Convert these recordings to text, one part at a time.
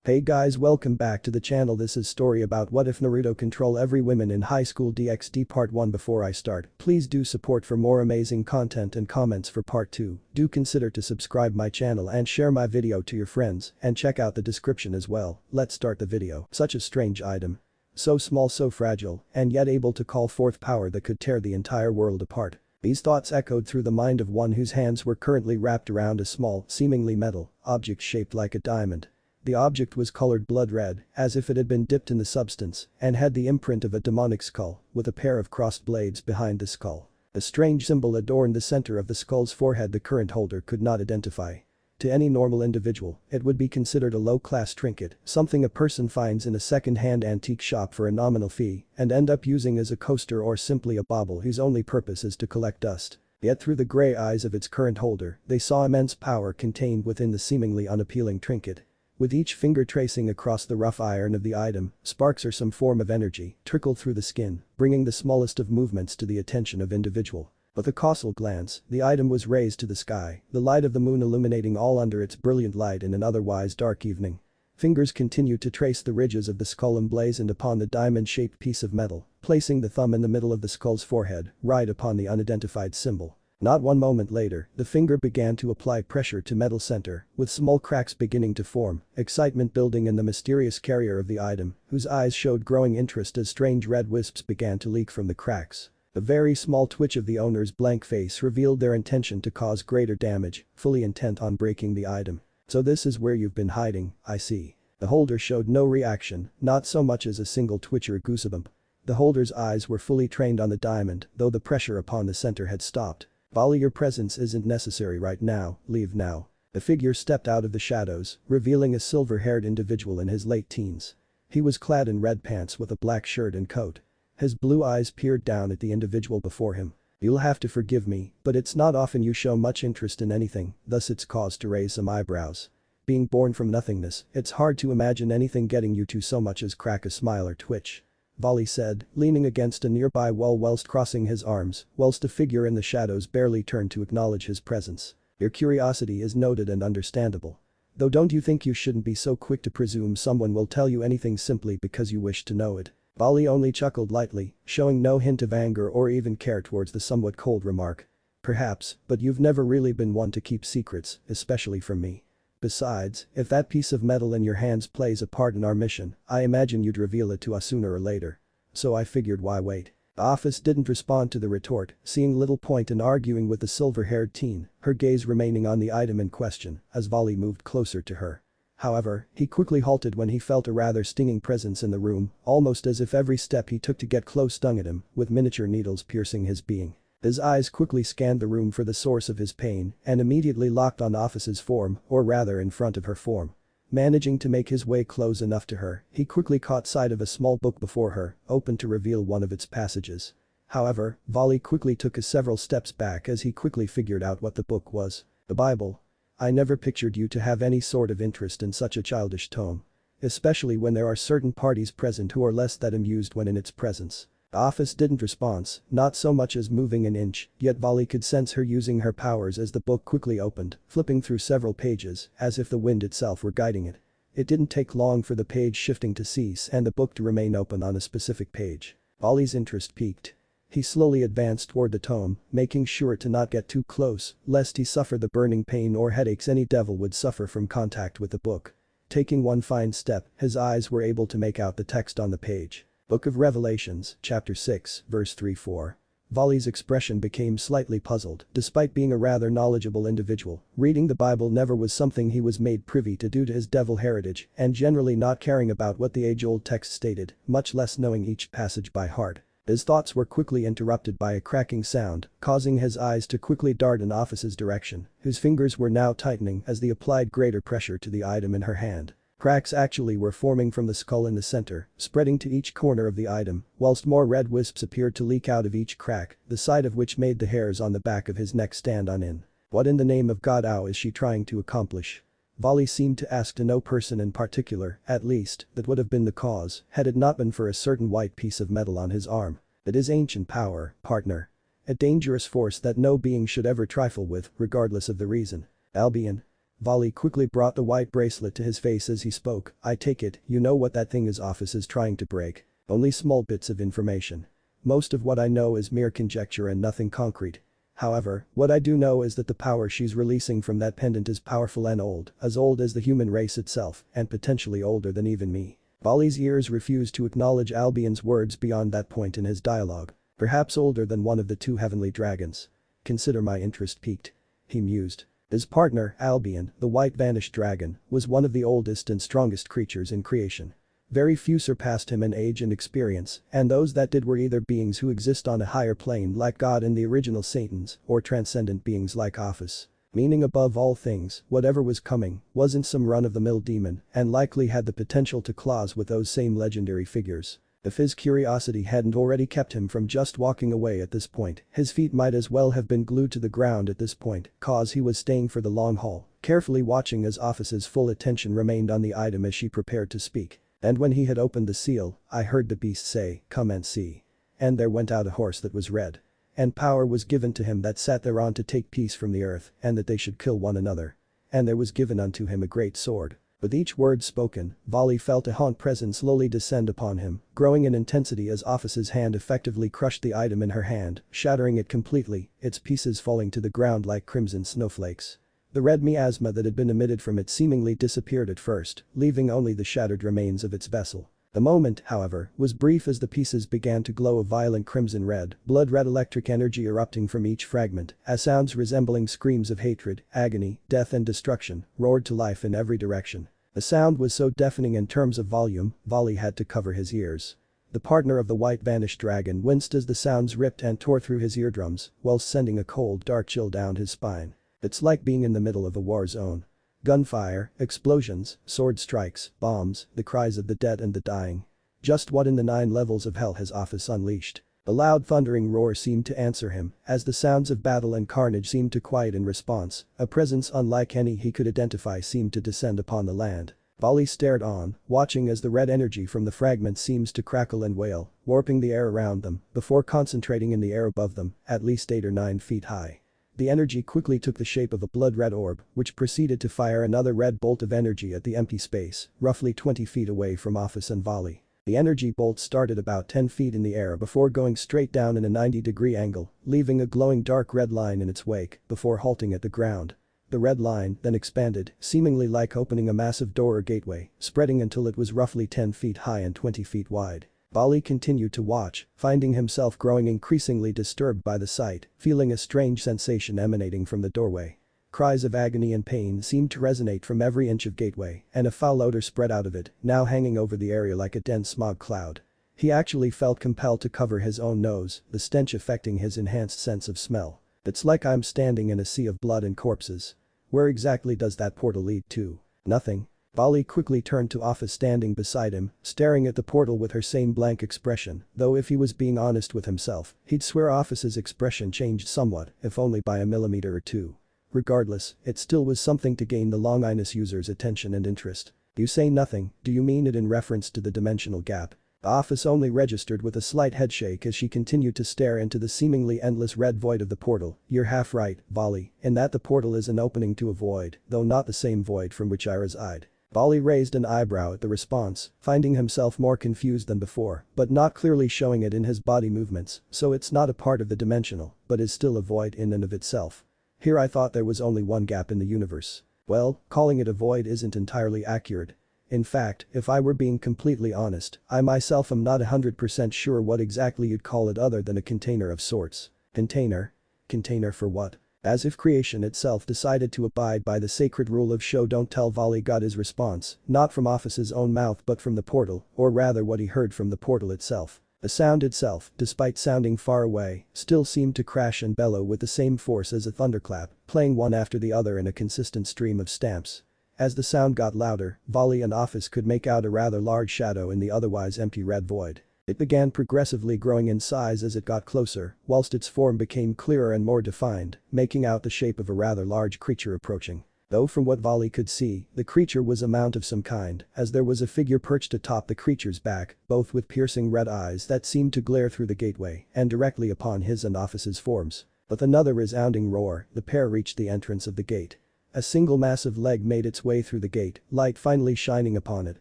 Hey guys, welcome back to the channel. This is story about what if Naruto control every woman in Highschool DxD part 1. Before I start, please do support for more amazing content and comments for part 2. Do consider to subscribe my channel and share my video to your friends and check out the description as well. Let's start the video. Such a strange item. So small, so fragile, and yet able to call forth power that could tear the entire world apart. These thoughts echoed through the mind of one whose hands were currently wrapped around a small, seemingly metal, object shaped like a diamond. The object was colored blood red, as if it had been dipped in the substance, and had the imprint of a demonic skull, with a pair of crossed blades behind the skull. A strange symbol adorned the center of the skull's forehead the current holder could not identify. To any normal individual, it would be considered a low-class trinket, something a person finds in a second-hand antique shop for a nominal fee, and end up using as a coaster or simply a bauble whose only purpose is to collect dust. Yet through the gray eyes of its current holder, they saw immense power contained within the seemingly unappealing trinket. With each finger tracing across the rough iron of the item, sparks or some form of energy trickled through the skin, bringing the smallest of movements to the attention of individual. With a causal glance, the item was raised to the sky, the light of the moon illuminating all under its brilliant light in an otherwise dark evening. Fingers continued to trace the ridges of the skull emblazoned upon the diamond-shaped piece of metal, placing the thumb in the middle of the skull's forehead, right upon the unidentified symbol. Not one moment later, the finger began to apply pressure to metal center, with small cracks beginning to form, excitement building in the mysterious carrier of the item, whose eyes showed growing interest as strange red wisps began to leak from the cracks. A very small twitch of the owner's blank face revealed their intention to cause greater damage, fully intent on breaking the item. So this is where you've been hiding, I see. The holder showed no reaction, not so much as a single twitch or goosebump. The holder's eyes were fully trained on the diamond, though the pressure upon the center had stopped. Vali, your presence isn't necessary right now, leave now. The figure stepped out of the shadows, revealing a silver-haired individual in his late teens. He was clad in red pants with a black shirt and coat. His blue eyes peered down at the individual before him. You'll have to forgive me, but it's not often you show much interest in anything, thus it's cause to raise some eyebrows. Being born from nothingness, it's hard to imagine anything getting you to so much as crack a smile or twitch. Vali said, leaning against a nearby wall whilst crossing his arms, whilst a figure in the shadows barely turned to acknowledge his presence. Your curiosity is noted and understandable. Though don't you think you shouldn't be so quick to presume someone will tell you anything simply because you wish to know it? Vali only chuckled lightly, showing no hint of anger or even care towards the somewhat cold remark. Perhaps, but you've never really been one to keep secrets, especially from me. Besides, if that piece of metal in your hands plays a part in our mission, I imagine you'd reveal it to us sooner or later. So I figured why wait. Ophis didn't respond to the retort, seeing little point in arguing with the silver-haired teen, her gaze remaining on the item in question as Vali moved closer to her. However, he quickly halted when he felt a rather stinging presence in the room, almost as if every step he took to get close stung at him, with miniature needles piercing his being. His eyes quickly scanned the room for the source of his pain and immediately locked on Ophis's form, or rather in front of her form. Managing to make his way close enough to her, he quickly caught sight of a small book before her, open to reveal one of its passages. However, Vali quickly took several steps back as he quickly figured out what the book was. The Bible. I never pictured you to have any sort of interest in such a childish tome. Especially when there are certain parties present who are less that amused when in its presence. Ophis didn't respond, not so much as moving an inch, yet Vali could sense her using her powers as the book quickly opened, flipping through several pages, as if the wind itself were guiding it. It didn't take long for the page shifting to cease and the book to remain open on a specific page. Vali's interest peaked. He slowly advanced toward the tome, making sure to not get too close, lest he suffer the burning pain or headaches any devil would suffer from contact with the book. Taking one fine step, his eyes were able to make out the text on the page. Book of Revelations, chapter 6, verse 3-4. Vali's expression became slightly puzzled, despite being a rather knowledgeable individual. Reading the Bible never was something he was made privy to due to his devil heritage and generally not caring about what the age-old text stated, much less knowing each passage by heart. His thoughts were quickly interrupted by a cracking sound, causing his eyes to quickly dart in Ophis's direction, whose fingers were now tightening as they applied greater pressure to the item in her hand. Cracks actually were forming from the skull in the center, spreading to each corner of the item, whilst more red wisps appeared to leak out of each crack, the side of which made the hairs on the back of his neck stand on end. What in the name of God is she trying to accomplish? Vali seemed to ask to no person in particular, at least, that would have been the cause, had it not been for a certain white piece of metal on his arm. It is ancient power, partner. A dangerous force that no being should ever trifle with, regardless of the reason. Albion. Vali quickly brought the white bracelet to his face as he spoke. I take it, you know what that thing is Office is trying to break. Only small bits of information. Most of what I know is mere conjecture and nothing concrete. However, what I do know is that the power she's releasing from that pendant is powerful and old, as old as the human race itself, and potentially older than even me. Vali's ears refused to acknowledge Albion's words beyond that point in his dialogue. Perhaps older than one of the two heavenly dragons. Consider my interest piqued. He mused. His partner, Albion, the white vanished dragon, was one of the oldest and strongest creatures in creation. Very few surpassed him in age and experience, and those that did were either beings who exist on a higher plane like God in the original Satans, or transcendent beings like Ophis. Meaning above all things, whatever was coming, wasn't some run-of-the-mill demon, and likely had the potential to clash with those same legendary figures. If his curiosity hadn't already kept him from just walking away at this point, his feet might as well have been glued to the ground at this point, cause he was staying for the long haul, carefully watching as Ophis' full attention remained on the item as she prepared to speak. And when he had opened the seal, I heard the beast say, "Come and see." And there went out a horse that was red. And power was given to him that sat thereon to take peace from the earth, and that they should kill one another. And there was given unto him a great sword. With each word spoken, Vali felt a haunt presence slowly descend upon him, growing in intensity as Ophis' hand effectively crushed the item in her hand, shattering it completely, its pieces falling to the ground like crimson snowflakes. The red miasma that had been emitted from it seemingly disappeared at first, leaving only the shattered remains of its vessel. The moment, however, was brief as the pieces began to glow a violent crimson red, blood-red electric energy erupting from each fragment, as sounds resembling screams of hatred, agony, death and destruction, roared to life in every direction. The sound was so deafening in terms of volume, Vali had to cover his ears. The partner of the white vanished dragon winced as the sounds ripped and tore through his eardrums, whilst sending a cold dark chill down his spine. It's like being in the middle of a war zone. Gunfire, explosions, sword strikes, bombs, the cries of the dead and the dying. Just what in the 9 levels of hell has Ophis unleashed? The loud thundering roar seemed to answer him, as the sounds of battle and carnage seemed to quiet in response, a presence unlike any he could identify seemed to descend upon the land. Vali stared on, watching as the red energy from the fragments seems to crackle and wail, warping the air around them, before concentrating in the air above them, at least 8 or 9 feet high. The energy quickly took the shape of a blood-red orb, which proceeded to fire another red bolt of energy at the empty space, roughly 20 feet away from Ophis and Vali. The energy bolt started about 10 feet in the air before going straight down in a 90-degree angle, leaving a glowing dark red line in its wake, before halting at the ground. The red line then expanded, seemingly like opening a massive door or gateway, spreading until it was roughly 10 feet high and 20 feet wide. Vali continued to watch, finding himself growing increasingly disturbed by the sight, feeling a strange sensation emanating from the doorway. Cries of agony and pain seemed to resonate from every inch of gateway, and a foul odor spread out of it, now hanging over the area like a dense smog cloud. He actually felt compelled to cover his own nose, the stench affecting his enhanced sense of smell. It's like I'm standing in a sea of blood and corpses. Where exactly does that portal lead to? Nothing. Vali quickly turned to Ophis standing beside him, staring at the portal with her same blank expression, though if he was being honest with himself, he'd swear Ophis's expression changed somewhat, if only by a millimeter or two. Regardless, it still was something to gain the Longinus user's attention and interest. You say nothing, do you mean it in reference to the dimensional gap? Ophis only registered with a slight headshake as she continued to stare into the seemingly endless red void of the portal. You're half right, Vali, in that the portal is an opening to a void, though not the same void from which I reside. Vali raised an eyebrow at the response, finding himself more confused than before, but not clearly showing it in his body movements, so it's not a part of the dimensional, but is still a void in and of itself. Here I thought there was only one gap in the universe. Well, calling it a void isn't entirely accurate. In fact, if I were being completely honest, I myself am not 100% sure what exactly you'd call it other than a container of sorts. Container? Container for what? As if creation itself decided to abide by the sacred rule of show don't tell, Vali got his response, not from Ophis' own mouth but from the portal, or rather what he heard from the portal itself. The sound itself, despite sounding far away, still seemed to crash and bellow with the same force as a thunderclap, playing one after the other in a consistent stream of stamps. As the sound got louder, Vali and Ophis could make out a rather large shadow in the otherwise empty red void. It began progressively growing in size as it got closer, whilst its form became clearer and more defined, making out the shape of a rather large creature approaching. Though from what Vali could see, the creature was a mount of some kind, as there was a figure perched atop the creature's back, both with piercing red eyes that seemed to glare through the gateway and directly upon his and Ophis's forms. With another resounding roar, the pair reached the entrance of the gate. A single massive leg made its way through the gate, light finally shining upon it,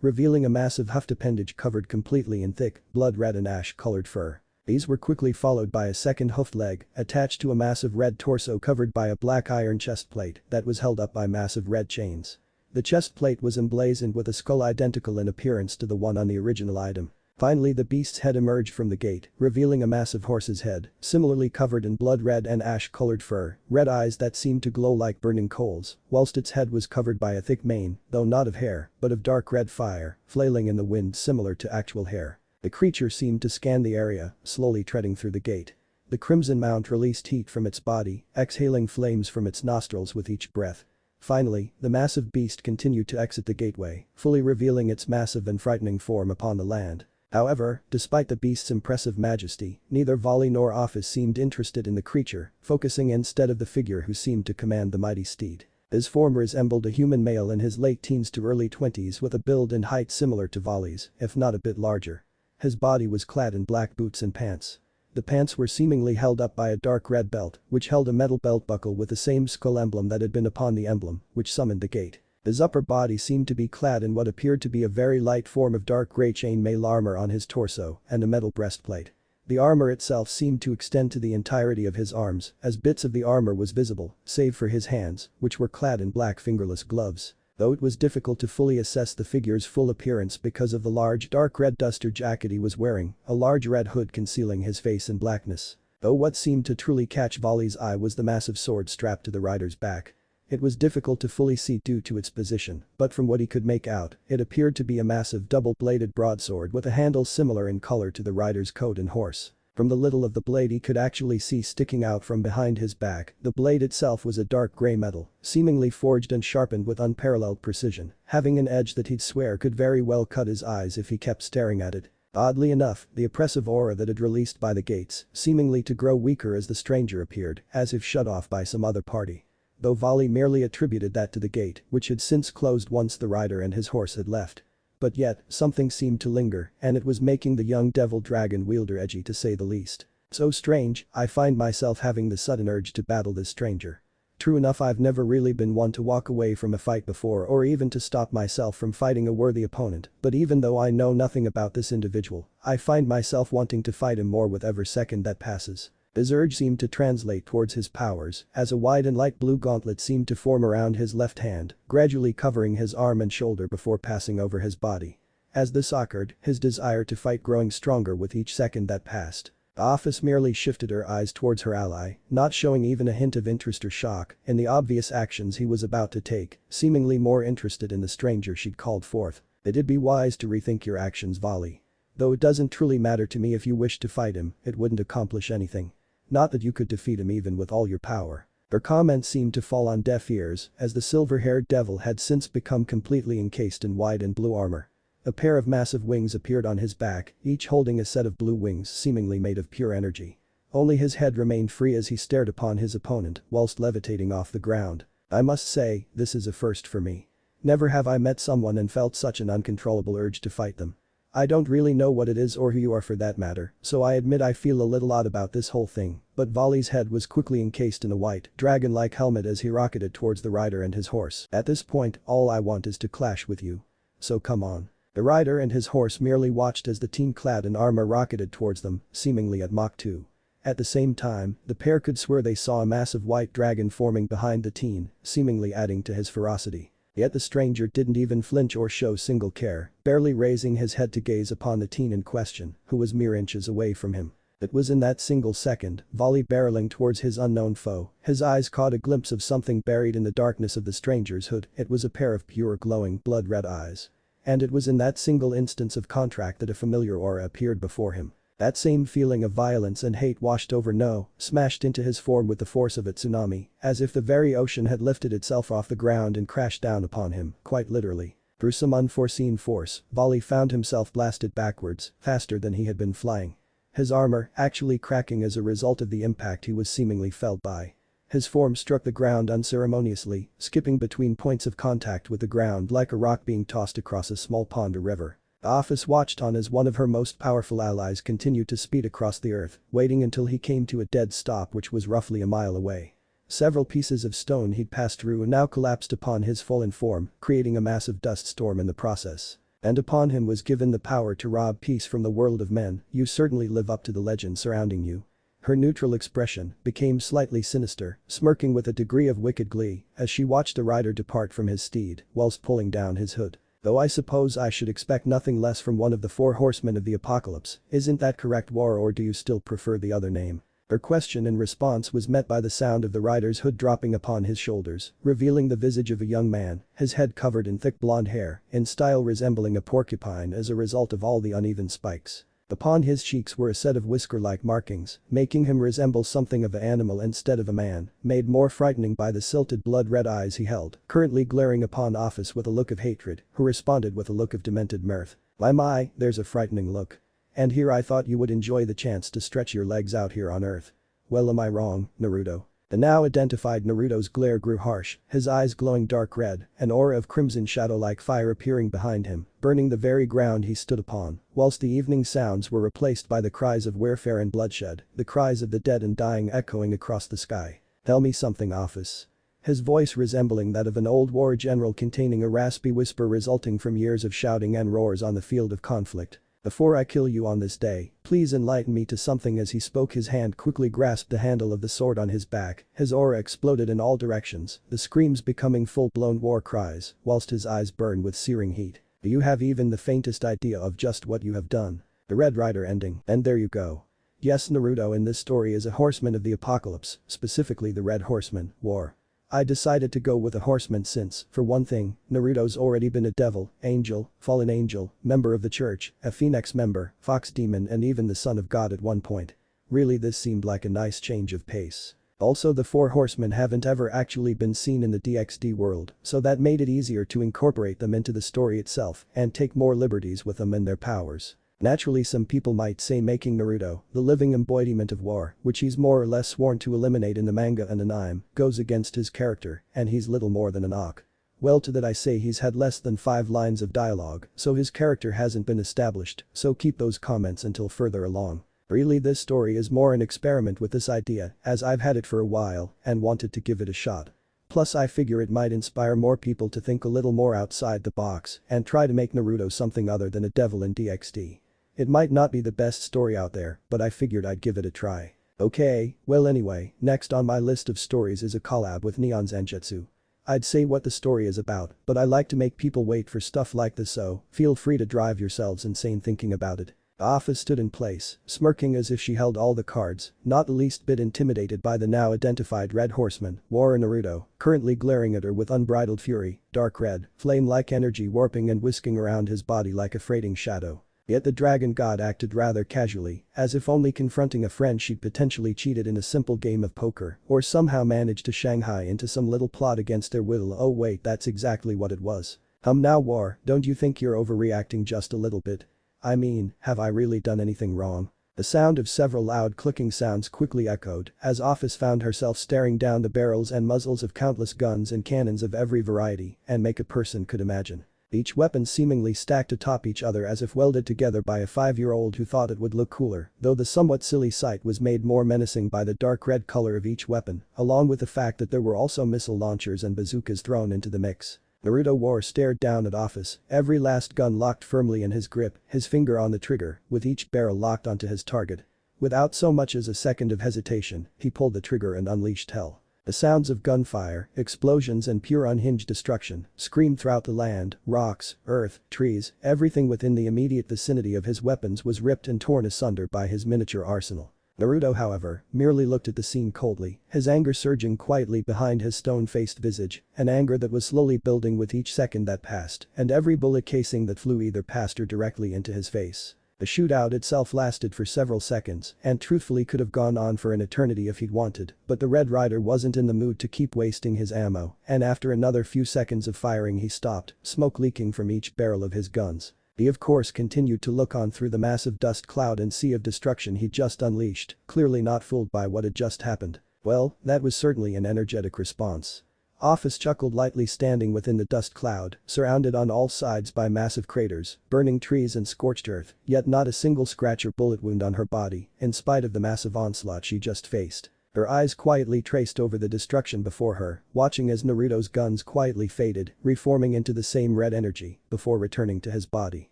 revealing a massive hoofed appendage covered completely in thick, blood-red and ash-colored fur. These were quickly followed by a second hoofed leg, attached to a massive red torso covered by a black iron chest plate that was held up by massive red chains. The chest plate was emblazoned with a skull identical in appearance to the one on the original item. Finally the beast's head emerged from the gate, revealing a massive horse's head, similarly covered in blood-red and ash-colored fur, red eyes that seemed to glow like burning coals, whilst its head was covered by a thick mane, though not of hair, but of dark red fire, flailing in the wind similar to actual hair. The creature seemed to scan the area, slowly treading through the gate. The crimson mount released heat from its body, exhaling flames from its nostrils with each breath. Finally, the massive beast continued to exit the gateway, fully revealing its massive and frightening form upon the land. However, despite the beast's impressive majesty, neither Vali nor Ophis seemed interested in the creature, focusing instead of the figure who seemed to command the mighty steed. His form resembled a human male in his late teens to early 20s with a build and height similar to Vali's, if not a bit larger. His body was clad in black boots and pants. The pants were seemingly held up by a dark red belt, which held a metal belt buckle with the same skull emblem that had been upon the emblem, which summoned the gate. His upper body seemed to be clad in what appeared to be a very light form of dark grey chainmail armor on his torso and a metal breastplate. The armor itself seemed to extend to the entirety of his arms, as bits of the armor was visible, save for his hands, which were clad in black fingerless gloves. Though it was difficult to fully assess the figure's full appearance because of the large dark red duster jacket he was wearing, a large red hood concealing his face in blackness. Though what seemed to truly catch Vali's eye was the massive sword strapped to the rider's back. It was difficult to fully see due to its position, but from what he could make out, it appeared to be a massive double-bladed broadsword with a handle similar in color to the rider's coat and horse. From the little of the blade he could actually see sticking out from behind his back, the blade itself was a dark grey metal, seemingly forged and sharpened with unparalleled precision, having an edge that he'd swear could very well cut his eyes if he kept staring at it. Oddly enough, the oppressive aura that had released by the gates, seemingly to grow weaker as the stranger appeared, as if shut off by some other party. Though Vali merely attributed that to the gate, which had since closed once the rider and his horse had left. But yet, something seemed to linger, and it was making the young devil dragon wielder edgy to say the least. So strange, I find myself having the sudden urge to battle this stranger. True enough, I've never really been one to walk away from a fight before or even to stop myself from fighting a worthy opponent, but even though I know nothing about this individual, I find myself wanting to fight him more with every second that passes. His urge seemed to translate towards his powers, as a wide and light blue gauntlet seemed to form around his left hand, gradually covering his arm and shoulder before passing over his body. As this occurred, his desire to fight growing stronger with each second that passed. Ophis merely shifted her eyes towards her ally, not showing even a hint of interest or shock in the obvious actions he was about to take, seemingly more interested in the stranger she'd called forth. It'd be wise to rethink your actions, Vali. Though it doesn't truly matter to me if you wish to fight him, it wouldn't accomplish anything. Not that you could defeat him even with all your power. Her comment seemed to fall on deaf ears, as the silver-haired devil had since become completely encased in white and blue armor. A pair of massive wings appeared on his back, each holding a set of blue wings seemingly made of pure energy. Only his head remained free as he stared upon his opponent whilst levitating off the ground. I must say, this is a first for me. Never have I met someone and felt such an uncontrollable urge to fight them. I don't really know what it is or who you are for that matter, so I admit I feel a little odd about this whole thing, but Vali's head was quickly encased in a white, dragon-like helmet as he rocketed towards the rider and his horse. At this point, all I want is to clash with you. So come on. The rider and his horse merely watched as the teen clad in armor rocketed towards them, seemingly at Mach 2. At the same time, the pair could swear they saw a massive white dragon forming behind the teen, seemingly adding to his ferocity. Yet the stranger didn't even flinch or show single care, barely raising his head to gaze upon the teen in question, who was mere inches away from him. It was in that single second, Vali barreling towards his unknown foe, his eyes caught a glimpse of something buried in the darkness of the stranger's hood. It was a pair of pure glowing blood-red eyes. And it was in that single instance of contract that a familiar aura appeared before him. That same feeling of violence and hate washed over smashed into his form with the force of a tsunami, as if the very ocean had lifted itself off the ground and crashed down upon him, quite literally. Through some unforeseen force, Vali found himself blasted backwards, faster than he had been flying. His armor actually cracking as a result of the impact he was seemingly felled by. His form struck the ground unceremoniously, skipping between points of contact with the ground like a rock being tossed across a small pond or river. Ophis watched on as one of her most powerful allies continued to speed across the earth, waiting until he came to a dead stop which was roughly a mile away. Several pieces of stone he'd passed through now collapsed upon his fallen form, creating a massive dust storm in the process. And upon him was given the power to rob peace from the world of men. You certainly live up to the legend surrounding you. Her neutral expression became slightly sinister, smirking with a degree of wicked glee as she watched the rider depart from his steed whilst pulling down his hood. Though I suppose I should expect nothing less from one of the 4 horsemen of the apocalypse, isn't that correct, War, or do you still prefer the other name? Her question in response was met by the sound of the rider's hood dropping upon his shoulders, revealing the visage of a young man, his head covered in thick blonde hair, in style resembling a porcupine as a result of all the uneven spikes. Upon his cheeks were a set of whisker-like markings, making him resemble something of an animal instead of a man, made more frightening by the silted blood-red eyes he held, currently glaring upon Ophis with a look of hatred, who responded with a look of demented mirth. My, there's a frightening look. And here I thought you would enjoy the chance to stretch your legs out here on Earth. Well, am I wrong, Naruto? The now identified Naruto's glare grew harsh, his eyes glowing dark red, an aura of crimson shadow-like fire appearing behind him, burning the very ground he stood upon, whilst the evening sounds were replaced by the cries of warfare and bloodshed, the cries of the dead and dying echoing across the sky. Tell me something, Ophis. His voice resembling that of an old war general containing a raspy whisper resulting from years of shouting and roars on the field of conflict. Before I kill you on this day, please enlighten me to something. As he spoke, his hand quickly grasped the handle of the sword on his back, his aura exploded in all directions, the screams becoming full-blown war cries, whilst his eyes burned with searing heat. Do you have even the faintest idea of just what you have done? The Red Rider ending, and there you go. Yes, Naruto in this story is a horseman of the apocalypse, specifically the Red Horseman, War. I decided to go with a horseman since, for one thing, Naruto's already been a devil, angel, fallen angel, member of the church, a phoenix member, fox demon and even the son of God at one point. Really, this seemed like a nice change of pace. Also, the 4 horsemen haven't ever actually been seen in the DxD world, so that made it easier to incorporate them into the story itself and take more liberties with them and their powers. Naturally, some people might say making Naruto the living embodiment of war, which he's more or less sworn to eliminate in the manga and anime, goes against his character, and he's little more than an Ock. Well, to that I say he's had less than 5 lines of dialogue, so his character hasn't been established, so keep those comments until further along. Really, this story is more an experiment with this idea, as I've had it for a while and wanted to give it a shot. Plus I figure it might inspire more people to think a little more outside the box and try to make Naruto something other than a devil in DxD. It might not be the best story out there, but I figured I'd give it a try. Okay, well anyway, next on my list of stories is a collab with Neon Zangetsu. I'd say what the story is about, but I like to make people wait for stuff like this, so feel free to drive yourselves insane thinking about it. Ophis stood in place, smirking as if she held all the cards, not the least bit intimidated by the now identified Red Horseman, War Naruto, currently glaring at her with unbridled fury, dark red, flame-like energy warping and whisking around his body like a freighting shadow. Yet the dragon god acted rather casually, as if only confronting a friend she'd potentially cheated in a simple game of poker or somehow managed to shanghai into some little plot against their will. Oh wait, that's exactly what it was. Now War, don't you think you're overreacting just a little bit? I mean, have I really done anything wrong? The sound of several loud clicking sounds quickly echoed as Ophis found herself staring down the barrels and muzzles of countless guns and cannons of every variety and make a person could imagine. Each weapon seemingly stacked atop each other as if welded together by a 5-year-old who thought it would look cooler, though the somewhat silly sight was made more menacing by the dark red color of each weapon, along with the fact that there were also missile launchers and bazookas thrown into the mix. Naruto War stared down at Ophis, every last gun locked firmly in his grip, his finger on the trigger, with each barrel locked onto his target. Without so much as a second of hesitation, he pulled the trigger and unleashed hell. The sounds of gunfire, explosions and pure unhinged destruction screamed throughout the land, rocks, earth, trees, everything within the immediate vicinity of his weapons was ripped and torn asunder by his miniature arsenal. Naruto, however, merely looked at the scene coldly, his anger surging quietly behind his stone-faced visage, an anger that was slowly building with each second that passed and every bullet casing that flew either past or directly into his face. The shootout itself lasted for several seconds and truthfully could have gone on for an eternity if he'd wanted, but the Red Rider wasn't in the mood to keep wasting his ammo, and after another few seconds of firing he stopped, smoke leaking from each barrel of his guns. He of course continued to look on through the massive dust cloud and sea of destruction he'd just unleashed, clearly not fooled by what had just happened. Well, that was certainly an energetic response. Ophis chuckled lightly, standing within the dust cloud, surrounded on all sides by massive craters, burning trees and scorched earth, yet not a single scratch or bullet wound on her body, in spite of the massive onslaught she just faced. Her eyes quietly traced over the destruction before her, watching as Naruto's guns quietly faded, reforming into the same red energy, before returning to his body.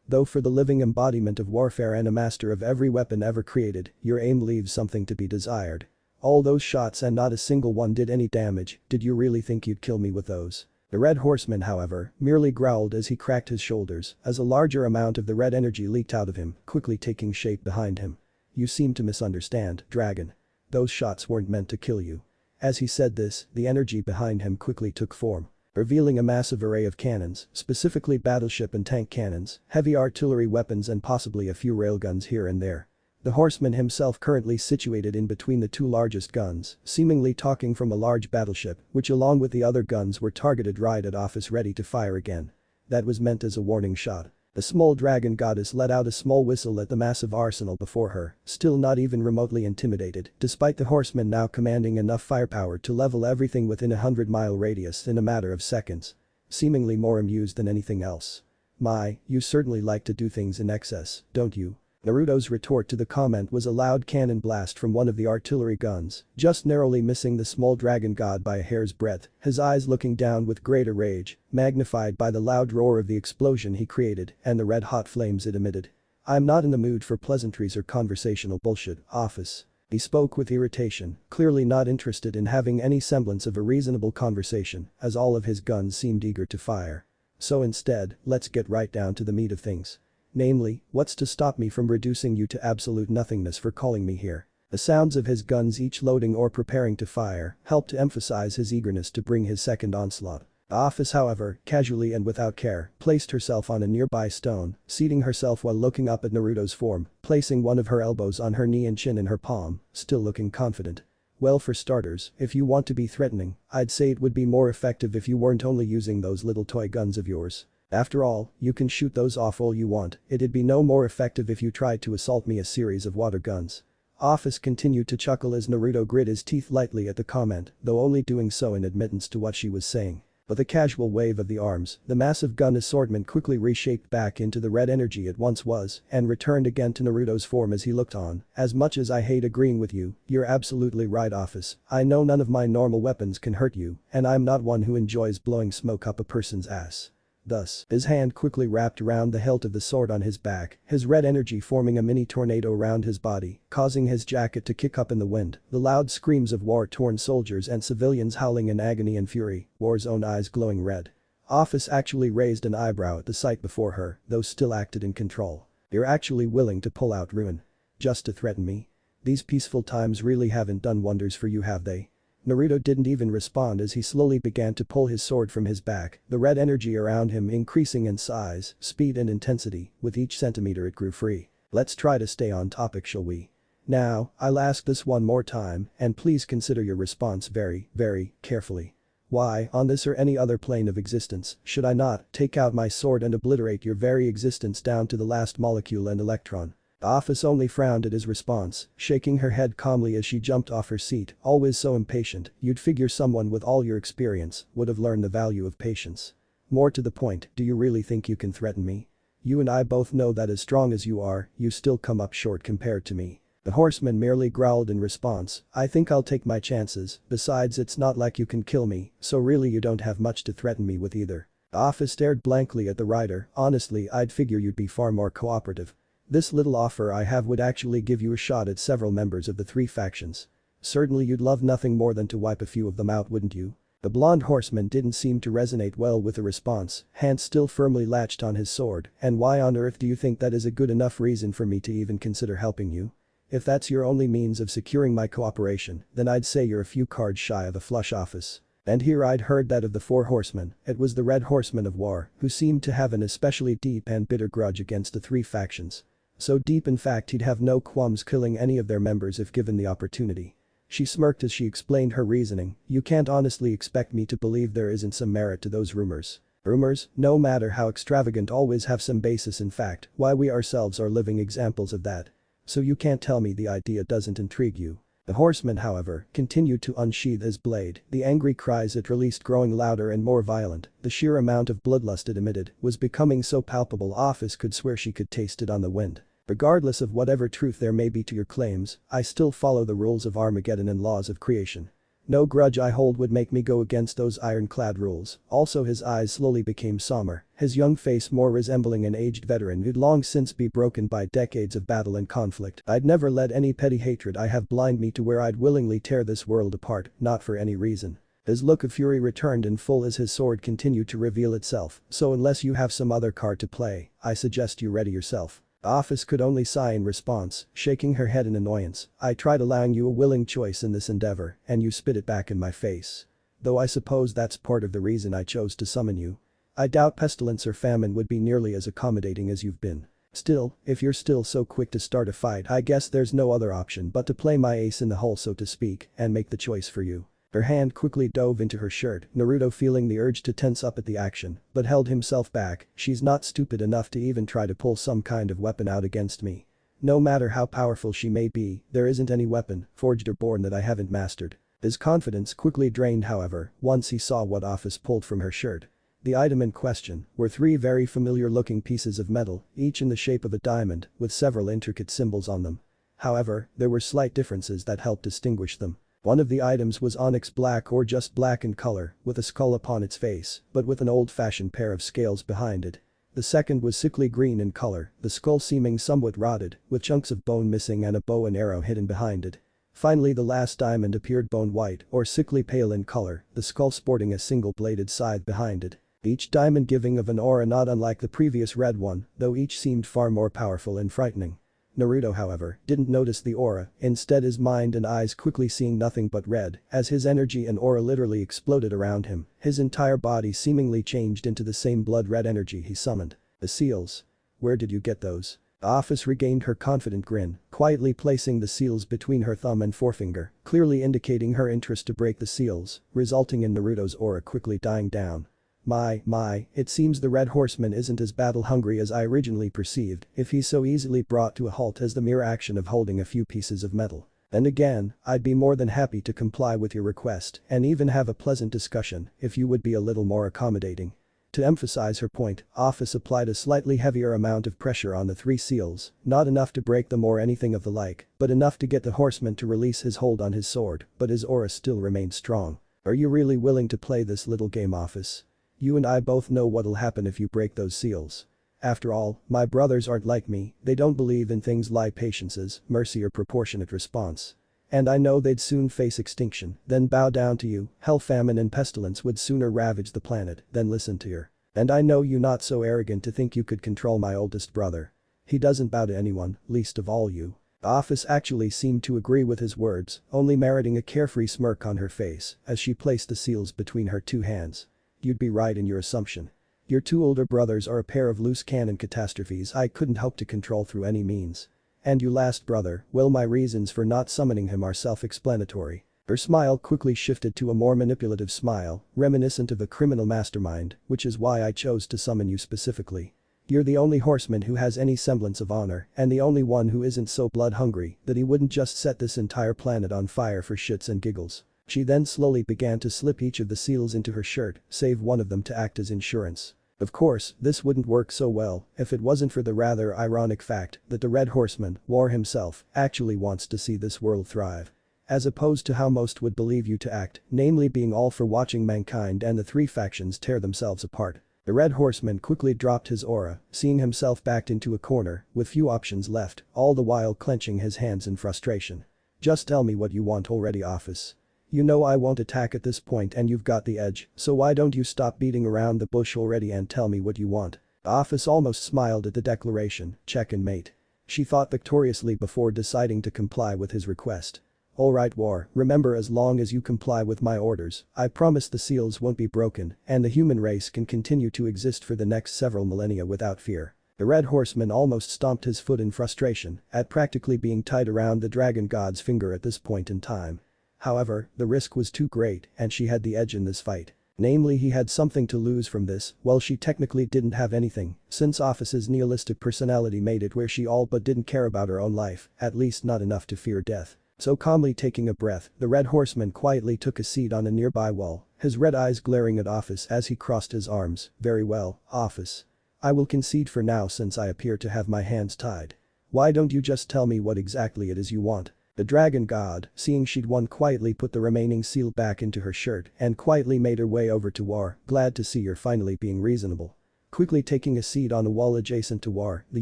Though for the living embodiment of warfare and a master of every weapon ever created, your aim leaves something to be desired. All those shots and not a single one did any damage, did you really think you'd kill me with those? The red horseman, however, merely growled as he cracked his shoulders, as a larger amount of the red energy leaked out of him, quickly taking shape behind him. You seem to misunderstand, dragon. Those shots weren't meant to kill you. As he said this, the energy behind him quickly took form, revealing a massive array of cannons, specifically battleship and tank cannons, heavy artillery weapons and possibly a few railguns here and there. The horseman himself currently situated in between the two largest guns, seemingly talking from a large battleship, which along with the other guns were targeted right at Ophis ready to fire again. That was meant as a warning shot. The small dragon goddess let out a small whistle at the massive arsenal before her, still not even remotely intimidated, despite the horseman now commanding enough firepower to level everything within a 100-mile radius in a matter of seconds. Seemingly more amused than anything else. My, you certainly like to do things in excess, don't you? Naruto's retort to the comment was a loud cannon blast from one of the artillery guns, just narrowly missing the small dragon god by a hair's breadth, his eyes looking down with greater rage, magnified by the loud roar of the explosion he created and the red-hot flames it emitted. I'm not in the mood for pleasantries or conversational bullshit, Ophis. He spoke with irritation, clearly not interested in having any semblance of a reasonable conversation, as all of his guns seemed eager to fire. So instead, let's get right down to the meat of things. Namely, what's to stop me from reducing you to absolute nothingness for calling me here? The sounds of his guns each loading or preparing to fire helped to emphasize his eagerness to bring his second onslaught. Ophis, however, casually and without care, placed herself on a nearby stone, seating herself while looking up at Naruto's form, placing one of her elbows on her knee and chin in her palm, still looking confident. Well, for starters, if you want to be threatening, I'd say it would be more effective if you weren't only using those little toy guns of yours. After all, you can shoot those off all you want, it'd be no more effective if you tried to assault me a series of water guns. Ophis continued to chuckle as Naruto grit his teeth lightly at the comment, though only doing so in admittance to what she was saying. With a casual wave of the arms, the massive gun assortment quickly reshaped back into the red energy it once was and returned again to Naruto's form as he looked on. As much as I hate agreeing with you, you're absolutely right, Ophis. I know none of my normal weapons can hurt you, and I'm not one who enjoys blowing smoke up a person's ass. Thus, his hand quickly wrapped around the hilt of the sword on his back, his red energy forming a mini tornado around his body, causing his jacket to kick up in the wind, the loud screams of war-torn soldiers and civilians howling in agony and fury, War's own eyes glowing red. Ophis actually raised an eyebrow at the sight before her, though still acted in control. You're actually willing to pull out ruin? Just to threaten me? These peaceful times really haven't done wonders for you, have they? Naruto didn't even respond as he slowly began to pull his sword from his back, the red energy around him increasing in size, speed and intensity, with each centimeter it grew free. Let's try to stay on topic, shall we? Now, I'll ask this one more time, and please consider your response very, very carefully. Why, on this or any other plane of existence, should I not take out my sword and obliterate your very existence down to the last molecule and electron? Ophis only frowned at his response, shaking her head calmly as she jumped off her seat, always so impatient, you'd figure someone with all your experience would have learned the value of patience. More to the point, do you really think you can threaten me? You and I both know that as strong as you are, you still come up short compared to me. The horseman merely growled in response, I think I'll take my chances, besides it's not like you can kill me, so really you don't have much to threaten me with either. Ophis stared blankly at the rider, honestly I'd figure you'd be far more cooperative. This little offer I have would actually give you a shot at several members of the three factions. Certainly you'd love nothing more than to wipe a few of them out, wouldn't you? The blonde horseman didn't seem to resonate well with the response, hands still firmly latched on his sword, and why on earth do you think that is a good enough reason for me to even consider helping you? If that's your only means of securing my cooperation, then I'd say you're a few cards shy of a flush, Ophis. And here I'd heard that of the four horsemen, it was the red horseman of war who seemed to have an especially deep and bitter grudge against the three factions. So deep in fact he'd have no qualms killing any of their members if given the opportunity. She smirked as she explained her reasoning, you can't honestly expect me to believe there isn't some merit to those rumors. Rumors, no matter how extravagant, always have some basis in fact, why we ourselves are living examples of that. So you can't tell me the idea doesn't intrigue you. The horseman, however, continued to unsheath his blade, the angry cries it released growing louder and more violent, the sheer amount of bloodlust it emitted was becoming so palpable Ophis could swear she could taste it on the wind. Regardless of whatever truth there may be to your claims, I still follow the rules of Armageddon and laws of creation. No grudge I hold would make me go against those ironclad rules. Also his eyes slowly became somber, his young face more resembling an aged veteran who'd long since be broken by decades of battle and conflict. I'd never let any petty hatred I have blind me to where I'd willingly tear this world apart, not for any reason. His look of fury returned in full as his sword continued to reveal itself, so unless you have some other card to play, I suggest you ready yourself. Office could only sigh in response, shaking her head in annoyance. I tried allowing you a willing choice in this endeavor, and you spit it back in my face. Though I suppose that's part of the reason I chose to summon you. I doubt pestilence or famine would be nearly as accommodating as you've been. Still, if you're still so quick to start a fight, I guess there's no other option but to play my ace in the hole, so to speak, and make the choice for you. Her hand quickly dove into her shirt, Naruto feeling the urge to tense up at the action, but held himself back. She's not stupid enough to even try to pull some kind of weapon out against me. No matter how powerful she may be, there isn't any weapon, forged or born, that I haven't mastered. His confidence quickly drained, however, once he saw what Office pulled from her shirt. The item in question were 3 very familiar looking pieces of metal, each in the shape of a diamond, with several intricate symbols on them. However, there were slight differences that helped distinguish them. One of the items was onyx black or just black in color, with a skull upon its face, but with an old-fashioned pair of scales behind it. The second was sickly green in color, the skull seeming somewhat rotted, with chunks of bone missing and a bow and arrow hidden behind it. Finally, the last diamond appeared bone white or sickly pale in color, the skull sporting a single-bladed scythe behind it. Each diamond giving of an aura not unlike the previous red one, though each seemed far more powerful and frightening. Naruto, however, didn't notice the aura, instead his mind and eyes quickly seeing nothing but red, as his energy and aura literally exploded around him, his entire body seemingly changed into the same blood-red energy he summoned. The seals. Where did you get those? Office regained her confident grin, quietly placing the seals between her thumb and forefinger, clearly indicating her interest to break the seals, resulting in Naruto's aura quickly dying down. My, it seems the Red Horseman isn't as battle-hungry as I originally perceived if he's so easily brought to a halt as the mere action of holding a few pieces of metal. And again, I'd be more than happy to comply with your request and even have a pleasant discussion if you would be a little more accommodating. To emphasize her point, Office applied a slightly heavier amount of pressure on the 3 seals, not enough to break them or anything of the like, but enough to get the horseman to release his hold on his sword, but his aura still remained strong. Are you really willing to play this little game, Office? You and I both know what'll happen if you break those seals. After all, my brothers aren't like me, they don't believe in things like patiences, mercy or proportionate response. And I know they'd soon face extinction, then bow down to you, hell, famine and pestilence would sooner ravage the planet than listen to you. And I know you not so arrogant to think you could control my oldest brother. He doesn't bow to anyone, least of all you. Office actually seemed to agree with his words, only meriting a carefree smirk on her face as she placed the seals between her 2 hands. You'd be right in your assumption. Your 2 older brothers are a pair of loose cannon catastrophes I couldn't hope to control through any means. And your last brother, well, my reasons for not summoning him are self-explanatory. Her smile quickly shifted to a more manipulative smile, reminiscent of a criminal mastermind, which is why I chose to summon you specifically. You're the only horseman who has any semblance of honor and the only one who isn't so blood-hungry that he wouldn't just set this entire planet on fire for shits and giggles. She then slowly began to slip each of the seals into her shirt, save one of them to act as insurance. Of course, this wouldn't work so well if it wasn't for the rather ironic fact that the Red Horseman, War himself, actually wants to see this world thrive. As opposed to how most would believe you to act, namely being all for watching mankind and the 3 factions tear themselves apart. The Red Horseman quickly dropped his aura, seeing himself backed into a corner with few options left, all the while clenching his hands in frustration. Just tell me what you want already, Office. You know I won't attack at this point and you've got the edge, so why don't you stop beating around the bush already and tell me what you want? Office almost smiled at the declaration, check and mate. She thought victoriously before deciding to comply with his request. Alright, War, remember, as long as you comply with my orders, I promise the seals won't be broken and the human race can continue to exist for the next several millennia without fear. The Red Horseman almost stomped his foot in frustration at practically being tied around the dragon god's finger at this point in time. However, the risk was too great and she had the edge in this fight. Namely, he had something to lose from this, while she technically didn't have anything, since Office's nihilistic personality made it where she all but didn't care about her own life, at least not enough to fear death. So calmly taking a breath, the Red Horseman quietly took a seat on a nearby wall, his red eyes glaring at Office as he crossed his arms. Very well, Office. I will concede for now since I appear to have my hands tied. Why don't you just tell me what exactly it is you want? The dragon god, seeing she'd won, quietly put the remaining seal back into her shirt and quietly made her way over to War. Glad to see you're finally being reasonable. Quickly taking a seat on a wall adjacent to War, the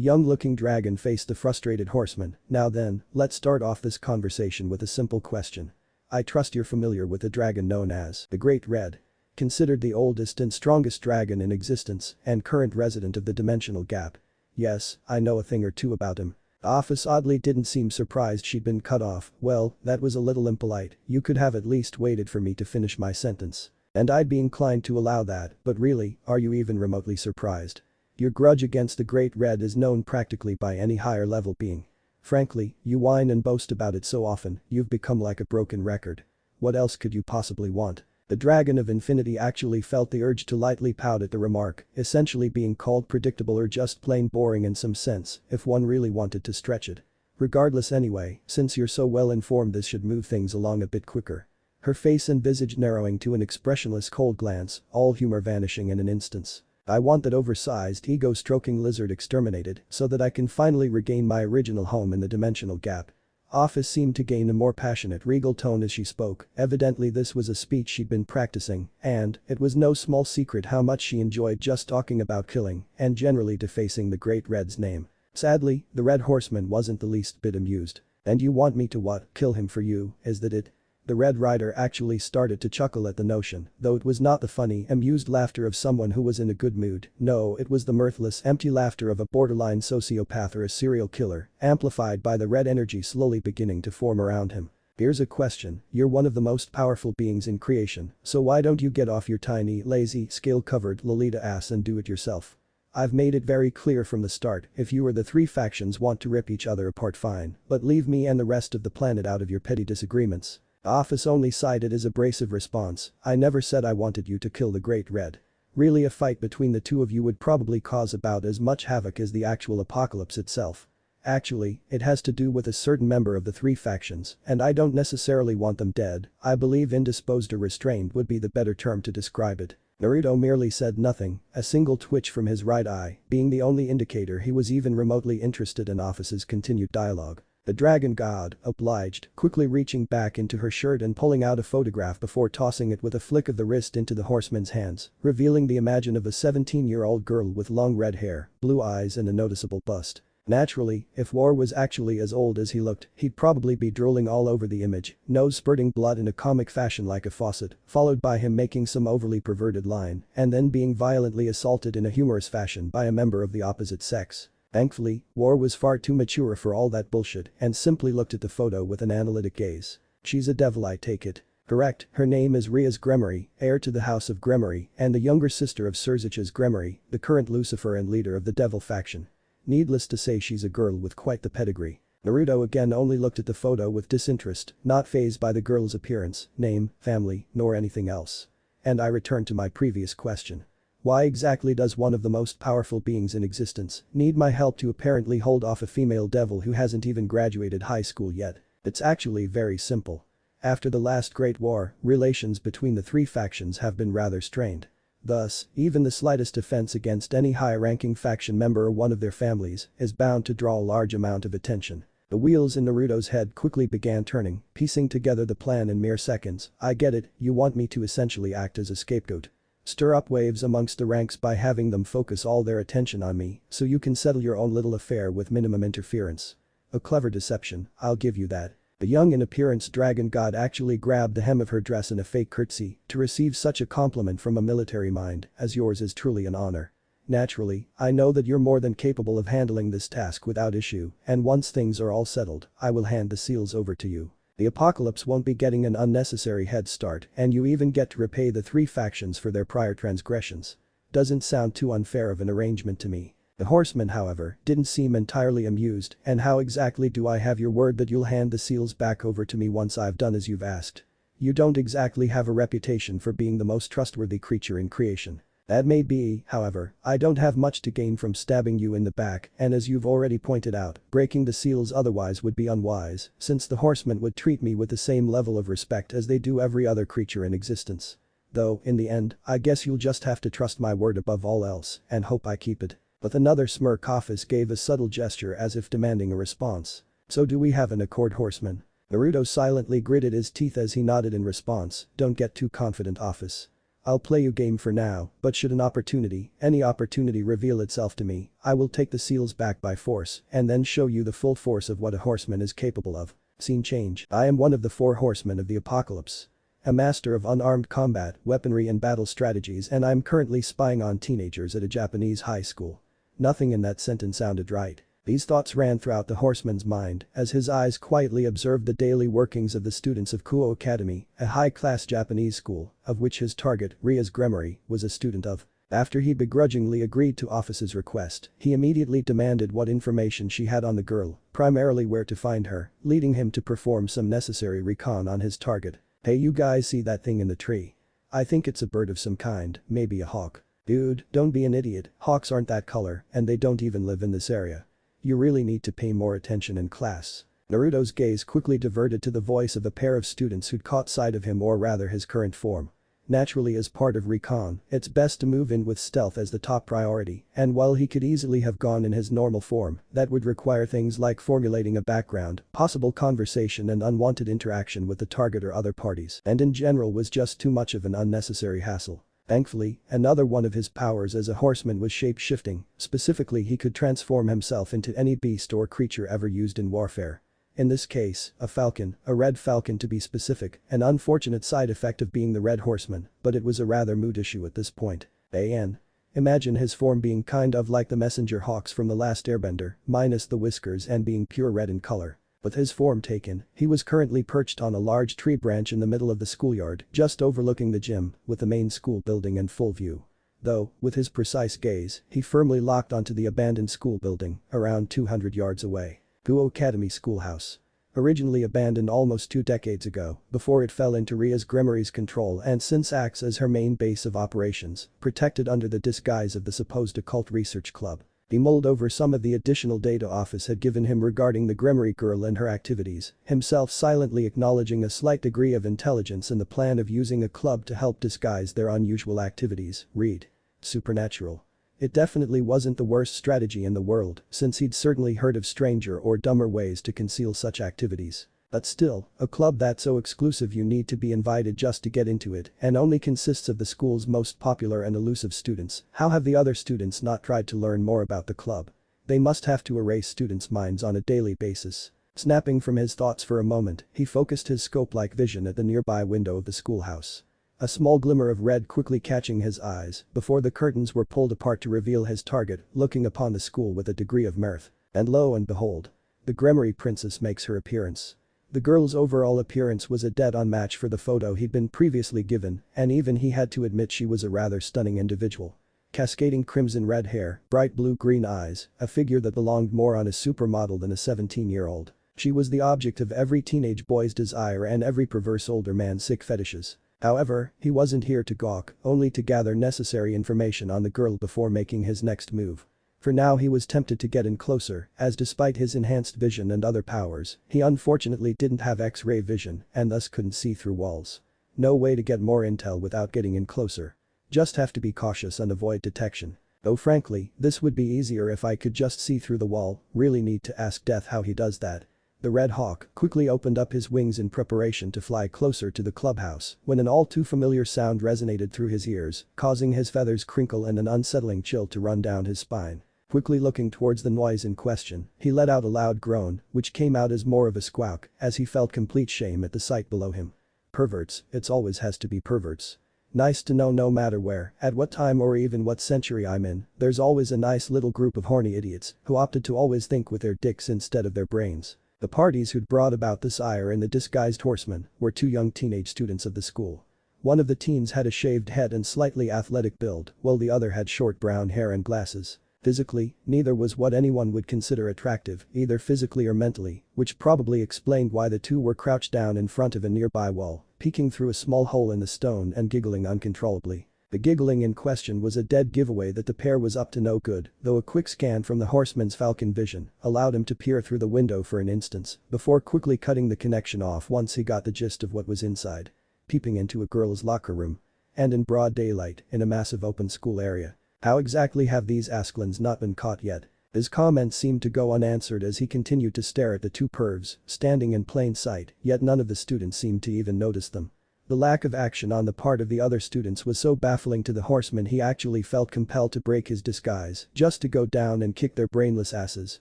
young-looking dragon faced the frustrated horseman. Now then, let's start off this conversation with a simple question. I trust you're familiar with the dragon known as the Great Red. Considered the oldest and strongest dragon in existence and current resident of the dimensional gap. Yes, I know a thing or two about him. Ophis oddly didn't seem surprised she'd been cut off. Well, that was a little impolite. You could have at least waited for me to finish my sentence. And I'd be inclined to allow that, but really, are you even remotely surprised? Your grudge against the Great Red is known practically by any higher level being. Frankly, you whine and boast about it so often, you've become like a broken record. What else could you possibly want? The Dragon of Infinity actually felt the urge to lightly pout at the remark, essentially being called predictable or just plain boring in some sense, if one really wanted to stretch it. Regardless anyway, since you're so well informed, this should move things along a bit quicker. Her face and visage narrowing to an expressionless cold glance, all humor vanishing in an instant. I want that oversized ego-stroking lizard exterminated so that I can finally regain my original home in the dimensional gap. Ophis seemed to gain a more passionate, regal tone as she spoke. Evidently this was a speech she'd been practicing, and it was no small secret how much she enjoyed just talking about killing and generally defacing the Great Red's name. Sadly, the Red Horseman wasn't the least bit amused. And you want me to what, kill him for you, is that it? The Red Rider actually started to chuckle at the notion, though it was not the funny, amused laughter of someone who was in a good mood. No, it was the mirthless, empty laughter of a borderline sociopath or a serial killer, amplified by the red energy slowly beginning to form around him. Here's a question, you're one of the most powerful beings in creation, so why don't you get off your tiny, lazy, scale-covered Lolita ass and do it yourself? I've made it very clear from the start, if you or the three factions want to rip each other apart, fine, but leave me and the rest of the planet out of your petty disagreements. Ophis only cited his abrasive response. I never said I wanted you to kill the Great Red. Really, a fight between the two of you would probably cause about as much havoc as the actual apocalypse itself. Actually, it has to do with a certain member of the three factions, and I don't necessarily want them dead. I believe indisposed or restrained would be the better term to describe it. Naruto merely said nothing, a single twitch from his right eye being the only indicator he was even remotely interested in Ophis's continued dialogue. The dragon god obliged, quickly reaching back into her shirt and pulling out a photograph before tossing it with a flick of the wrist into the horseman's hands, revealing the image of a 17-year-old girl with long red hair, blue eyes and a noticeable bust. Naturally, if War was actually as old as he looked, he'd probably be drooling all over the image, nose spurting blood in a comic fashion like a faucet, followed by him making some overly perverted line, and then being violently assaulted in a humorous fashion by a member of the opposite sex. Thankfully, War was far too mature for all that bullshit and simply looked at the photo with an analytic gaze. She's a devil, I take it. Correct, her name is Rias Gremory, heir to the House of Gremory and the younger sister of Sirzich's Gremory, the current Lucifer and leader of the Devil faction. Needless to say, she's a girl with quite the pedigree. Naruto again only looked at the photo with disinterest, not fazed by the girl's appearance, name, family, nor anything else. And I return to my previous question. Why exactly does one of the most powerful beings in existence need my help to apparently hold off a female devil who hasn't even graduated high school yet? It's actually very simple. After the last Great War, relations between the three factions have been rather strained. Thus, even the slightest offense against any high-ranking faction member or one of their families is bound to draw a large amount of attention. The wheels in Naruto's head quickly began turning, piecing together the plan in mere seconds. I get it, you want me to essentially act as a scapegoat. Stir up waves amongst the ranks by having them focus all their attention on me so you can settle your own little affair with minimum interference. A clever deception, I'll give you that. The young in appearance dragon god actually grabbed the hem of her dress in a fake curtsy. To receive such a compliment from a military mind as yours is truly an honor. Naturally, I know that you're more than capable of handling this task without issue, and once things are all settled, I will hand the seals over to you. The apocalypse won't be getting an unnecessary head start, and you even get to repay the three factions for their prior transgressions. Doesn't sound too unfair of an arrangement to me. The horseman, however, didn't seem entirely amused. And how exactly do I have your word that you'll hand the seals back over to me once I've done as you've asked? You don't exactly have a reputation for being the most trustworthy creature in creation. That may be, however, I don't have much to gain from stabbing you in the back, and as you've already pointed out, breaking the seals otherwise would be unwise, since the horsemen would treat me with the same level of respect as they do every other creature in existence. Though, in the end, I guess you'll just have to trust my word above all else and hope I keep it. With another smirk, Ophis gave a subtle gesture as if demanding a response. "So do we have an accord, horseman?" Naruto silently gritted his teeth as he nodded in response. "Don't get too confident, Ophis. I'll play you game for now, but should any opportunity reveal itself to me, I will take the seals back by force and then show you the full force of what a horseman is capable of." Scene change. I am one of the 4 horsemen of the apocalypse. A master of unarmed combat, weaponry and battle strategies, and I'm currently spying on teenagers at a Japanese high school. Nothing in that sentence sounded right. These thoughts ran throughout the horseman's mind as his eyes quietly observed the daily workings of the students of Kuo Academy, a high-class Japanese school, of which his target, Rias Gremory, was a student of. After he begrudgingly agreed to Ophis' request, he immediately demanded what information she had on the girl, primarily where to find her, leading him to perform some necessary recon on his target. "Hey, you guys see that thing in the tree? I think it's a bird of some kind, maybe a hawk." "Dude, don't be an idiot, hawks aren't that color and they don't even live in this area. You really need to pay more attention in class." Naruto's gaze quickly diverted to the voice of a pair of students who'd caught sight of him, or rather his current form. Naturally, as part of recon, it's best to move in with stealth as the top priority, and while he could easily have gone in his normal form, that would require things like formulating a background, possible conversation and unwanted interaction with the target or other parties, and in general was just too much of an unnecessary hassle. Thankfully, another one of his powers as a horseman was shape-shifting, specifically he could transform himself into any beast or creature ever used in warfare. In this case, a falcon, a red falcon to be specific, an unfortunate side effect of being the red horseman, but it was a rather moot issue at this point. Imagine his form being kind of like the messenger hawks from The Last Airbender, minus the whiskers and being pure red in color. With his form taken, he was currently perched on a large tree branch in the middle of the schoolyard, just overlooking the gym, with the main school building in full view. Though, with his precise gaze, he firmly locked onto the abandoned school building, around 200 yards away. Kuo Academy Schoolhouse. Originally abandoned almost 2 decades ago, before it fell into Rias Gremory's control and since acts as her main base of operations, protected under the disguise of the supposed occult research club. He mulled over some of the additional data Ophis had given him regarding the Gremory girl and her activities, himself silently acknowledging a slight degree of intelligence in the plan of using a club to help disguise their unusual activities. Read. Supernatural. It definitely wasn't the worst strategy in the world, since he'd certainly heard of stranger or dumber ways to conceal such activities. But still, a club that's so exclusive you need to be invited just to get into it and only consists of the school's most popular and elusive students. How have the other students not tried to learn more about the club? They must have to erase students' minds on a daily basis. Snapping from his thoughts for a moment, he focused his scope-like vision at the nearby window of the schoolhouse. A small glimmer of red quickly catching his eyes before the curtains were pulled apart to reveal his target looking upon the school with a degree of mirth. And lo and behold, the Gremory princess makes her appearance. The girl's overall appearance was a dead-on match for the photo he'd been previously given, and even he had to admit she was a rather stunning individual. Cascading crimson red hair, bright blue-green eyes, a figure that belonged more on a supermodel than a 17-year-old. She was the object of every teenage boy's desire and every perverse older man's sick fetishes. However, he wasn't here to gawk, only to gather necessary information on the girl before making his next move. For now he was tempted to get in closer, as despite his enhanced vision and other powers, he unfortunately didn't have X-ray vision and thus couldn't see through walls. No way to get more intel without getting in closer. Just have to be cautious and avoid detection. Though frankly, this would be easier if I could just see through the wall, really need to ask Death how he does that. The Red Hawk quickly opened up his wings in preparation to fly closer to the clubhouse when an all too familiar sound resonated through his ears, causing his feathers crinkle and an unsettling chill to run down his spine. Quickly looking towards the noise in question, he let out a loud groan, which came out as more of a squawk as he felt complete shame at the sight below him. Perverts, it's always has to be perverts. Nice to know no matter where, at what time or even what century I'm in, there's always a nice little group of horny idiots who opted to always think with their dicks instead of their brains. The parties who'd brought about this ire in the disguised horsemen were 2 young teenage students of the school. One of the teens had a shaved head and slightly athletic build, while the other had short brown hair and glasses. Physically, neither was what anyone would consider attractive, either physically or mentally, which probably explained why the 2 were crouched down in front of a nearby wall, peeking through a small hole in the stone and giggling uncontrollably. The giggling in question was a dead giveaway that the pair was up to no good, though a quick scan from the horseman's falcon vision allowed him to peer through the window for an instant before quickly cutting the connection off once he got the gist of what was inside. Peeping into a girl's locker room. And in broad daylight, in a massive open school area. How exactly have these Asklins not been caught yet? His comments seemed to go unanswered as he continued to stare at the two pervs, standing in plain sight, yet none of the students seemed to even notice them. The lack of action on the part of the other students was so baffling to the horseman he actually felt compelled to break his disguise just to go down and kick their brainless asses,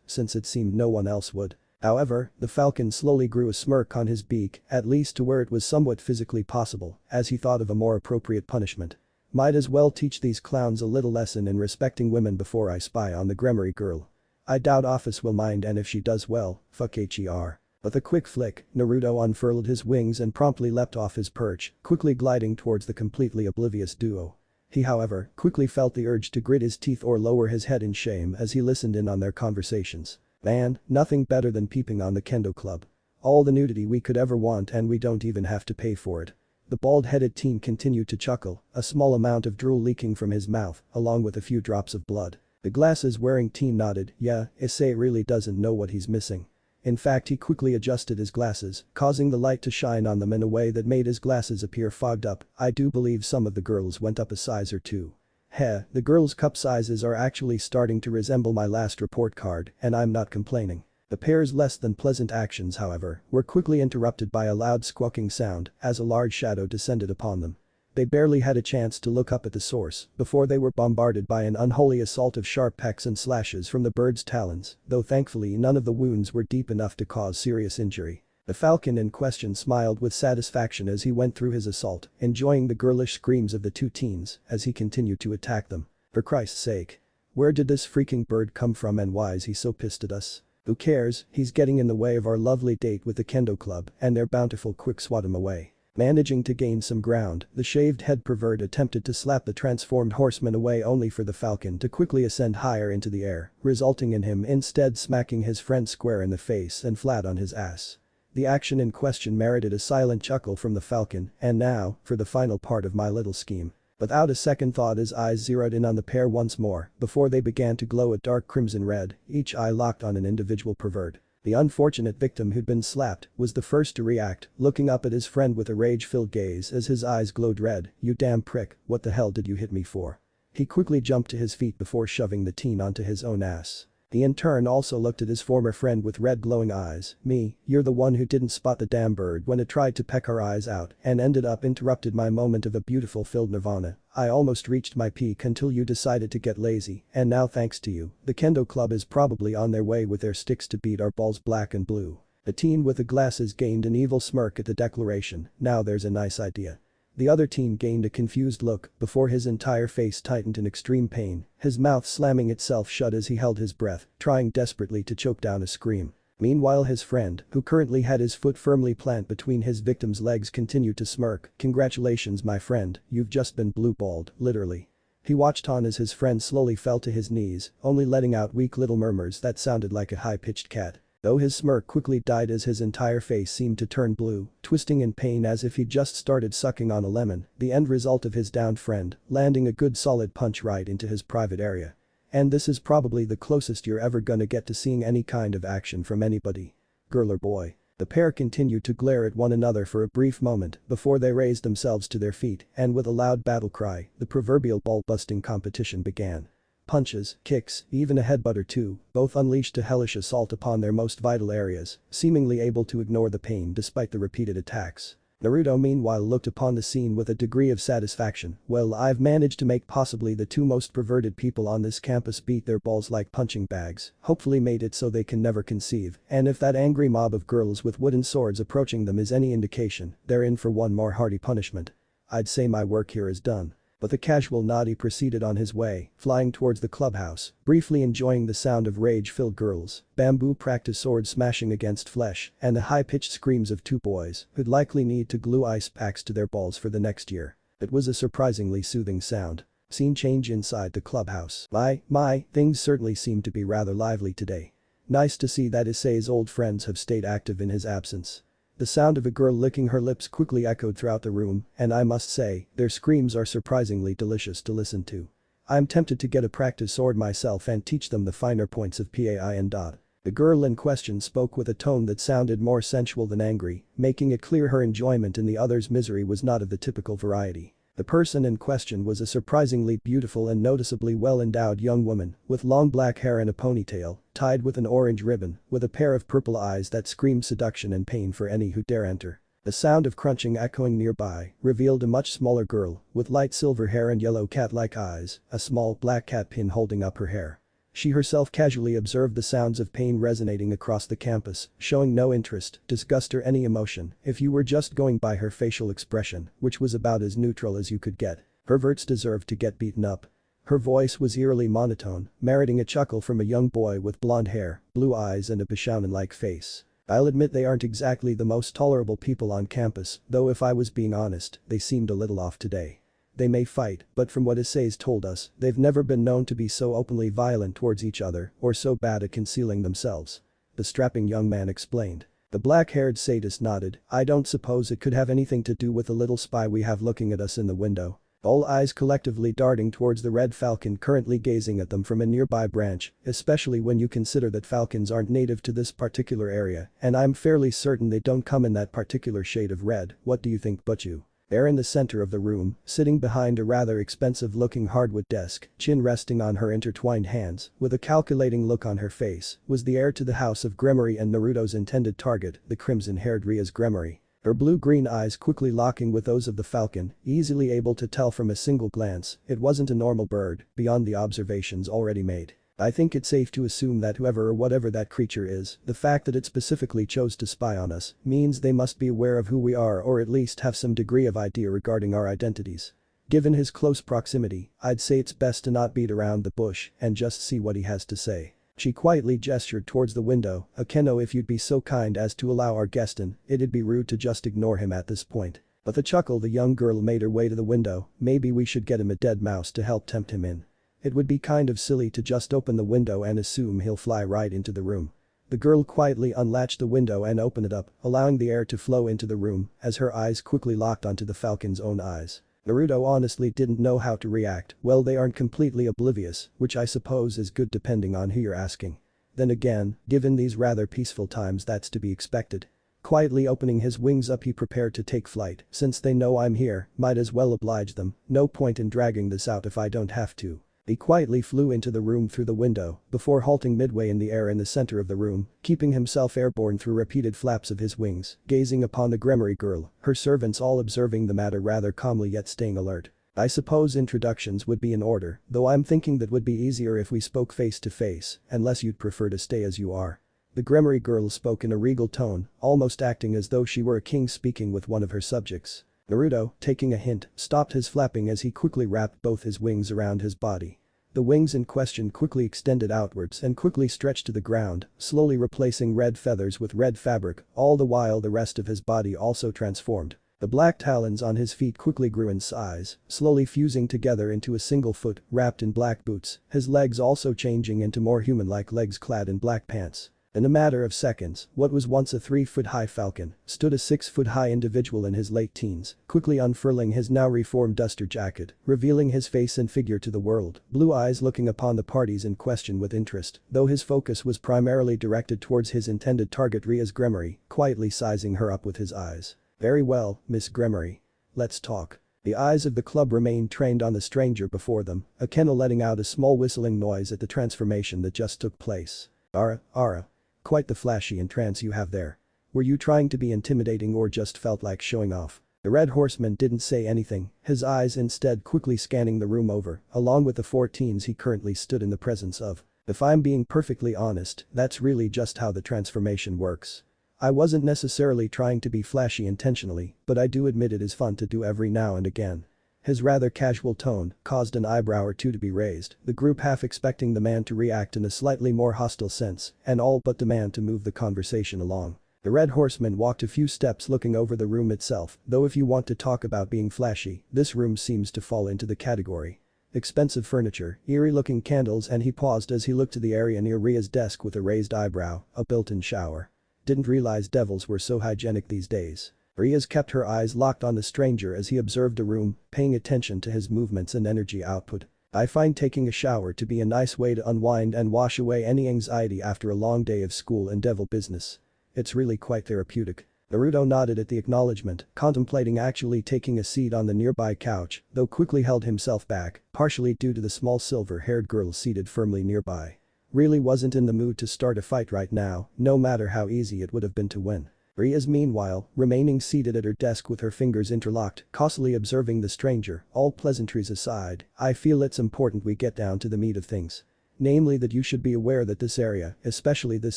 since it seemed no one else would. However, the falcon slowly grew a smirk on his beak, at least to where it was somewhat physically possible, as he thought of a more appropriate punishment. Might as well teach these clowns a little lesson in respecting women before I spy on the Gremory girl. I doubt Office will mind, and if she does, well, fuck her. With a quick flick, Naruto unfurled his wings and promptly leapt off his perch, quickly gliding towards the completely oblivious duo. He, however, quickly felt the urge to grit his teeth or lower his head in shame as he listened in on their conversations. Man, nothing better than peeping on the kendo club. All the nudity we could ever want, and we don't even have to pay for it. The bald-headed teen continued to chuckle, a small amount of drool leaking from his mouth, along with a few drops of blood. The glasses-wearing teen nodded. Yeah, Issei really doesn't know what he's missing. In fact, he quickly adjusted his glasses, causing the light to shine on them in a way that made his glasses appear fogged up. I do believe some of the girls went up a size or two. Heh, the girls' cup sizes are actually starting to resemble my last report card, and I'm not complaining. The pair's less than pleasant actions, however, were quickly interrupted by a loud squawking sound as a large shadow descended upon them. They barely had a chance to look up at the source before they were bombarded by an unholy assault of sharp pecks and slashes from the bird's talons, though thankfully none of the wounds were deep enough to cause serious injury. The falcon in question smiled with satisfaction as he went through his assault, enjoying the girlish screams of the two teens as he continued to attack them. For Christ's sake. Where did this freaking bird come from, and why is he so pissed at us? Who cares, he's getting in the way of our lovely date with the kendo club, and they're bountiful quick swat him away. Managing to gain some ground, the shaved-head pervert attempted to slap the transformed horseman away, only for the falcon to quickly ascend higher into the air, resulting in him instead smacking his friend square in the face and flat on his ass. The action in question merited a silent chuckle from the falcon, and now, for the final part of my little scheme. Without a second thought, his eyes zeroed in on the pair once more before they began to glow a dark crimson red, each eye locked on an individual pervert. The unfortunate victim who'd been slapped was the first to react, looking up at his friend with a rage-filled gaze as his eyes glowed red. You damn prick, what the hell did you hit me for? He quickly jumped to his feet before shoving the teen onto his own ass. He in turn also looked at his former friend with red glowing eyes. Me, you're the one who didn't spot the damn bird when it tried to peck our eyes out and ended up interrupted my moment of a beautiful filled nirvana. I almost reached my peak until you decided to get lazy, and now thanks to you, the kendo club is probably on their way with their sticks to beat our balls black and blue. The teen with the glasses gained an evil smirk at the declaration. Now there's a nice idea. The other teen gained a confused look before his entire face tightened in extreme pain, his mouth slamming itself shut as he held his breath, trying desperately to choke down a scream. Meanwhile, his friend, who currently had his foot firmly planted between his victim's legs, continued to smirk. Congratulations, my friend, you've just been blue-balled, literally. He watched on as his friend slowly fell to his knees, only letting out weak little murmurs that sounded like a high-pitched cat. Though his smirk quickly died as his entire face seemed to turn blue, twisting in pain as if he'd just started sucking on a lemon, the end result of his downed friend landing a good solid punch right into his private area. And this is probably the closest you're ever gonna get to seeing any kind of action from anybody. Girl or boy. The pair continued to glare at one another for a brief moment before they raised themselves to their feet, and with a loud battle cry, the proverbial ball-busting competition began. Punches, kicks, even a headbutt or two, both unleashed a hellish assault upon their most vital areas, seemingly able to ignore the pain despite the repeated attacks. Naruto meanwhile looked upon the scene with a degree of satisfaction. Well, I've managed to make possibly the two most perverted people on this campus beat their balls like punching bags, hopefully made it so they can never conceive, and if that angry mob of girls with wooden swords approaching them is any indication, they're in for one more hearty punishment. I'd say my work here is done. But the casual noddy proceeded on his way, flying towards the clubhouse, briefly enjoying the sound of rage-filled girls, bamboo practice sword smashing against flesh, and the high-pitched screams of two boys who'd likely need to glue ice packs to their balls for the next year. It was a surprisingly soothing sound. Scene change inside the clubhouse. My, things certainly seem to be rather lively today. Nice to see that Issei's old friends have stayed active in his absence. The sound of a girl licking her lips quickly echoed throughout the room, and I must say, their screams are surprisingly delicious to listen to. I'm tempted to get a practice sword myself and teach them the finer points of PAI and dot. The girl in question spoke with a tone that sounded more sensual than angry, making it clear her enjoyment in the other's misery was not of the typical variety. The person in question was a surprisingly beautiful and noticeably well-endowed young woman, with long black hair and a ponytail, tied with an orange ribbon, with a pair of purple eyes that screamed seduction and pain for any who dare enter. The sound of crunching echoing nearby revealed a much smaller girl, with light silver hair and yellow cat-like eyes, a small black cat pin holding up her hair. She herself casually observed the sounds of pain resonating across the campus, showing no interest, disgust or any emotion if you were just going by her facial expression, which was about as neutral as you could get. Perverts deserved to get beaten up. Her voice was eerily monotone, meriting a chuckle from a young boy with blonde hair, blue eyes and a Bishonen-like face. I'll admit they aren't exactly the most tolerable people on campus, though if I was being honest, they seemed a little off today. They may fight, but from what Issei's told us, they've never been known to be so openly violent towards each other or so bad at concealing themselves. The strapping young man explained. The black-haired sadist nodded. I don't suppose it could have anything to do with the little spy we have looking at us in the window. All eyes collectively darting towards the red falcon currently gazing at them from a nearby branch, especially when you consider that falcons aren't native to this particular area, and I'm fairly certain they don't come in that particular shade of red. What do you think, Butchu? There in the center of the room, sitting behind a rather expensive-looking hardwood desk, chin resting on her intertwined hands, with a calculating look on her face, was the heir to the house of Gremory and Naruto's intended target, the crimson-haired Rias Gremory. Her blue-green eyes quickly locking with those of the falcon, easily able to tell from a single glance, it wasn't a normal bird, beyond the observations already made. I think it's safe to assume that whoever or whatever that creature is, the fact that it specifically chose to spy on us, means they must be aware of who we are or at least have some degree of idea regarding our identities. Given his close proximity, I'd say it's best to not beat around the bush and just see what he has to say. She quietly gestured towards the window. Akeno, if you'd be so kind as to allow our guest in, it'd be rude to just ignore him at this point. With a chuckle the young girl made her way to the window. Maybe we should get him a dead mouse to help tempt him in. It would be kind of silly to just open the window and assume he'll fly right into the room. The girl quietly unlatched the window and opened it up, allowing the air to flow into the room as her eyes quickly locked onto the falcon's own eyes. Naruto honestly didn't know how to react. Well, they aren't completely oblivious, which I suppose is good depending on who you're asking. Then again, given these rather peaceful times, that's to be expected. Quietly opening his wings up, he prepared to take flight. Since they know I'm here, might as well oblige them. No point in dragging this out if I don't have to. He quietly flew into the room through the window before halting midway in the air in the center of the room, keeping himself airborne through repeated flaps of his wings, gazing upon the Gremory girl, her servants all observing the matter rather calmly yet staying alert. I suppose introductions would be in order, though I'm thinking that would be easier if we spoke face to face, unless you'd prefer to stay as you are. The Gremory girl spoke in a regal tone, almost acting as though she were a king speaking with one of her subjects. Naruto, taking a hint, stopped his flapping as he quickly wrapped both his wings around his body. The wings in question quickly extended outwards and quickly stretched to the ground, slowly replacing red feathers with red fabric, all the while the rest of his body also transformed. The black talons on his feet quickly grew in size, slowly fusing together into a single foot, wrapped in black boots, his legs also changing into more human-like legs clad in black pants. In a matter of seconds, what was once a 3-foot-high falcon stood a 6-foot-high individual in his late teens, quickly unfurling his now reformed duster jacket, revealing his face and figure to the world, blue eyes looking upon the parties in question with interest, though his focus was primarily directed towards his intended target Rias Gremory, quietly sizing her up with his eyes. Very well, Miss Gremory. Let's talk. The eyes of the club remained trained on the stranger before them, Akeno letting out a small whistling noise at the transformation that just took place. Ara. Quite the flashy entrance you have there. Were you trying to be intimidating or just felt like showing off? The red horseman didn't say anything, his eyes instead quickly scanning the room over, along with the 14s he currently stood in the presence of. If I'm being perfectly honest, that's really just how the transformation works. I wasn't necessarily trying to be flashy intentionally, but I do admit it is fun to do every now and again. His rather casual tone caused an eyebrow or two to be raised, the group half expecting the man to react in a slightly more hostile sense, and all but the man to move the conversation along. The red horseman walked a few steps looking over the room itself, though if you want to talk about being flashy, this room seems to fall into the category. Expensive furniture, eerie-looking candles, and he paused as he looked to the area near Ria's desk with a raised eyebrow, a built-in shower. Didn't realize devils were so hygienic these days. Rias kept her eyes locked on the stranger as he observed the room, paying attention to his movements and energy output. I find taking a shower to be a nice way to unwind and wash away any anxiety after a long day of school and devil business. It's really quite therapeutic. Naruto nodded at the acknowledgement, contemplating actually taking a seat on the nearby couch, though quickly held himself back, partially due to the small silver-haired girl seated firmly nearby. Really wasn't in the mood to start a fight right now, no matter how easy it would have been to win. Rias meanwhile, remaining seated at her desk with her fingers interlocked, caustically observing the stranger, all pleasantries aside, I feel it's important we get down to the meat of things. Namely that you should be aware that this area, especially this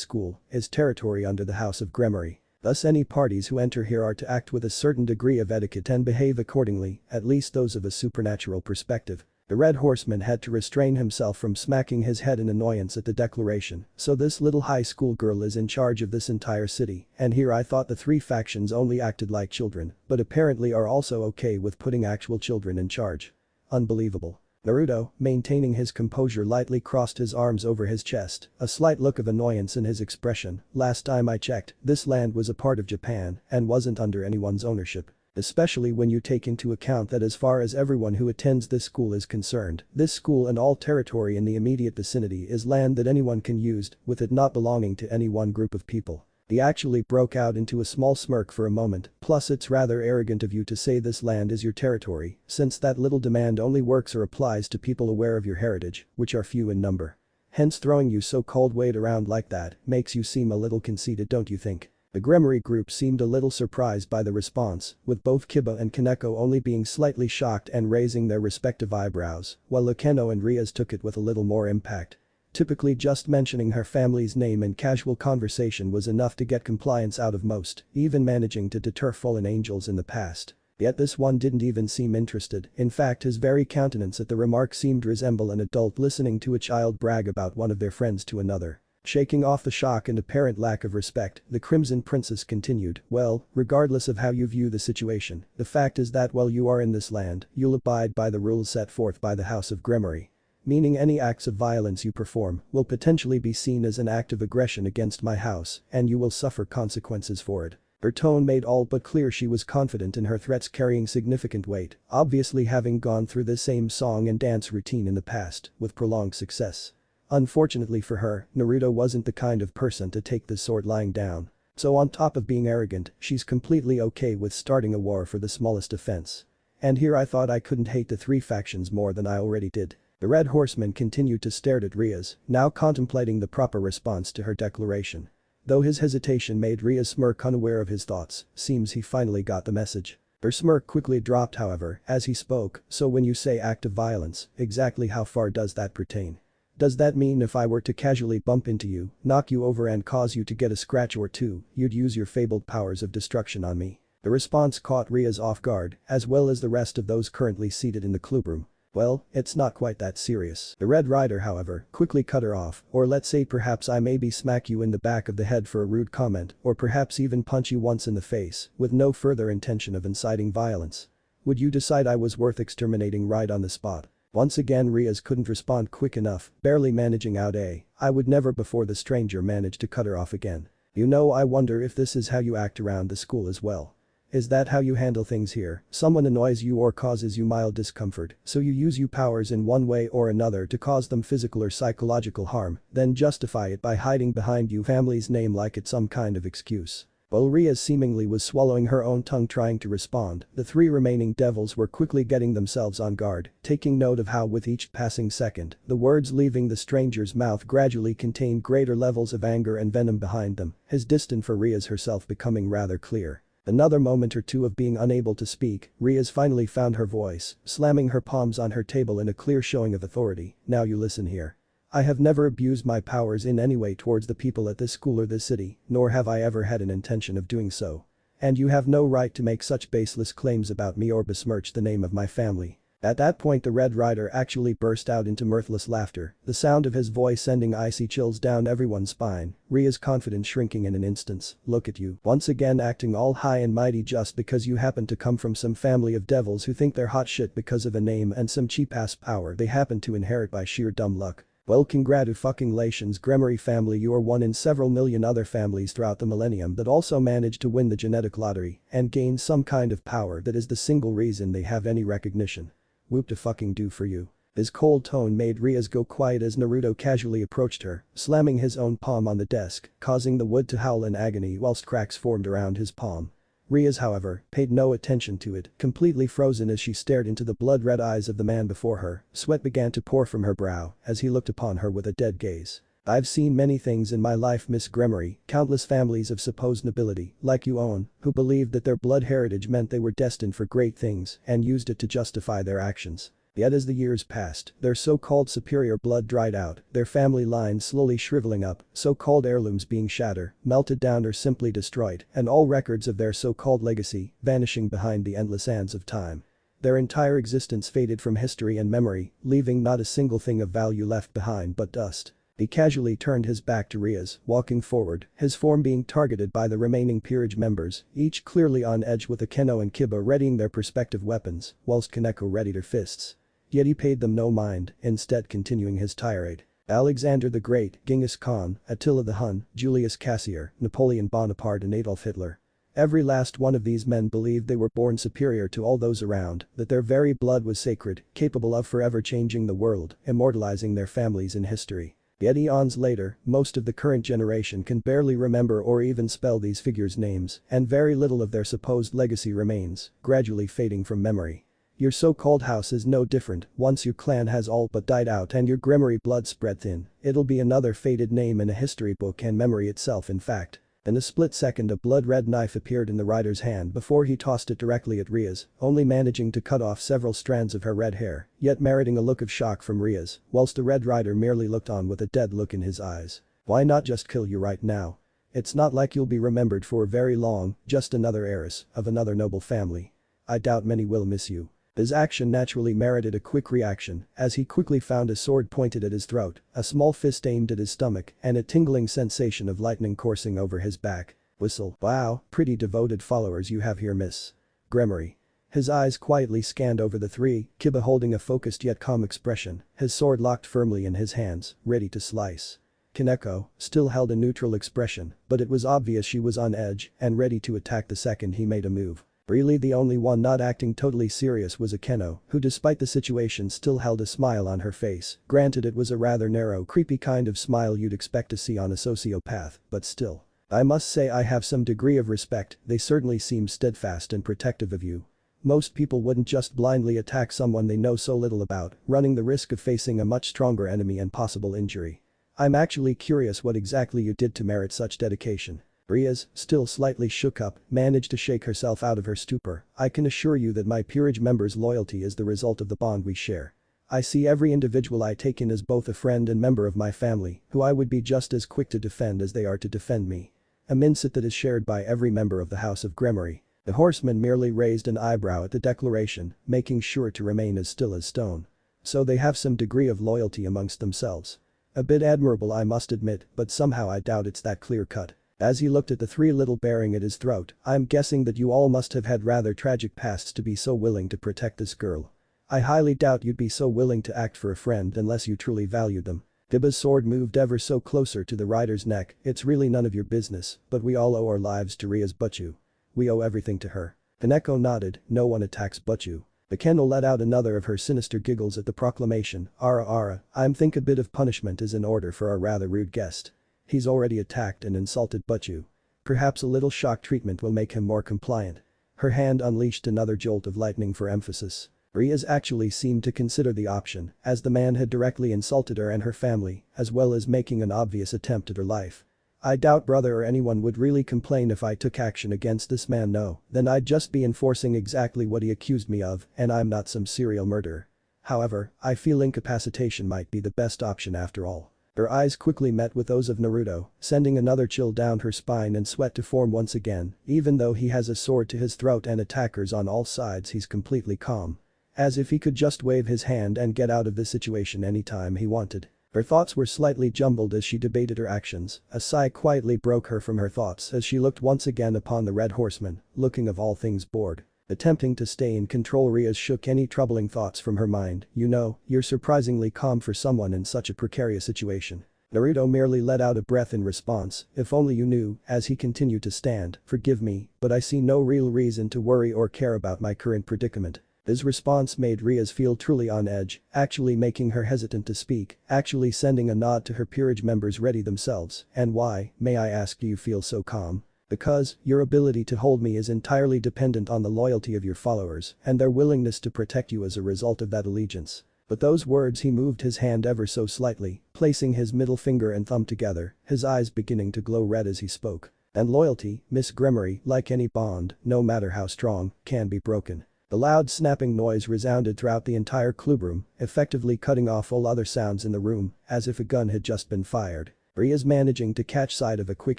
school, is territory under the House of Gremory. Thus any parties who enter here are to act with a certain degree of etiquette and behave accordingly, at least those of a supernatural perspective. The red horseman had to restrain himself from smacking his head in annoyance at the declaration, so this little high school girl is in charge of this entire city, and here I thought the three factions only acted like children, but apparently are also okay with putting actual children in charge. Unbelievable. Naruto, maintaining his composure, lightly crossed his arms over his chest, a slight look of annoyance in his expression. Last time I checked, this land was a part of Japan and wasn't under anyone's ownership. Especially when you take into account that as far as everyone who attends this school is concerned, this school and all territory in the immediate vicinity is land that anyone can use, with it not belonging to any one group of people. He actually broke out into a small smirk for a moment, plus it's rather arrogant of you to say this land is your territory, since that little demand only works or applies to people aware of your heritage, which are few in number. Hence throwing you so-called weight around like that makes you seem a little conceited, don't you think? The Gremory group seemed a little surprised by the response, with both Kiba and Koneko only being slightly shocked and raising their respective eyebrows, while Luceno and Rias took it with a little more impact. Typically just mentioning her family's name in casual conversation was enough to get compliance out of most, even managing to deter fallen angels in the past. Yet this one didn't even seem interested, in fact his very countenance at the remark seemed to resemble an adult listening to a child brag about one of their friends to another. Shaking off the shock and apparent lack of respect, the Crimson Princess continued, well, regardless of how you view the situation, the fact is that while you are in this land, you'll abide by the rules set forth by the House of Gremory. Meaning any acts of violence you perform will potentially be seen as an act of aggression against my house, and you will suffer consequences for it. Her tone made all but clear she was confident in her threats carrying significant weight, obviously having gone through the same song and dance routine in the past, with prolonged success. Unfortunately for her, Naruto wasn't the kind of person to take the sword lying down. So on top of being arrogant, she's completely okay with starting a war for the smallest offense. And here I thought I couldn't hate the three factions more than I already did. The red horseman continued to stare at Rias, now contemplating the proper response to her declaration. Though his hesitation made Rias smirk unaware of his thoughts, seems he finally got the message. Her smirk quickly dropped however, as he spoke, so when you say act of violence, exactly how far does that pertain? Does that mean if I were to casually bump into you, knock you over and cause you to get a scratch or two, you'd use your fabled powers of destruction on me? The response caught Rias off guard, as well as the rest of those currently seated in the clubroom. Well, it's not quite that serious. The Red Rider, however, quickly cut her off, or let's say perhaps I maybe smack you in the back of the head for a rude comment, or perhaps even punch you once in the face, with no further intention of inciting violence. Would you decide I was worth exterminating right on the spot? Once again Rias couldn't respond quick enough, barely managing out a, I would never before the stranger managed to cut her off again. You know, I wonder if this is how you act around the school as well. Is that how you handle things here? Someone annoys you or causes you mild discomfort, so you use your powers in one way or another to cause them physical or psychological harm, then justify it by hiding behind your family's name like it's some kind of excuse. While Rias seemingly was swallowing her own tongue trying to respond, the three remaining devils were quickly getting themselves on guard, taking note of how with each passing second, the words leaving the stranger's mouth gradually contained greater levels of anger and venom behind them, his disdain for Rias herself becoming rather clear. Another moment or two of being unable to speak, Rias finally found her voice, slamming her palms on her table in a clear showing of authority. Now you listen here. I have never abused my powers in any way towards the people at this school or this city, nor have I ever had an intention of doing so. And you have no right to make such baseless claims about me or besmirch the name of my family. At that point the Red Rider actually burst out into mirthless laughter, the sound of his voice sending icy chills down everyone's spine, Ria's confidence shrinking in an instant. Look at you, once again acting all high and mighty just because you happen to come from some family of devils who think they're hot shit because of a name and some cheap-ass power they happen to inherit by sheer dumb luck. Well, congratulations Gremory family, you are one in several million other families throughout the millennium that also managed to win the genetic lottery and gain some kind of power that is the single reason they have any recognition. Whoop-de-fucking-do for you. His cold tone made Rias go quiet as Naruto casually approached her, slamming his own palm on the desk, causing the wood to howl in agony whilst cracks formed around his palm. Rias, however, paid no attention to it, completely frozen as she stared into the blood-red eyes of the man before her. Sweat began to pour from her brow as he looked upon her with a dead gaze. "I've seen many things in my life, Miss Gremory, countless families of supposed nobility, like you own, who believed that their blood heritage meant they were destined for great things and used it to justify their actions. Yet as the years passed, their so-called superior blood dried out, their family lines slowly shriveling up, so-called heirlooms being shattered, melted down or simply destroyed, and all records of their so-called legacy vanishing behind the endless sands of time. Their entire existence faded from history and memory, leaving not a single thing of value left behind but dust." He casually turned his back to Rias, walking forward, his form being targeted by the remaining Peerage members, each clearly on edge with Akeno and Kiba readying their respective weapons, whilst Koneko readied her fists. Yet he paid them no mind, instead continuing his tirade. "Alexander the Great, Genghis Khan, Attila the Hun, Julius Caesar, Napoleon Bonaparte and Adolf Hitler. Every last one of these men believed they were born superior to all those around, that their very blood was sacred, capable of forever changing the world, immortalizing their families in history. Yet eons later, most of the current generation can barely remember or even spell these figures' names, and very little of their supposed legacy remains, gradually fading from memory. Your so-called house is no different. Once your clan has all but died out and your Gremory blood spread thin, it'll be another faded name in a history book and memory itself, in fact." In a split second a blood-red knife appeared in the rider's hand before he tossed it directly at Rias, only managing to cut off several strands of her red hair, yet meriting a look of shock from Rias, whilst the red rider merely looked on with a dead look in his eyes. "Why not just kill you right now? It's not like you'll be remembered for very long, just another heiress of another noble family. I doubt many will miss you." His action naturally merited a quick reaction, as he quickly found a sword pointed at his throat, a small fist aimed at his stomach, and a tingling sensation of lightning coursing over his back. Whistle. "Wow, pretty devoted followers you have here, Miss Gremory." His eyes quietly scanned over the three, Kiba holding a focused yet calm expression, his sword locked firmly in his hands, ready to slice. Koneko still held a neutral expression, but it was obvious she was on edge and ready to attack the second he made a move. Really the only one not acting totally serious was Akeno, who despite the situation still held a smile on her face. Granted it was a rather narrow, creepy kind of smile you'd expect to see on a sociopath, but still. "I must say I have some degree of respect, they certainly seem steadfast and protective of you. Most people wouldn't just blindly attack someone they know so little about, running the risk of facing a much stronger enemy and possible injury. I'm actually curious what exactly you did to merit such dedication." Rias, still slightly shook up, managed to shake herself out of her stupor. "I can assure you that my Peerage members' loyalty is the result of the bond we share. I see every individual I take in as both a friend and member of my family, who I would be just as quick to defend as they are to defend me. A mindset that is shared by every member of the House of Gremory." The horseman merely raised an eyebrow at the declaration, making sure to remain as still as stone. "So they have some degree of loyalty amongst themselves. A bit admirable I must admit, but somehow I doubt it's that clear-cut." As he looked at the three little bearing at his throat, "I'm guessing that you all must have had rather tragic pasts to be so willing to protect this girl. I highly doubt you'd be so willing to act for a friend unless you truly valued them." Kiba's sword moved ever so closer to the rider's neck. "It's really none of your business, but we all owe our lives to Rias but you. We owe everything to her." Koneko nodded. "No one attacks but you." Akeno let out another of her sinister giggles at the proclamation. Ara, I'm think a bit of punishment is in order for our rather rude guest. He's already attacked and insulted but you. Perhaps a little shock treatment will make him more compliant." Her hand unleashed another jolt of lightning for emphasis. Rias actually seemed to consider the option, as the man had directly insulted her and her family, as well as making an obvious attempt at her life. "I doubt brother or anyone would really complain if I took action against this man. No, then I'd just be enforcing exactly what he accused me of, and I'm not some serial murderer. However, I feel incapacitation might be the best option after all." Her eyes quickly met with those of Naruto, sending another chill down her spine and sweat to form once again. Even though he has a sword to his throat and attackers on all sides, he's completely calm. As if he could just wave his hand and get out of this situation anytime he wanted. Her thoughts were slightly jumbled as she debated her actions. A sigh quietly broke her from her thoughts as she looked once again upon the red horseman, looking of all things bored. Attempting to stay in control, Rias shook any troubling thoughts from her mind. "You know, you're surprisingly calm for someone in such a precarious situation." Naruto merely let out a breath in response. "If only you knew," as he continued to stand. "Forgive me, but I see no real reason to worry or care about my current predicament. His response made Rias feel truly on edge, actually making her hesitant to speak, actually sending a nod to her peerage members ready themselves. And why, may I ask, do you feel so calm? Because, your ability to hold me is entirely dependent on the loyalty of your followers and their willingness to protect you as a result of that allegiance. With those words he moved his hand ever so slightly, placing his middle finger and thumb together, his eyes beginning to glow red as he spoke. And loyalty, Miss Gremory, like any bond, no matter how strong, can be broken. The loud snapping noise resounded throughout the entire clubroom, effectively cutting off all other sounds in the room, as if a gun had just been fired. Rias managing to catch sight of a quick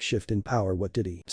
shift in power. What did he?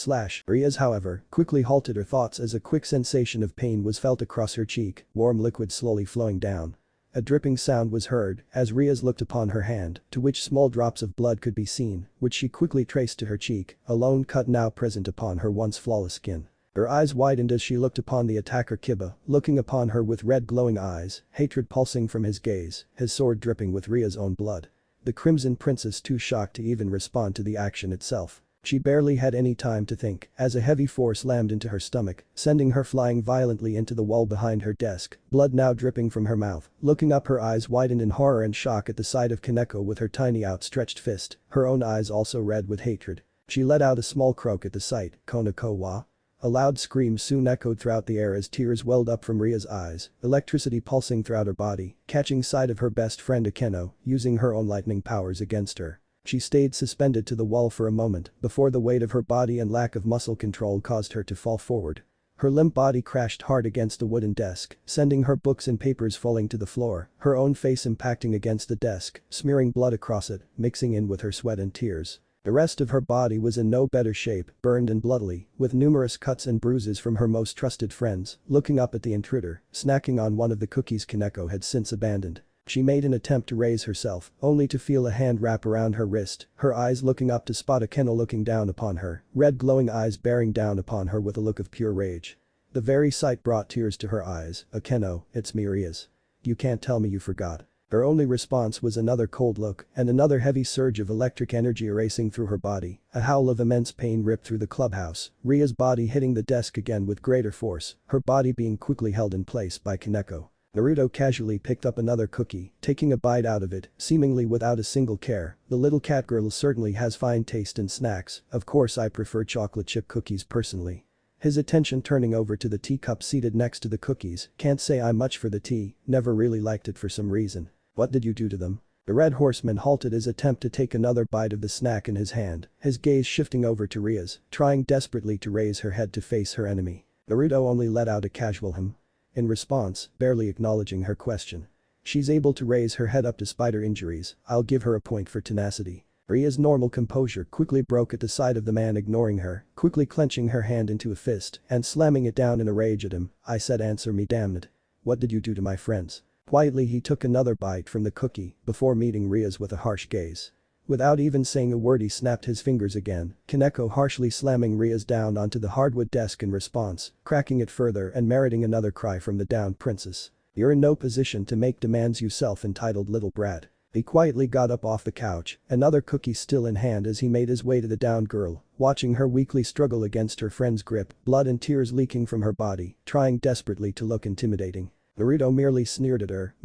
Rias, however, quickly halted her thoughts as a quick sensation of pain was felt across her cheek, warm liquid slowly flowing down. A dripping sound was heard as Rias looked upon her hand, to which small drops of blood could be seen, which she quickly traced to her cheek, a lone cut now present upon her once flawless skin. Her eyes widened as she looked upon the attacker Kiba, looking upon her with red glowing eyes, hatred pulsing from his gaze, his sword dripping with Ria's own blood. The Crimson Princess too shocked to even respond to the action itself. She barely had any time to think as a heavy force slammed into her stomach, sending her flying violently into the wall behind her desk, blood now dripping from her mouth. Looking up, her eyes widened in horror and shock at the sight of Koneko with her tiny outstretched fist, her own eyes also red with hatred. She let out a small croak at the sight. Koneko wa? A loud scream soon echoed throughout the air as tears welled up from Ria's eyes, electricity pulsing throughout her body, catching sight of her best friend Akeno, using her own lightning powers against her. She stayed suspended to the wall for a moment before the weight of her body and lack of muscle control caused her to fall forward. Her limp body crashed hard against a wooden desk, sending her books and papers falling to the floor, her own face impacting against the desk, smearing blood across it, mixing in with her sweat and tears. The rest of her body was in no better shape, burned and bloodily, with numerous cuts and bruises from her most trusted friends. Looking up at the intruder, snacking on one of the cookies Koneko had since abandoned. She made an attempt to raise herself, only to feel a hand wrap around her wrist, her eyes looking up to spot Akeno looking down upon her, red glowing eyes bearing down upon her with a look of pure rage. The very sight brought tears to her eyes. Akeno, it's me, Rias. You can't tell me you forgot. Her only response was another cold look and another heavy surge of electric energy racing through her body. A howl of immense pain ripped through the clubhouse, Ria's body hitting the desk again with greater force, her body being quickly held in place by Koneko. Naruto casually picked up another cookie, taking a bite out of it, seemingly without a single care. The little cat girl certainly has fine taste in snacks, of course I prefer chocolate chip cookies personally. His attention turning over to the teacup seated next to the cookies. Can't say I'm much for the tea, never really liked it for some reason. What did you do to them? The red horseman halted his attempt to take another bite of the snack in his hand, his gaze shifting over to Rias, trying desperately to raise her head to face her enemy. Naruto only let out a casual hum. In response, barely acknowledging her question. She's able to raise her head up despite her injuries, I'll give her a point for tenacity. Ria's normal composure quickly broke at the sight of the man ignoring her, quickly clenching her hand into a fist and slamming it down in a rage at him. I said answer me, damn it. What did you do to my friends? Quietly he took another bite from the cookie before meeting Rias with a harsh gaze. Without even saying a word he snapped his fingers again, Koneko harshly slamming Rias down onto the hardwood desk in response, cracking it further and meriting another cry from the downed princess. You're in no position to make demands, you self-entitled little brat. He quietly got up off the couch, another cookie still in hand as he made his way to the downed girl, watching her weakly struggle against her friend's grip, blood and tears leaking from her body, trying desperately to look intimidating. Naruto merely sneered at her,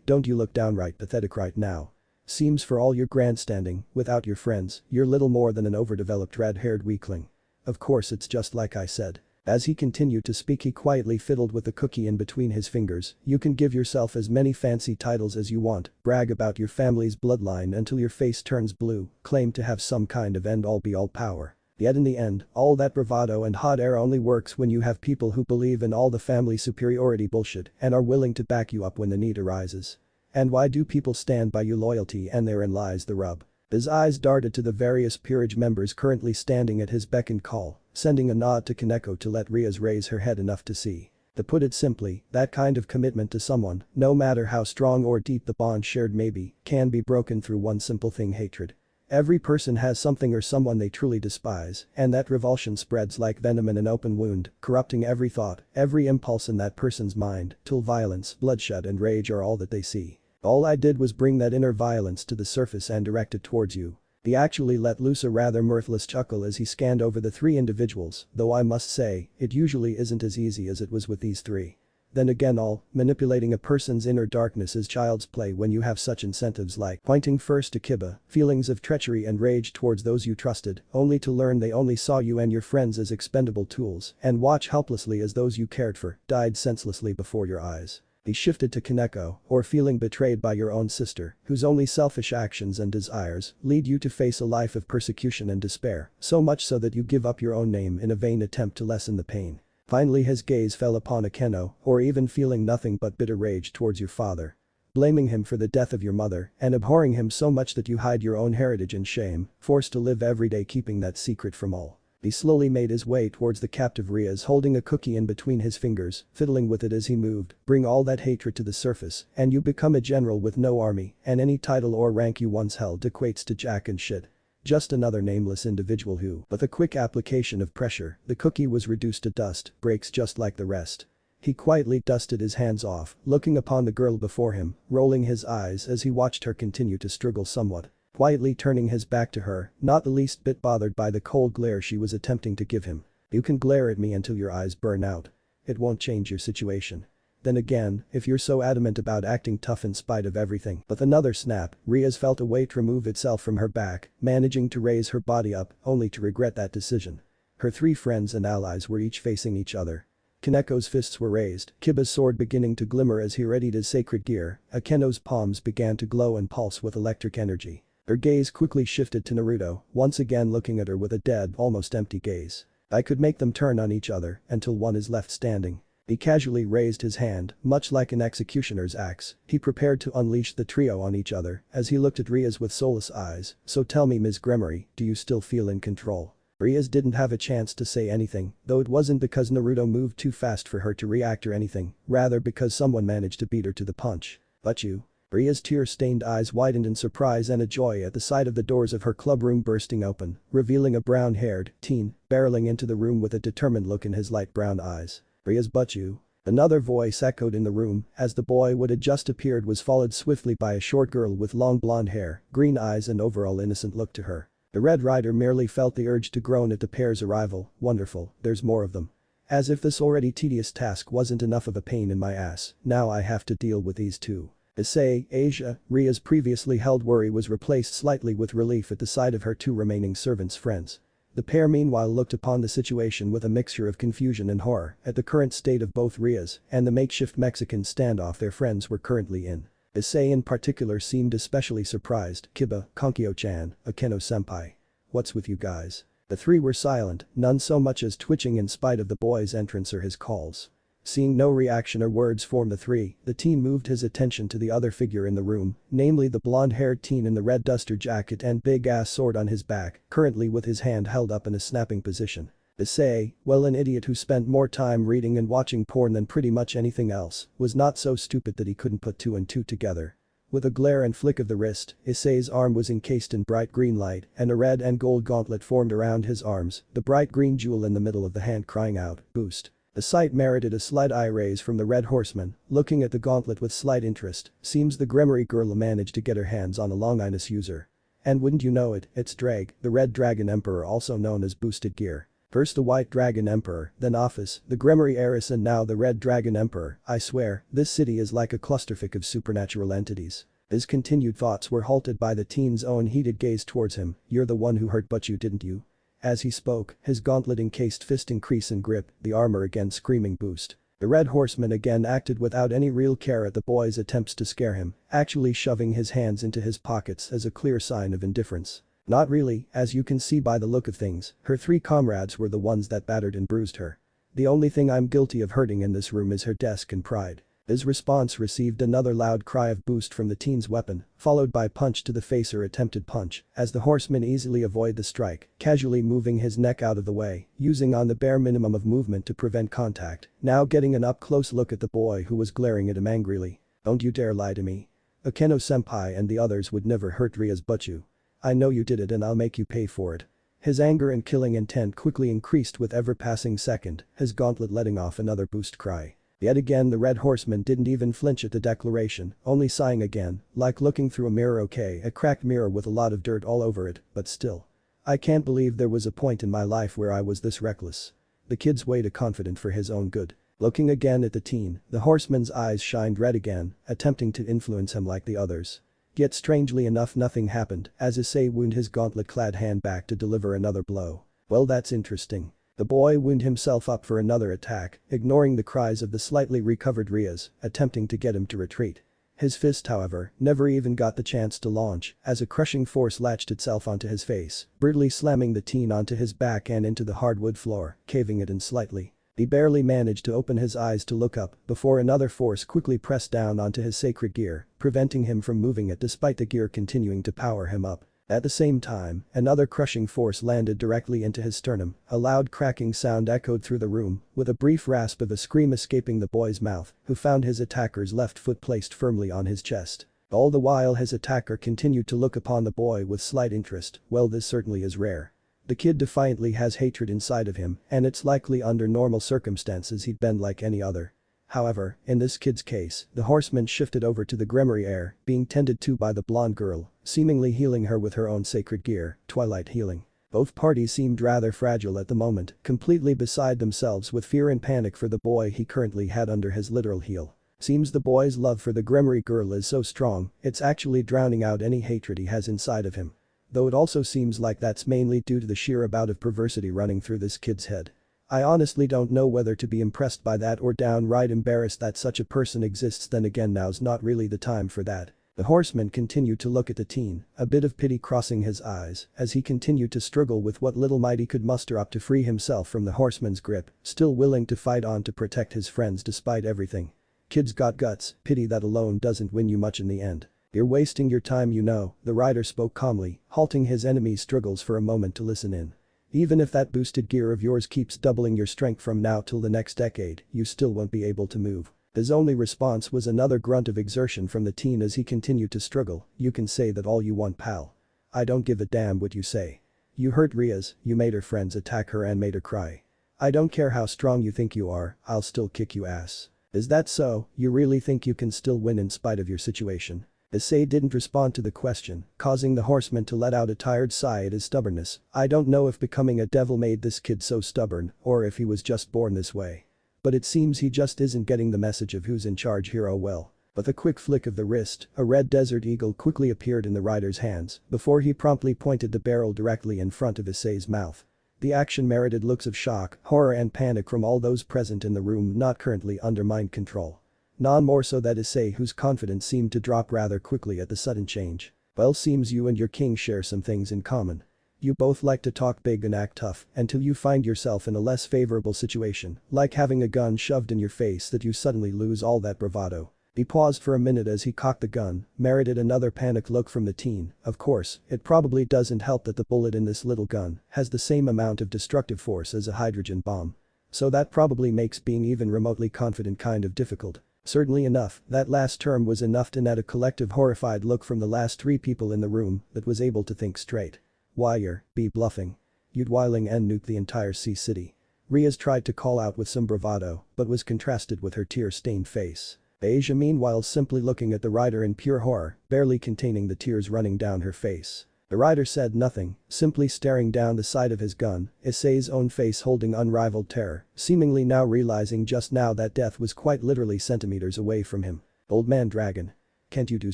don't you look downright pathetic right now. Seems for all your grandstanding, without your friends, you're little more than an overdeveloped red-haired weakling. Of course it's just like I said. As he continued to speak he quietly fiddled with the cookie in between his fingers. You can give yourself as many fancy titles as you want, brag about your family's bloodline until your face turns blue, claim to have some kind of end-all be-all power. Yet in the end, all that bravado and hot air only works when you have people who believe in all the family superiority bullshit and are willing to back you up when the need arises. And why do people stand by you? Loyalty, and therein lies the rub. His eyes darted to the various peerage members currently standing at his beck and call, sending a nod to Koneko to let Rias raise her head enough to see. To put it simply, that kind of commitment to someone, no matter how strong or deep the bond shared may be, can be broken through one simple thing: hatred. Every person has something or someone they truly despise, and that revulsion spreads like venom in an open wound, corrupting every thought, every impulse in that person's mind, till violence, bloodshed and rage are all that they see. All I did was bring that inner violence to the surface and direct it towards you. He actually let loose a rather mirthless chuckle as he scanned over the three individuals, though I must say, it usually isn't as easy as it was with these three. Then again manipulating a person's inner darkness is child's play when you have such incentives like pointing first to Kiba, feelings of treachery and rage towards those you trusted, only to learn they only saw you and your friends as expendable tools, and watch helplessly as those you cared for died senselessly before your eyes. He shifted to Koneko, or feeling betrayed by your own sister, whose only selfish actions and desires lead you to face a life of persecution and despair, so much so that you give up your own name in a vain attempt to lessen the pain. Finally his gaze fell upon Akeno, or even feeling nothing but bitter rage towards your father. Blaming him for the death of your mother, and abhorring him so much that you hide your own heritage in shame, forced to live every day keeping that secret from all. He slowly made his way towards the captive Rias holding a cookie in between his fingers, fiddling with it as he moved, bring all that hatred to the surface, and you become a general with no army, and any title or rank you once held equates to jack and shit. Just another nameless individual who, with a quick application of pressure, the cookie was reduced to dust, breaks just like the rest. He quietly dusted his hands off, looking upon the girl before him, rolling his eyes as he watched her continue to struggle somewhat. Quietly turning his back to her, not the least bit bothered by the cold glare she was attempting to give him. You can glare at me until your eyes burn out. It won't change your situation. Then again, if you're so adamant about acting tough in spite of everything. With another snap, Rias felt a weight remove itself from her back, managing to raise her body up, only to regret that decision. Her three friends and allies were each facing each other. Koneko's fists were raised, Kiba's sword beginning to glimmer as he readied his sacred gear, Akeno's palms began to glow and pulse with electric energy. Her gaze quickly shifted to Naruto, once again looking at her with a dead, almost empty gaze. I could make them turn on each other until one is left standing. He casually raised his hand, much like an executioner's axe. He prepared to unleash the trio on each other as he looked at Rias with soulless eyes. So tell me Ms. Gremory, do you still feel in control? Rias didn't have a chance to say anything, though it wasn't because Naruto moved too fast for her to react or anything, rather because someone managed to beat her to the punch. But you? Ria's tear-stained eyes widened in surprise and a joy at the sight of the doors of her club room bursting open, revealing a brown-haired teen barreling into the room with a determined look in his light brown eyes. Rias, but you? Another voice echoed in the room as the boy what had just appeared was followed swiftly by a short girl with long blonde hair, green eyes and overall innocent look to her. The Red Rider merely felt the urge to groan at the pair's arrival. Wonderful, there's more of them. As if this already tedious task wasn't enough of a pain in my ass, now I have to deal with these two. Issei, Asia, Ria's previously held worry was replaced slightly with relief at the sight of her two remaining servants' friends. The pair meanwhile looked upon the situation with a mixture of confusion and horror at the current state of both Rias and the makeshift Mexican standoff their friends were currently in. Issei in particular seemed especially surprised. Kiba, Konkyo-chan, Akeno-senpai. What's with you guys? The three were silent, none so much as twitching in spite of the boy's entrance or his calls. Seeing no reaction or words from the three, the teen moved his attention to the other figure in the room, namely the blonde-haired teen in the red duster jacket and big-ass sword on his back, currently with his hand held up in a snapping position. Issei, well an idiot who spent more time reading and watching porn than pretty much anything else, was not so stupid that he couldn't put two and two together. With a glare and flick of the wrist, Issei's arm was encased in bright green light and a red and gold gauntlet formed around his arms, the bright green jewel in the middle of the hand crying out, boost. The sight merited a slight eye raise from the red horseman, looking at the gauntlet with slight interest. Seems the Gremory girl managed to get her hands on a Longinus user. And wouldn't you know it, it's Drag, the Red Dragon Emperor also known as boosted gear. First the White Dragon Emperor, then Ophis, the Gremory heiress and now the Red Dragon Emperor. I swear, this city is like a clusterfuck of supernatural entities. His continued thoughts were halted by the teen's own heated gaze towards him. You're the one who hurt Butchu, didn't you? As he spoke, his gauntlet-encased fist increased in grip, the armor again screaming boost. The red horseman again acted without any real care at the boy's attempts to scare him, actually shoving his hands into his pockets as a clear sign of indifference. Not really, as you can see by the look of things, her three comrades were the ones that battered and bruised her. The only thing I'm guilty of hurting in this room is her desk and pride. His response received another loud cry of boost from the teen's weapon, followed by punch to the face or attempted punch, as the horseman easily avoided the strike, casually moving his neck out of the way, using on the bare minimum of movement to prevent contact, now getting an up-close look at the boy who was glaring at him angrily. Don't you dare lie to me. Akeno-senpai and the others would never hurt Rias Butchu. I know you did it and I'll make you pay for it. His anger and killing intent quickly increased with ever passing second, his gauntlet letting off another boost cry. Yet again the red horseman didn't even flinch at the declaration, only sighing again, like looking through a mirror. Okay, a cracked mirror with a lot of dirt all over it, but still. I can't believe there was a point in my life where I was this reckless. The kid's way too confident for his own good. Looking again at the teen, the horseman's eyes shined red again, attempting to influence him like the others. Yet strangely enough nothing happened as Issei wound his gauntlet-clad hand back to deliver another blow. Well, that's interesting. The boy wound himself up for another attack, ignoring the cries of the slightly recovered Rias, attempting to get him to retreat. His fist, however, never even got the chance to launch as a crushing force latched itself onto his face, brutally slamming the teen onto his back and into the hardwood floor, caving it in slightly. He barely managed to open his eyes to look up before another force quickly pressed down onto his sacred gear, preventing him from moving it despite the gear continuing to power him up. At the same time, another crushing force landed directly into his sternum, a loud cracking sound echoed through the room, with a brief rasp of a scream escaping the boy's mouth, who found his attacker's left foot placed firmly on his chest. All the while his attacker continued to look upon the boy with slight interest. Well, this certainly is rare. The kid defiantly has hatred inside of him, and it's likely under normal circumstances he'd bend like any other. However, in this kid's case, the horseman shifted over to the Gremory heir, being tended to by the blonde girl, seemingly healing her with her own sacred gear, Twilight healing. Both parties seemed rather fragile at the moment, completely beside themselves with fear and panic for the boy he currently had under his literal heel. Seems the boy's love for the Gremory girl is so strong, it's actually drowning out any hatred he has inside of him. Though it also seems like that's mainly due to the sheer amount of perversity running through this kid's head. I honestly don't know whether to be impressed by that or downright embarrassed that such a person exists. Then again, now's not really the time for that. The horseman continued to look at the teen, a bit of pity crossing his eyes as he continued to struggle with what little might he could muster up to free himself from the horseman's grip, still willing to fight on to protect his friends despite everything. Kid's got guts, pity that alone doesn't win you much in the end. You're wasting your time, you know, the rider spoke calmly, halting his enemy's struggles for a moment to listen in. Even if that boosted gear of yours keeps doubling your strength from now till the next decade, you still won't be able to move. His only response was another grunt of exertion from the teen as he continued to struggle. You can say that all you want, pal. I don't give a damn what you say. You hurt Rias, you made her friends attack her and made her cry. I don't care how strong you think you are, I'll still kick you ass. Is that so? You really think you can still win in spite of your situation? Issei didn't respond to the question, causing the horseman to let out a tired sigh at his stubbornness. I don't know if becoming a devil made this kid so stubborn or if he was just born this way. But it seems he just isn't getting the message of who's in charge here. Oh well. With a quick flick of the wrist, a red desert eagle quickly appeared in the rider's hands before he promptly pointed the barrel directly in front of Issei's mouth. The action merited looks of shock, horror and panic from all those present in the room not currently under mind control. None more so that Issei, whose confidence seemed to drop rather quickly at the sudden change. Well, seems you and your king share some things in common. You both like to talk big and act tough until you find yourself in a less favorable situation, like having a gun shoved in your face that you suddenly lose all that bravado. He paused for a minute as he cocked the gun, merited another panicked look from the teen. Of course, it probably doesn't help that the bullet in this little gun has the same amount of destructive force as a hydrogen bomb. So that probably makes being even remotely confident kind of difficult. Certainly enough, that last term was enough to net a collective horrified look from the last three people in the room that was able to think straight. Why you're be bluffing. You'd whiling and nuke the entire sea city. Rias tried to call out with some bravado, but was contrasted with her tear-stained face. Asia meanwhile simply looking at the rider in pure horror, barely containing the tears running down her face. The rider said nothing, simply staring down the sight of his gun, Issei's own face holding unrivaled terror, seemingly now realizing just now that death was quite literally centimeters away from him. Old man dragon. Can't you do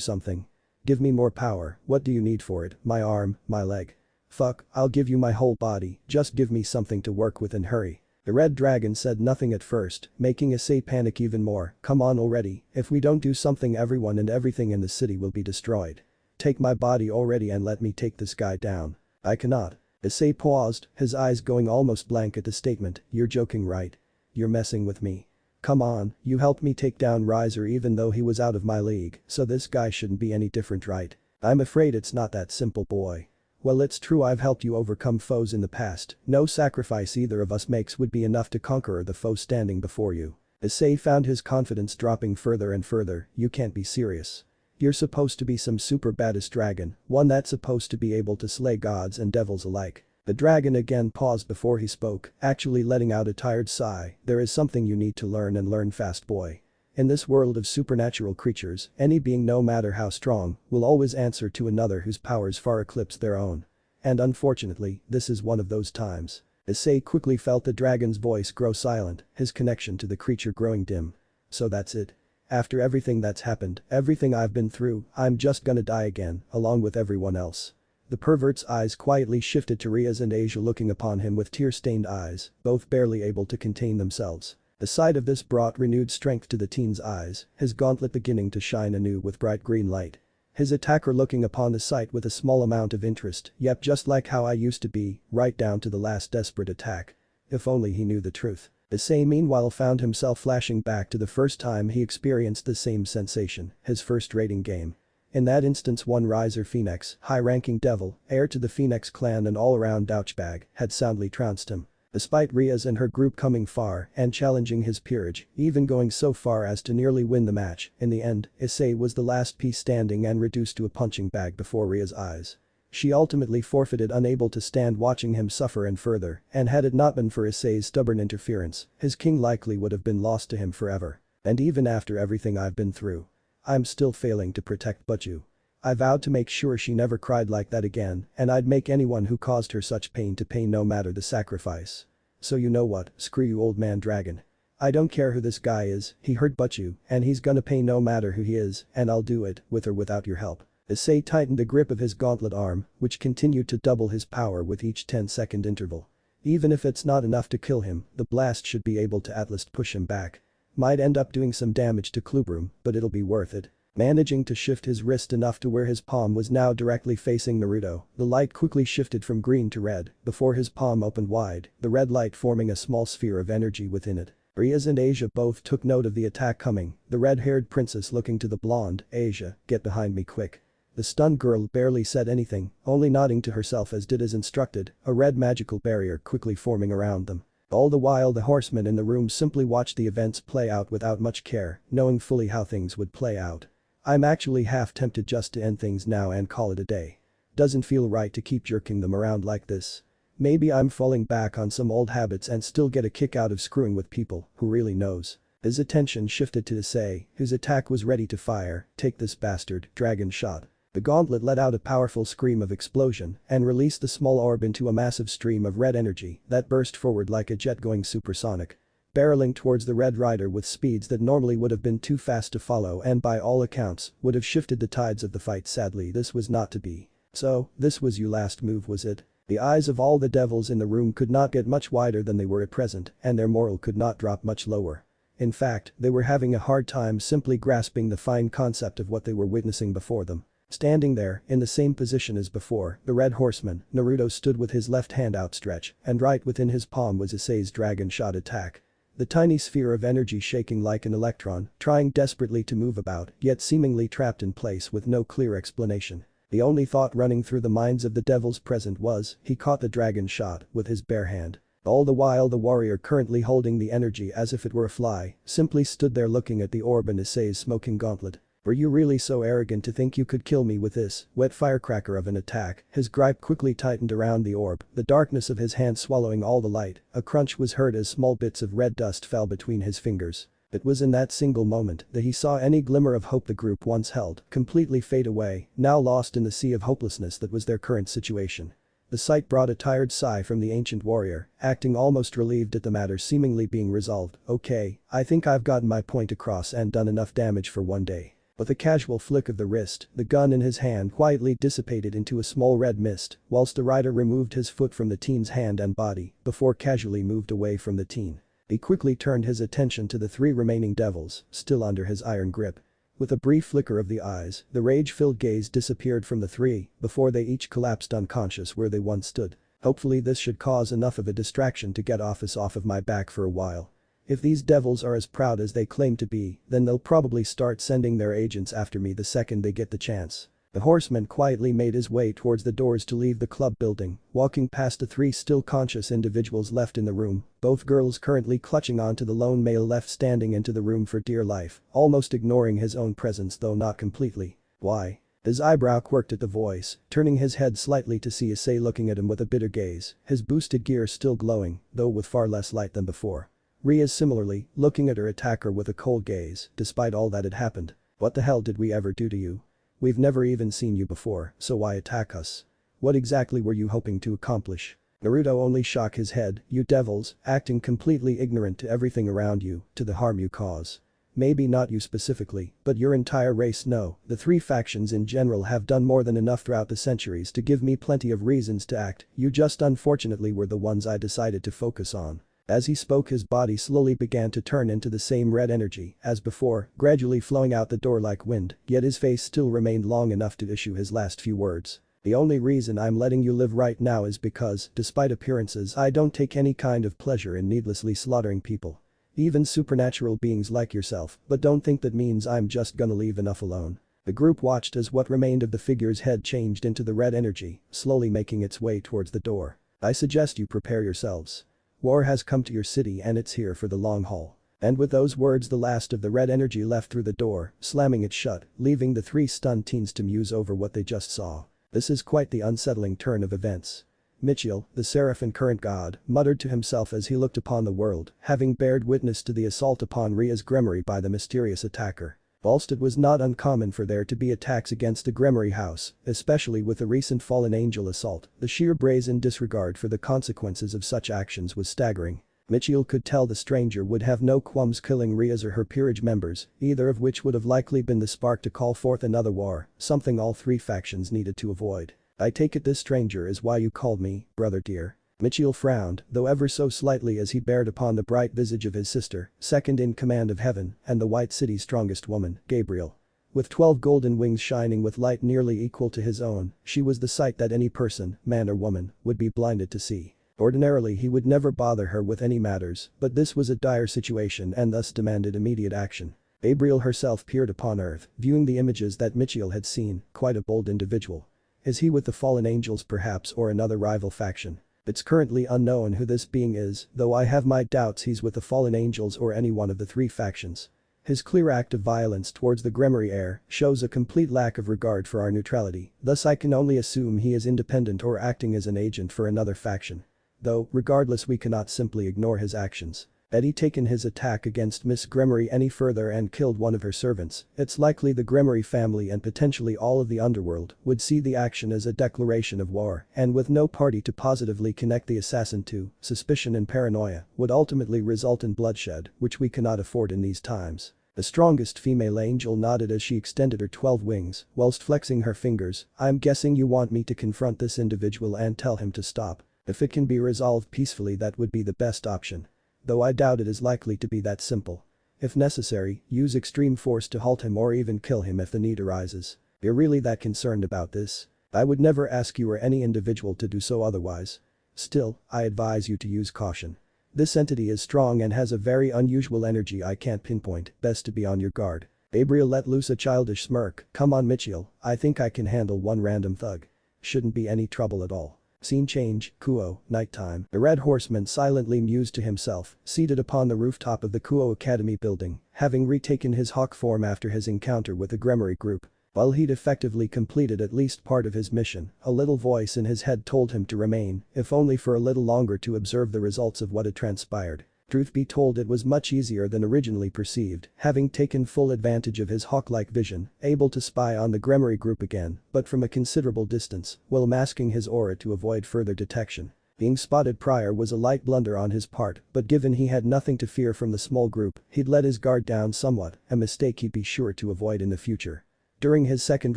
something? Give me more power, what do you need for it, my arm, my leg? Fuck, I'll give you my whole body, just give me something to work with and hurry. The red dragon said nothing at first, making Issei panic even more. Come on already, if we don't do something everyone and everything in the city will be destroyed. Take my body already and let me take this guy down. I cannot. Issei paused, his eyes going almost blank at the statement. You're joking, right? You're messing with me. Come on, you helped me take down Riser even though he was out of my league, so this guy shouldn't be any different, right? I'm afraid it's not that simple, boy. Well, it's true I've helped you overcome foes in the past, no sacrifice either of us makes would be enough to conquer the foe standing before you. Issei found his confidence dropping further and further. You can't be serious. You're supposed to be some super baddest dragon, one that's supposed to be able to slay gods and devils alike. The dragon again paused before he spoke, actually letting out a tired sigh. There is something you need to learn and learn fast, boy. In this world of supernatural creatures, any being no matter how strong, will always answer to another whose powers far eclipse their own. And unfortunately, this is one of those times. Issei quickly felt the dragon's voice grow silent, his connection to the creature growing dim. So that's it. After everything that's happened, everything I've been through, I'm just gonna die again, along with everyone else. The pervert's eyes quietly shifted to Rias and Asia looking upon him with tear-stained eyes, both barely able to contain themselves. The sight of this brought renewed strength to the teen's eyes, his gauntlet beginning to shine anew with bright green light. His attacker looking upon the sight with a small amount of interest, yep, just like how I used to be, right down to the last desperate attack. If only he knew the truth. Issei meanwhile found himself flashing back to the first time he experienced the same sensation, his first raiding game. In that instance one riser Phoenix, high-ranking devil, heir to the Phoenix clan and all-around douchebag, had soundly trounced him. Despite Rias and her group coming far and challenging his peerage, even going so far as to nearly win the match, in the end, Issei was the last piece standing and reduced to a punching bag before Rias' eyes. She ultimately forfeited, unable to stand watching him suffer and further, and had it not been for Issei's stubborn interference, his king likely would have been lost to him forever. And even after everything I've been through, I'm still failing to protect Butchu. I vowed to make sure she never cried like that again, and I'd make anyone who caused her such pain to pay no matter the sacrifice. So you know what, screw you old man dragon. I don't care who this guy is, he hurt Butchu, and he's gonna pay no matter who he is, and I'll do it, with or without your help. Issei tightened the grip of his gauntlet arm, which continued to double his power with each 10-second interval. Even if it's not enough to kill him, the blast should be able to at least push him back. Might end up doing some damage to Clubroom, but it'll be worth it. Managing to shift his wrist enough to where his palm was now directly facing Naruto, the light quickly shifted from green to red before his palm opened wide, the red light forming a small sphere of energy within it. Rias and Asia both took note of the attack coming, the red-haired princess looking to the blonde, Asia, get behind me quick. The stunned girl barely said anything, only nodding to herself as did as instructed, a red magical barrier quickly forming around them. All the while the horsemen in the room simply watched the events play out without much care, knowing fully how things would play out. I'm actually half tempted just to end things now and call it a day. Doesn't feel right to keep jerking them around like this. Maybe I'm falling back on some old habits and still get a kick out of screwing with people, who really knows. His attention shifted to Issei, whose attack was ready to fire, take this bastard, dragon shot. The gauntlet let out a powerful scream of explosion and released the small orb into a massive stream of red energy that burst forward like a jet going supersonic. Barreling towards the Red Rider with speeds that normally would have been too fast to follow and by all accounts would have shifted the tides of the fight. Sadly this was not to be. So, this was your last move, was it? The eyes of all the devils in the room could not get much wider than they were at present and their morale could not drop much lower. In fact, they were having a hard time simply grasping the fine concept of what they were witnessing before them. Standing there, in the same position as before, the red horseman, Naruto stood with his left hand outstretched, and right within his palm was Issei's dragon shot attack. The tiny sphere of energy shaking like an electron, trying desperately to move about, yet seemingly trapped in place with no clear explanation. The only thought running through the minds of the devils present was, he caught the dragon shot with his bare hand. All the while the warrior currently holding the energy as if it were a fly, simply stood there looking at the orb and Issei's smoking gauntlet. Were you really so arrogant to think you could kill me with this wet firecracker of an attack? His gripe quickly tightened around the orb, the darkness of his hand swallowing all the light. A crunch was heard as small bits of red dust fell between his fingers. It was in that single moment that he saw any glimmer of hope the group once held completely fade away, now lost in the sea of hopelessness that was their current situation. The sight brought a tired sigh from the ancient warrior, acting almost relieved at the matter seemingly being resolved. Okay, I think I've gotten my point across and done enough damage for one day. With a casual flick of the wrist, the gun in his hand quietly dissipated into a small red mist, whilst the rider removed his foot from the teen's hand and body, before casually moved away from the teen. He quickly turned his attention to the three remaining devils, still under his iron grip. With a brief flicker of the eyes, the rage-filled gaze disappeared from the three, before they each collapsed unconscious where they once stood. Hopefully this should cause enough of a distraction to get Ophis off of my back for a while. If these devils are as proud as they claim to be, then they'll probably start sending their agents after me the second they get the chance. The horseman quietly made his way towards the doors to leave the club building, walking past the three still conscious individuals left in the room, both girls currently clutching onto the lone male left standing into the room for dear life, almost ignoring his own presence though not completely. Why? His eyebrow quirked at the voice, turning his head slightly to see Issei looking at him with a bitter gaze, his boosted gear still glowing, though with far less light than before. Rias similarly, looking at her attacker with a cold gaze, despite all that had happened. What the hell did we ever do to you? We've never even seen you before, so why attack us? What exactly were you hoping to accomplish? Naruto only shook his head, "You devils, acting completely ignorant to everything around you, to the harm you cause. Maybe not you specifically, but your entire race. No, the three factions in general have done more than enough throughout the centuries to give me plenty of reasons to act, you just unfortunately were the ones I decided to focus on." As he spoke, his body slowly began to turn into the same red energy as before, gradually flowing out the door like wind, yet his face still remained long enough to issue his last few words. "The only reason I'm letting you live right now is because, despite appearances, I don't take any kind of pleasure in needlessly slaughtering people. Even supernatural beings like yourself, but don't think that means I'm just gonna leave enough alone." The group watched as what remained of the figure's head changed into the red energy, slowly making its way towards the door. "I suggest you prepare yourselves. War has come to your city and it's here for the long haul." And with those words, the last of the red energy left through the door, slamming it shut, leaving the three stunned teens to muse over what they just saw. This is quite the unsettling turn of events. Michiel, the seraph and current god, muttered to himself as he looked upon the world, having bared witness to the assault upon Rias Gremory by the mysterious attacker. Whilst it was not uncommon for there to be attacks against the Gremory house, especially with the recent fallen angel assault, the sheer brazen disregard for the consequences of such actions was staggering. Michiel could tell the stranger would have no qualms killing Rias or her peerage members, either of which would have likely been the spark to call forth another war, something all three factions needed to avoid. "I take it this stranger is why you called me, brother dear." Michiel frowned, though ever so slightly, as he bared upon the bright visage of his sister, second in command of heaven, and the White City's strongest woman, Gabriel. With 12 golden wings shining with light nearly equal to his own, she was the sight that any person, man or woman, would be blinded to see. Ordinarily he would never bother her with any matters, but this was a dire situation and thus demanded immediate action. Gabriel herself peered upon Earth, viewing the images that Michiel had seen, quite a bold individual. Is he with the fallen angels perhaps, or another rival faction? It's currently unknown who this being is, though I have my doubts he's with the fallen angels or any one of the three factions. His clear act of violence towards the Gremory heir shows a complete lack of regard for our neutrality, thus I can only assume he is independent or acting as an agent for another faction. Though, regardless, we cannot simply ignore his actions. Had he taken his attack against Miss Gremory any further and killed one of her servants, it's likely the Gremory family and potentially all of the underworld would see the action as a declaration of war, and with no party to positively connect the assassin to, suspicion and paranoia would ultimately result in bloodshed, which we cannot afford in these times. The strongest female angel nodded as she extended her 12 wings, whilst flexing her fingers. "I'm guessing you want me to confront this individual and tell him to stop. If it can be resolved peacefully, that would be the best option. Though I doubt it is likely to be that simple. If necessary, use extreme force to halt him or even kill him if the need arises. You're really that concerned about this? I would never ask you or any individual to do so otherwise. Still, I advise you to use caution. This entity is strong and has a very unusual energy I can't pinpoint, best to be on your guard." Gabriel let loose a childish smirk. "Come on Michiel, I think I can handle one random thug. Shouldn't be any trouble at all." Scene change, Kuo, nighttime. The red horseman silently mused to himself, seated upon the rooftop of the Kuo Academy building, having retaken his hawk form after his encounter with the Gremory group. While he'd effectively completed at least part of his mission, a little voice in his head told him to remain, if only for a little longer, to observe the results of what had transpired. Truth be told, it was much easier than originally perceived, having taken full advantage of his hawk-like vision, able to spy on the Gremory group again, but from a considerable distance, while masking his aura to avoid further detection. Being spotted prior was a light blunder on his part, but given he had nothing to fear from the small group, he'd let his guard down somewhat, a mistake he'd be sure to avoid in the future. During his second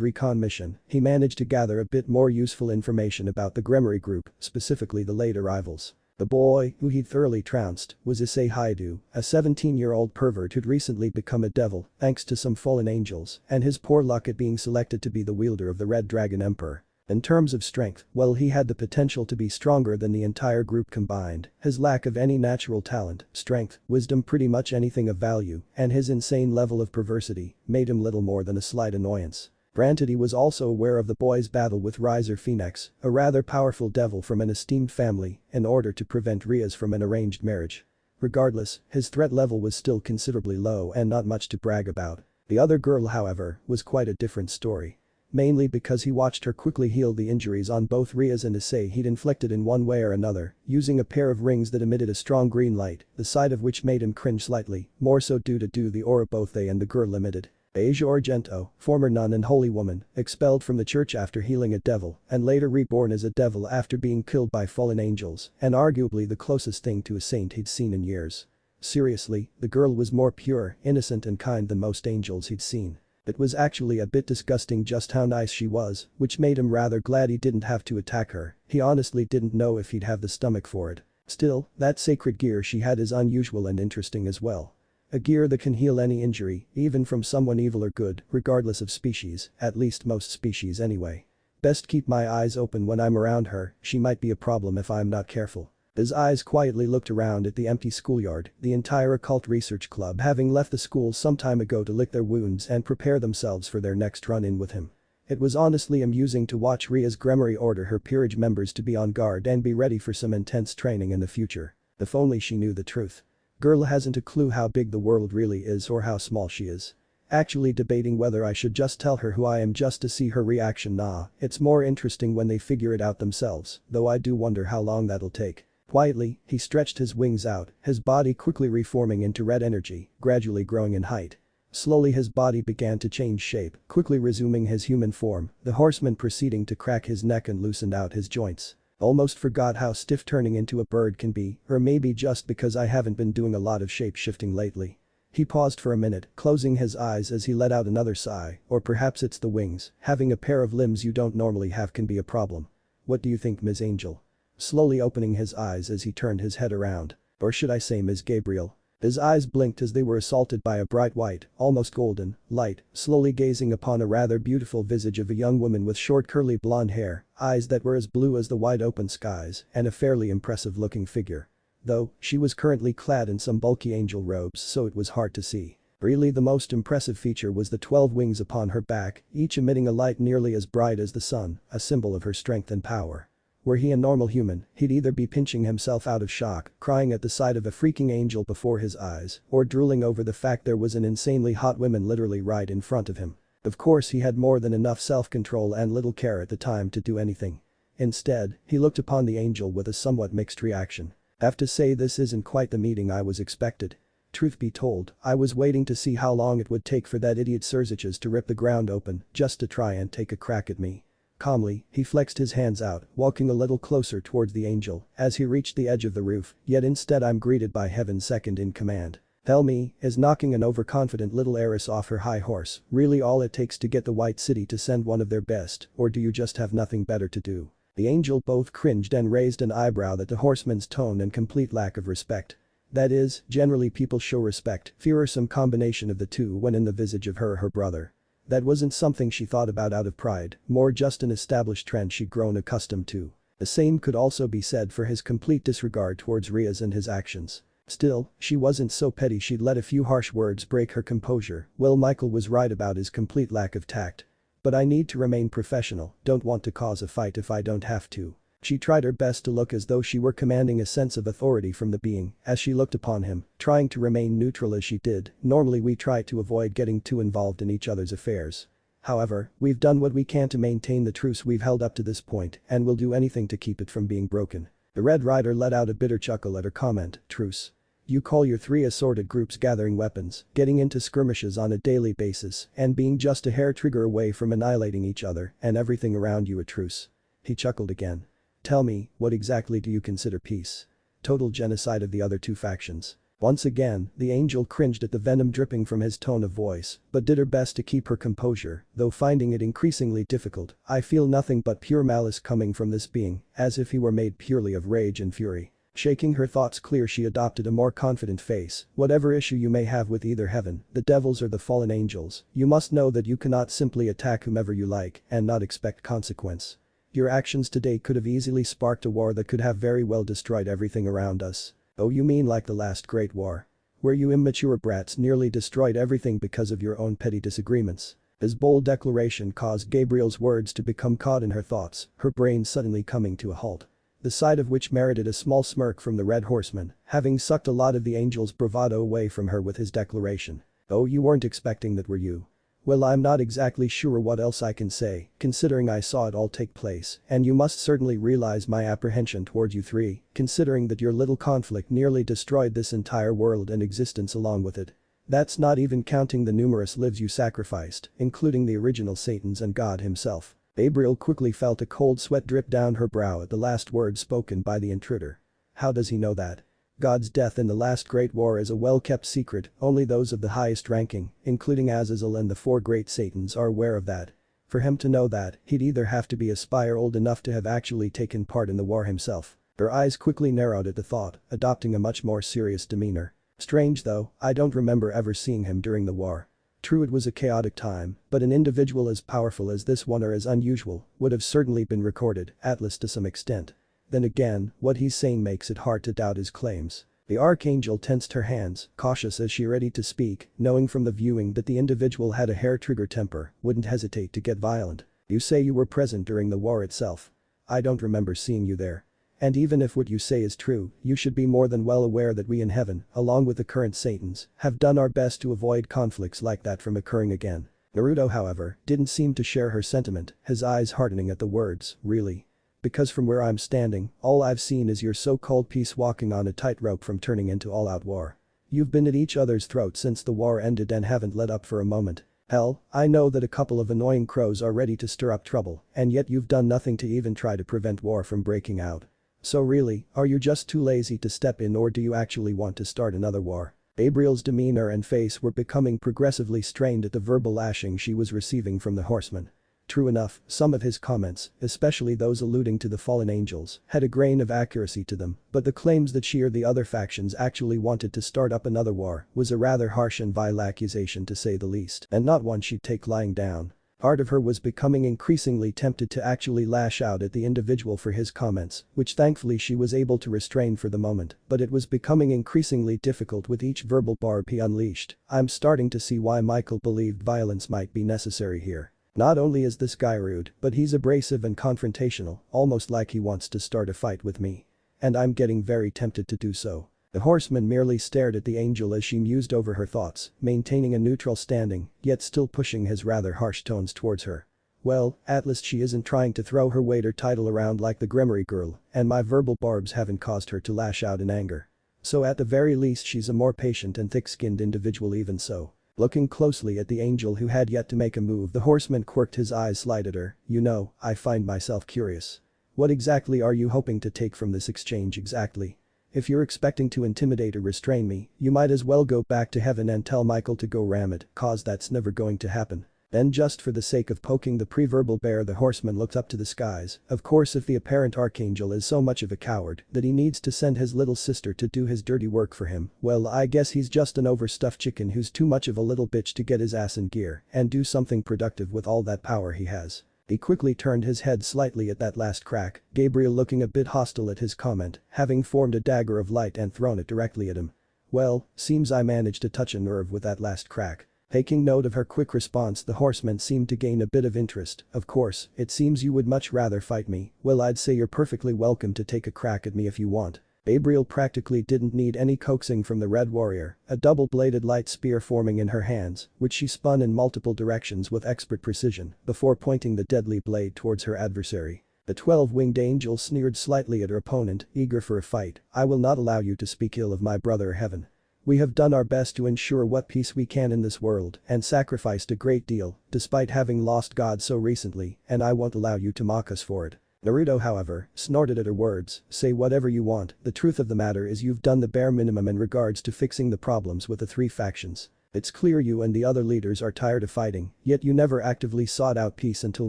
recon mission, he managed to gather a bit more useful information about the Gremory group, specifically the late arrivals. The boy, who he'd thoroughly trounced, was Issei, a 17-year-old pervert who'd recently become a devil thanks to some fallen angels and his poor luck at being selected to be the wielder of the Red Dragon Emperor. In terms of strength, well, he had the potential to be stronger than the entire group combined. His lack of any natural talent, strength, wisdom, pretty much anything of value, and his insane level of perversity made him little more than a slight annoyance. Granted, he was also aware of the boy's battle with Riser Phoenix, a rather powerful devil from an esteemed family, in order to prevent Rias from an arranged marriage. Regardless, his threat level was still considerably low and not much to brag about. The other girl, however, was quite a different story. Mainly because he watched her quickly heal the injuries on both Rias and Issei he'd inflicted in one way or another, using a pair of rings that emitted a strong green light, the sight of which made him cringe slightly, more so due to the aura both they and the girl emitted. Asia Argento, former nun and holy woman, expelled from the church after healing a devil and later reborn as a devil after being killed by fallen angels, and arguably the closest thing to a saint he'd seen in years. Seriously, the girl was more pure, innocent and kind than most angels he'd seen. It was actually a bit disgusting just how nice she was, which made him rather glad he didn't have to attack her. He honestly didn't know if he'd have the stomach for it. Still, that sacred gear she had is unusual and interesting as well. A gear that can heal any injury, even from someone evil or good, regardless of species, at least most species anyway. Best keep my eyes open when I'm around her, she might be a problem if I'm not careful. His eyes quietly looked around at the empty schoolyard, the entire occult research club having left the school some time ago to lick their wounds and prepare themselves for their next run-in with him. It was honestly amusing to watch Rias Gremory order her Peerage members to be on guard and be ready for some intense training in the future. If only she knew the truth. Girl hasn't a clue how big the world really is or how small she is. Actually debating whether I should just tell her who I am just to see her reaction. Nah, it's more interesting when they figure it out themselves, though I do wonder how long that'll take. Quietly, he stretched his wings out, his body quickly reforming into red energy, gradually growing in height. Slowly his body began to change shape, quickly resuming his human form, the horseman proceeding to crack his neck and loosened out his joints. Almost forgot how stiff turning into a bird can be, or maybe just because I haven't been doing a lot of shape-shifting lately. He paused for a minute, closing his eyes as he let out another sigh, or perhaps it's the wings, having a pair of limbs you don't normally have can be a problem. What do you think, Ms. Angel? Slowly opening his eyes as he turned his head around. Or should I say Ms. Gabriel? His eyes blinked as they were assaulted by a bright white, almost golden, light, slowly gazing upon a rather beautiful visage of a young woman with short curly blonde hair, eyes that were as blue as the wide open skies, and a fairly impressive looking figure. Though, she was currently clad in some bulky angel robes so it was hard to see. Really the most impressive feature was the 12 wings upon her back, each emitting a light nearly as bright as the sun, a symbol of her strength and power. Were he a normal human, he'd either be pinching himself out of shock, crying at the sight of a freaking angel before his eyes, or drooling over the fact there was an insanely hot woman literally right in front of him. Of course he had more than enough self-control and little care at the time to do anything. Instead, he looked upon the angel with a somewhat mixed reaction. Have to say this isn't quite the meeting I was expected. Truth be told, I was waiting to see how long it would take for that idiot Surziches to rip the ground open, just to try and take a crack at me. Calmly, he flexed his hands out, walking a little closer towards the angel, as he reached the edge of the roof, yet instead I'm greeted by heaven's second in command. Tell me, is knocking an overconfident little heiress off her high horse really all it takes to get the White City to send one of their best, or do you just have nothing better to do? The angel both cringed and raised an eyebrow at the horseman's tone and complete lack of respect. That is, generally people show respect, fear or some combination of the two when in the visage of her brother. That wasn't something she thought about out of pride, more just an established trend she'd grown accustomed to. The same could also be said for his complete disregard towards Rias and his actions. Still, she wasn't so petty she'd let a few harsh words break her composure. Well, Michael was right about his complete lack of tact. But I need to remain professional, don't want to cause a fight if I don't have to. She tried her best to look as though she were commanding a sense of authority from the being as she looked upon him, trying to remain neutral as she did. Normally we try to avoid getting too involved in each other's affairs. However, we've done what we can to maintain the truce we've held up to this point and we'll do anything to keep it from being broken. The Red Rider let out a bitter chuckle at her comment, truce. You call your 3 assorted groups gathering weapons, getting into skirmishes on a daily basis, and being just a hair trigger away from annihilating each other and everything around you a truce. He chuckled again. Tell me, what exactly do you consider peace? Total genocide of the other two factions. Once again, the angel cringed at the venom dripping from his tone of voice, but did her best to keep her composure, though finding it increasingly difficult. I feel nothing but pure malice coming from this being, as if he were made purely of rage and fury. Shaking her thoughts clear, she adopted a more confident face. Whatever issue you may have with either heaven, the devils or the fallen angels, you must know that you cannot simply attack whomever you like and not expect consequence. Your actions today could have easily sparked a war that could have very well destroyed everything around us. Oh, you mean like the last Great War? Where you immature brats nearly destroyed everything because of your own petty disagreements. His bold declaration caused Gabriel's words to become caught in her thoughts, her brain suddenly coming to a halt. The sight of which merited a small smirk from the Red Horseman, having sucked a lot of the angel's bravado away from her with his declaration. Oh, you weren't expecting that, were you? Well, I'm not exactly sure what else I can say, considering I saw it all take place, and you must certainly realize my apprehension toward you 3, considering that your little conflict nearly destroyed this entire world and existence along with it. That's not even counting the numerous lives you sacrificed, including the original Satans and God himself. Gabriel quickly felt a cold sweat drip down her brow at the last words spoken by the intruder. How does he know that? God's death in the last Great War is a well-kept secret, only those of the highest ranking, including Azazel and the 4 great Satans, are aware of that. For him to know that, he'd either have to be a spy or old enough to have actually taken part in the war himself. Her eyes quickly narrowed at the thought, adopting a much more serious demeanor. Strange though, I don't remember ever seeing him during the war. True, it was a chaotic time, but an individual as powerful as this one or as unusual would have certainly been recorded, at least to some extent. Then again, what he's saying makes it hard to doubt his claims. The Archangel tensed her hands, cautious as she ready to speak, knowing from the viewing that the individual had a hair-trigger temper, wouldn't hesitate to get violent. You say you were present during the war itself. I don't remember seeing you there. And even if what you say is true, you should be more than well aware that we in heaven, along with the current Satans, have done our best to avoid conflicts like that from occurring again. Naruto, however, didn't seem to share her sentiment, his eyes hardening at the words, really. Because from where I'm standing, all I've seen is your so-called peace walking on a tightrope from turning into all-out war. You've been at each other's throat since the war ended and haven't let up for a moment. Hell, I know that a couple of annoying crows are ready to stir up trouble, and yet you've done nothing to even try to prevent war from breaking out. So really, are you just too lazy to step in, or do you actually want to start another war? Gabriel's demeanor and face were becoming progressively strained at the verbal lashing she was receiving from the horseman. True enough, some of his comments, especially those alluding to the fallen angels, had a grain of accuracy to them, but the claims that she or the other factions actually wanted to start up another war was a rather harsh and vile accusation to say the least, and not one she'd take lying down. Part of her was becoming increasingly tempted to actually lash out at the individual for his comments, which thankfully she was able to restrain for the moment, but it was becoming increasingly difficult with each verbal barb he unleashed. I'm starting to see why Michael believed violence might be necessary here. Not only is this guy rude, but he's abrasive and confrontational, almost like he wants to start a fight with me. And I'm getting very tempted to do so. The horseman merely stared at the angel as she mused over her thoughts, maintaining a neutral standing, yet still pushing his rather harsh tones towards her. Well, at least she isn't trying to throw her weight or title around like the Gremory girl, and my verbal barbs haven't caused her to lash out in anger. So at the very least she's a more patient and thick-skinned individual even so. Looking closely at the angel who had yet to make a move, the horseman quirked his eyes slightly at her. You know, I find myself curious. What exactly are you hoping to take from this exchange exactly? If you're expecting to intimidate or restrain me, you might as well go back to heaven and tell Michael to go ram it, cause that's never going to happen. Then just for the sake of poking the pre-verbal bear, the horseman looked up to the skies. Of course, if the apparent archangel is so much of a coward that he needs to send his little sister to do his dirty work for him, well, I guess he's just an overstuffed chicken who's too much of a little bitch to get his ass in gear and do something productive with all that power he has. He quickly turned his head slightly at that last crack, Gabriel looking a bit hostile at his comment, having formed a dagger of light and thrown it directly at him. Well, seems I managed to touch a nerve with that last crack. Taking note of her quick response, the horseman seemed to gain a bit of interest. Of course, it seems you would much rather fight me. Well, I'd say you're perfectly welcome to take a crack at me if you want. Gabriel practically didn't need any coaxing from the Red Warrior, a double-bladed light spear forming in her hands, which she spun in multiple directions with expert precision, before pointing the deadly blade towards her adversary. The 12-winged angel sneered slightly at her opponent, eager for a fight. I will not allow you to speak ill of my brother heaven. We have done our best to ensure what peace we can in this world and sacrificed a great deal, despite having lost God so recently, and I won't allow you to mock us for it. Naruto, however, snorted at her words. Say whatever you want, the truth of the matter is you've done the bare minimum in regards to fixing the problems with the 3 factions. It's clear you and the other leaders are tired of fighting, yet you never actively sought out peace until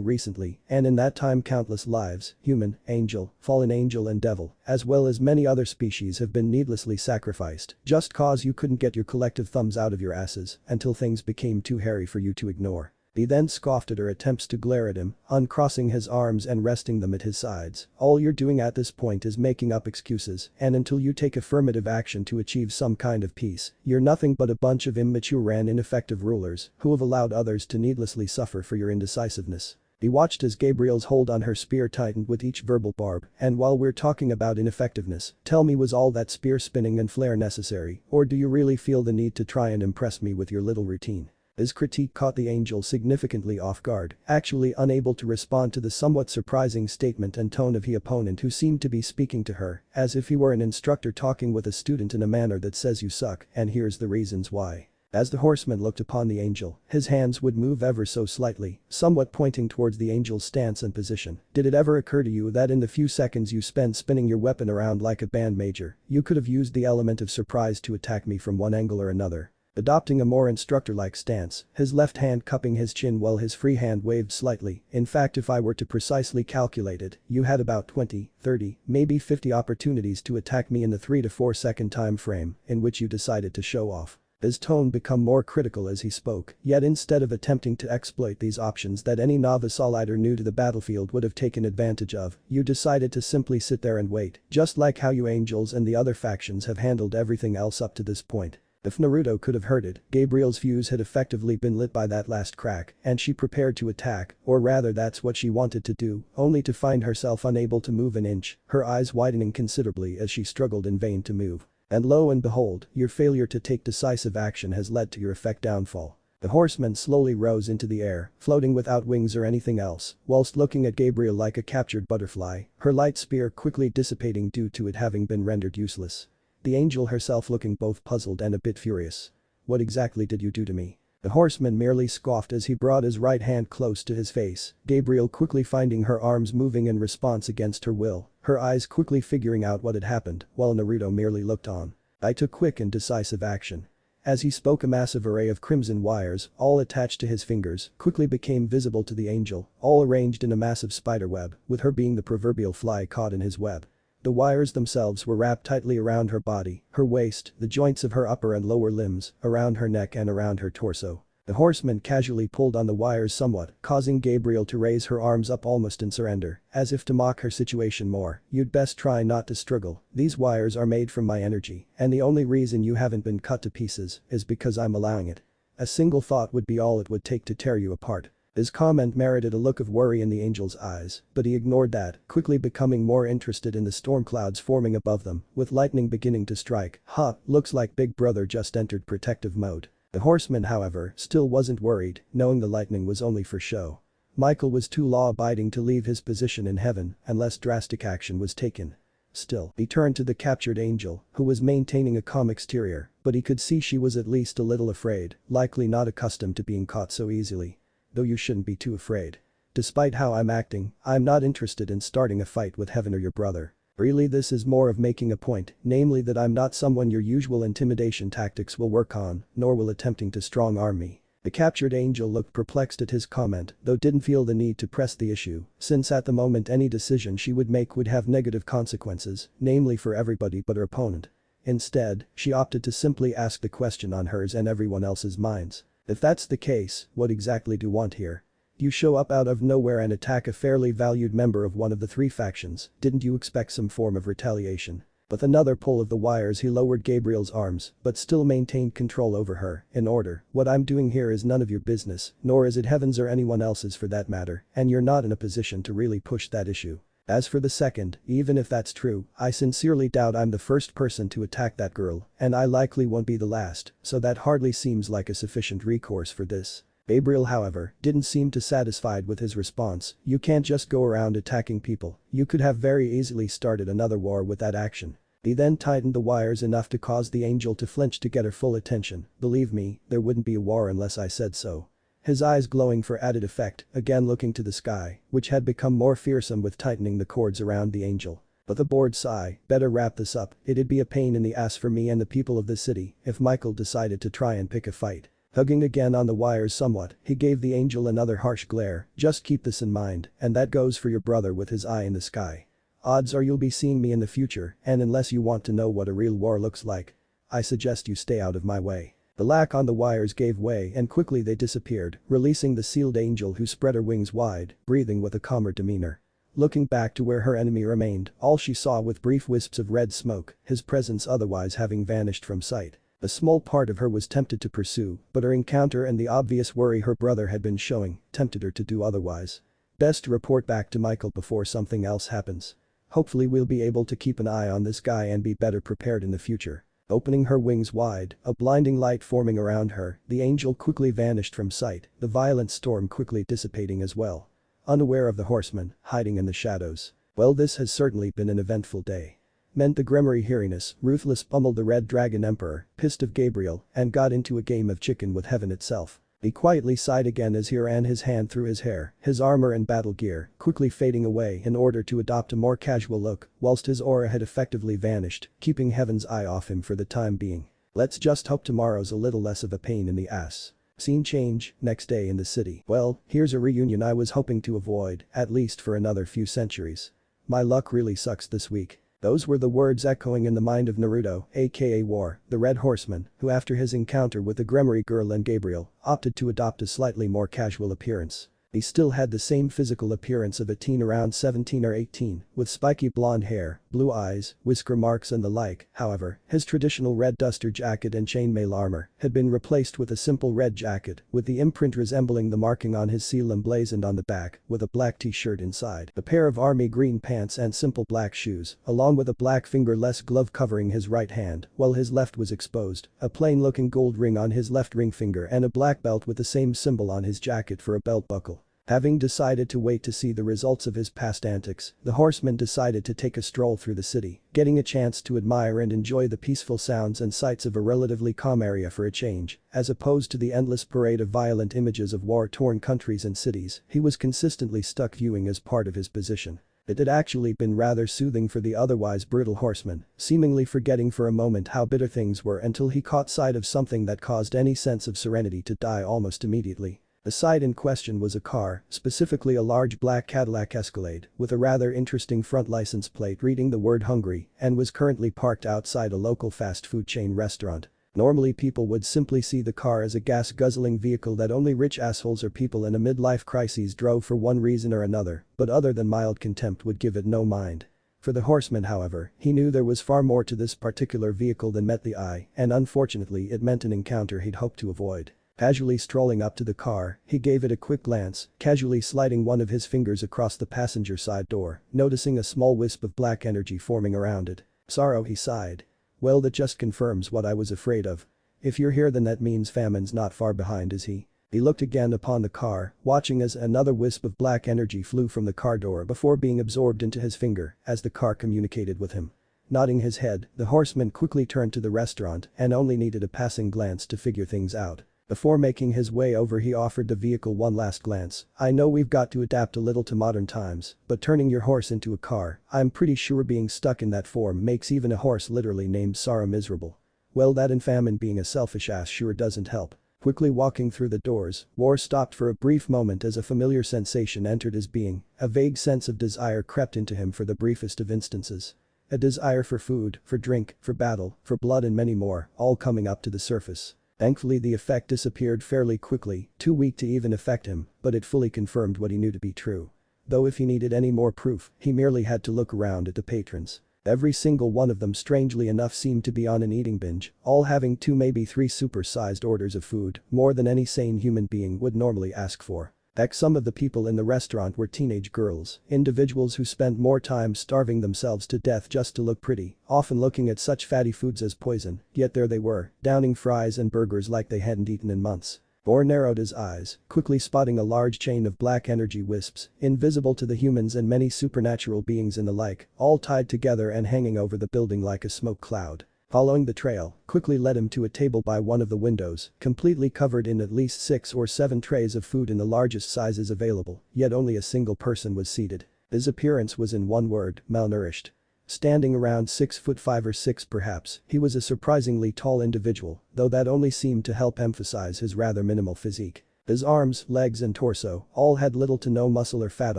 recently, and in that time countless lives, human, angel, fallen angel and devil, as well as many other species have been needlessly sacrificed, just cause you couldn't get your collective thumbs out of your asses until things became too hairy for you to ignore. He then scoffed at her attempts to glare at him, uncrossing his arms and resting them at his sides. All you're doing at this point is making up excuses, and until you take affirmative action to achieve some kind of peace, you're nothing but a bunch of immature and ineffective rulers who have allowed others to needlessly suffer for your indecisiveness. He watched as Gabriel's hold on her spear tightened with each verbal barb, and while we're talking about ineffectiveness, tell me, was all that spear spinning and flare necessary, or do you really feel the need to try and impress me with your little routine? His critique caught the angel significantly off guard, actually unable to respond to the somewhat surprising statement and tone of the opponent who seemed to be speaking to her as if he were an instructor talking with a student in a manner that says you suck and here's the reasons why. As the horseman looked upon the angel, his hands would move ever so slightly, somewhat pointing towards the angel's stance and position. Did it ever occur to you that in the few seconds you spend spinning your weapon around like a band major, you could have used the element of surprise to attack me from one angle or another? Adopting a more instructor-like stance, his left hand cupping his chin while his free hand waved slightly. In fact, if I were to precisely calculate it, you had about 20, 30, maybe 50 opportunities to attack me in the 3 to 4 second time frame in which you decided to show off. His tone became more critical as he spoke, yet instead of attempting to exploit these options that any novice all-outer new to the battlefield would have taken advantage of, you decided to simply sit there and wait, just like how you angels and the other factions have handled everything else up to this point. If Naruto could have heard it, Gabriel's fuse had effectively been lit by that last crack, and she prepared to attack, or rather that's what she wanted to do, only to find herself unable to move an inch, her eyes widening considerably as she struggled in vain to move. And lo and behold, your failure to take decisive action has led to your effect downfall. The horseman slowly rose into the air, floating without wings or anything else, whilst looking at Gabriel like a captured butterfly, her light spear quickly dissipating due to it having been rendered useless. The angel herself looking both puzzled and a bit furious. What exactly did you do to me? The horseman merely scoffed as he brought his right hand close to his face, Gabriel quickly finding her arms moving in response against her will, her eyes quickly figuring out what had happened, while Naruto merely looked on. I took quick and decisive action. As he spoke, a massive array of crimson wires, all attached to his fingers, quickly became visible to the angel, all arranged in a massive spider web, with her being the proverbial fly caught in his web. The wires themselves were wrapped tightly around her body, her waist, the joints of her upper and lower limbs, around her neck and around her torso. The horseman casually pulled on the wires somewhat, causing Gabriel to raise her arms up almost in surrender, as if to mock her situation more. You'd best try not to struggle, these wires are made from my energy, and the only reason you haven't been cut to pieces is because I'm allowing it. A single thought would be all it would take to tear you apart. His comment merited a look of worry in the angel's eyes, but he ignored that, quickly becoming more interested in the storm clouds forming above them, with lightning beginning to strike. Looks like Big Brother just entered protective mode. The horseman, however, still wasn't worried, knowing the lightning was only for show. Michael was too law-abiding to leave his position in heaven unless drastic action was taken. Still, he turned to the captured angel, who was maintaining a calm exterior, but he could see she was at least a little afraid, likely not accustomed to being caught so easily. Though you shouldn't be too afraid. Despite how I'm acting, I'm not interested in starting a fight with Heaven or your brother. Really, this is more of making a point, namely that I'm not someone your usual intimidation tactics will work on, nor will attempting to strong-arm me. The captured angel looked perplexed at his comment, though didn't feel the need to press the issue, since at the moment any decision she would make would have negative consequences, namely for everybody but her opponent. Instead, she opted to simply ask the question on hers and everyone else's minds. If that's the case, what exactly do you want here? You show up out of nowhere and attack a fairly valued member of one of the 3 factions, didn't you expect some form of retaliation? With another pull of the wires he lowered Gabriel's arms, but still maintained control over her. In order, what I'm doing here is none of your business, nor is it Heaven's or anyone else's for that matter, and you're not in a position to really push that issue. As for the second, even if that's true, I sincerely doubt I'm the first person to attack that girl, and I likely won't be the last, so that hardly seems like a sufficient recourse for this. Gabriel, however, didn't seem too satisfied with his response. You can't just go around attacking people, you could have very easily started another war with that action. He then tightened the wires enough to cause the angel to flinch to get her full attention. Believe me, there wouldn't be a war unless I said so. His eyes glowing for added effect, again looking to the sky, which had become more fearsome with tightening the cords around the angel. With a bored sigh, better wrap this up, it'd be a pain in the ass for me and the people of the city if Michael decided to try and pick a fight. Hugging again on the wires somewhat, he gave the angel another harsh glare. Just keep this in mind, and that goes for your brother with his eye in the sky. Odds are you'll be seeing me in the future, and unless you want to know what a real war looks like, I suggest you stay out of my way. The lack on the wires gave way and quickly they disappeared, releasing the sealed angel who spread her wings wide, breathing with a calmer demeanor. Looking back to where her enemy remained, all she saw with brief wisps of red smoke, his presence otherwise having vanished from sight. A small part of her was tempted to pursue, but her encounter and the obvious worry her brother had been showing tempted her to do otherwise. Best to report back to Michael before something else happens. Hopefully we'll be able to keep an eye on this guy and be better prepared in the future. Opening her wings wide, a blinding light forming around her, the angel quickly vanished from sight, the violent storm quickly dissipating as well. Unaware of the horseman, hiding in the shadows. Well, this has certainly been an eventful day. meant the Gremory Heriness, ruthless pummeled the Red Dragon Emperor, pissed of Gabriel, and got into a game of chicken with heaven itself. He quietly sighed again as he ran his hand through his hair, his armor and battle gear, quickly fading away in order to adopt a more casual look, whilst his aura had effectively vanished, keeping heaven's eye off him for the time being. Let's just hope tomorrow's a little less of a pain in the ass. Scene change, next day in the city. Well, here's a reunion I was hoping to avoid, at least for another few centuries. My luck really sucks this week. Those were the words echoing in the mind of Naruto, aka War, the Red Horseman, who after his encounter with the Gremory girl and Gabriel, opted to adopt a slightly more casual appearance. He still had the same physical appearance of a teen around 17 or 18, with spiky blonde hair, blue eyes, whisker marks and the like. However, his traditional red duster jacket and chainmail armor had been replaced with a simple red jacket, with the imprint resembling the marking on his seal emblazoned on the back, with a black t-shirt inside, a pair of army green pants and simple black shoes, along with a black fingerless glove covering his right hand, while his left was exposed, a plain-looking gold ring on his left ring finger and a black belt with the same symbol on his jacket for a belt buckle. Having decided to wait to see the results of his past antics, the horseman decided to take a stroll through the city, getting a chance to admire and enjoy the peaceful sounds and sights of a relatively calm area for a change, as opposed to the endless parade of violent images of war-torn countries and cities he was consistently stuck viewing as part of his position. It had actually been rather soothing for the otherwise brutal horseman, seemingly forgetting for a moment how bitter things were until he caught sight of something that caused any sense of serenity to die almost immediately. The sight in question was a car, specifically a large black Cadillac Escalade, with a rather interesting front license plate reading the word hungry, and was currently parked outside a local fast food chain restaurant. Normally people would simply see the car as a gas-guzzling vehicle that only rich assholes or people in a midlife crisis drove for one reason or another, but other than mild contempt would give it no mind. For the horseman, however, he knew there was far more to this particular vehicle than met the eye, and unfortunately it meant an encounter he'd hoped to avoid. Casually strolling up to the car, he gave it a quick glance, casually sliding one of his fingers across the passenger side door, noticing a small wisp of black energy forming around it. Sorrow, he sighed. Well, that just confirms what I was afraid of. If you're here then that means Famine's not far behind, is he? He looked again upon the car, watching as another wisp of black energy flew from the car door before being absorbed into his finger as the car communicated with him. Nodding his head, the horseman quickly turned to the restaurant and only needed a passing glance to figure things out. Before making his way over he offered the vehicle one last glance. I know we've got to adapt a little to modern times, but turning your horse into a car, I'm pretty sure being stuck in that form makes even a horse literally named Sarah miserable. Well, that and Famine being a selfish ass sure doesn't help. Quickly walking through the doors, War stopped for a brief moment as a familiar sensation entered his being, a vague sense of desire crept into him for the briefest of instances. A desire for food, for drink, for battle, for blood and many more, all coming up to the surface. Thankfully the effect disappeared fairly quickly, too weak to even affect him, but it fully confirmed what he knew to be true. Though if he needed any more proof, he merely had to look around at the patrons. Every single one of them strangely enough seemed to be on an eating binge, all having 2 maybe 3 super-sized orders of food, more than any sane human being would normally ask for. Heck, some of the people in the restaurant were teenage girls, individuals who spent more time starving themselves to death just to look pretty, often looking at such fatty foods as poison, yet there they were, downing fries and burgers like they hadn't eaten in months. War narrowed his eyes, quickly spotting a large chain of black energy wisps, invisible to the humans and many supernatural beings and the like, all tied together and hanging over the building like a smoke cloud. Following the trail, quickly led him to a table by one of the windows, completely covered in at least 6 or 7 trays of food in the largest sizes available, yet only a single person was seated. His appearance was in one word, malnourished. Standing around 6'5" or 6 perhaps, he was a surprisingly tall individual, though that only seemed to help emphasize his rather minimal physique. His arms, legs and torso all had little to no muscle or fat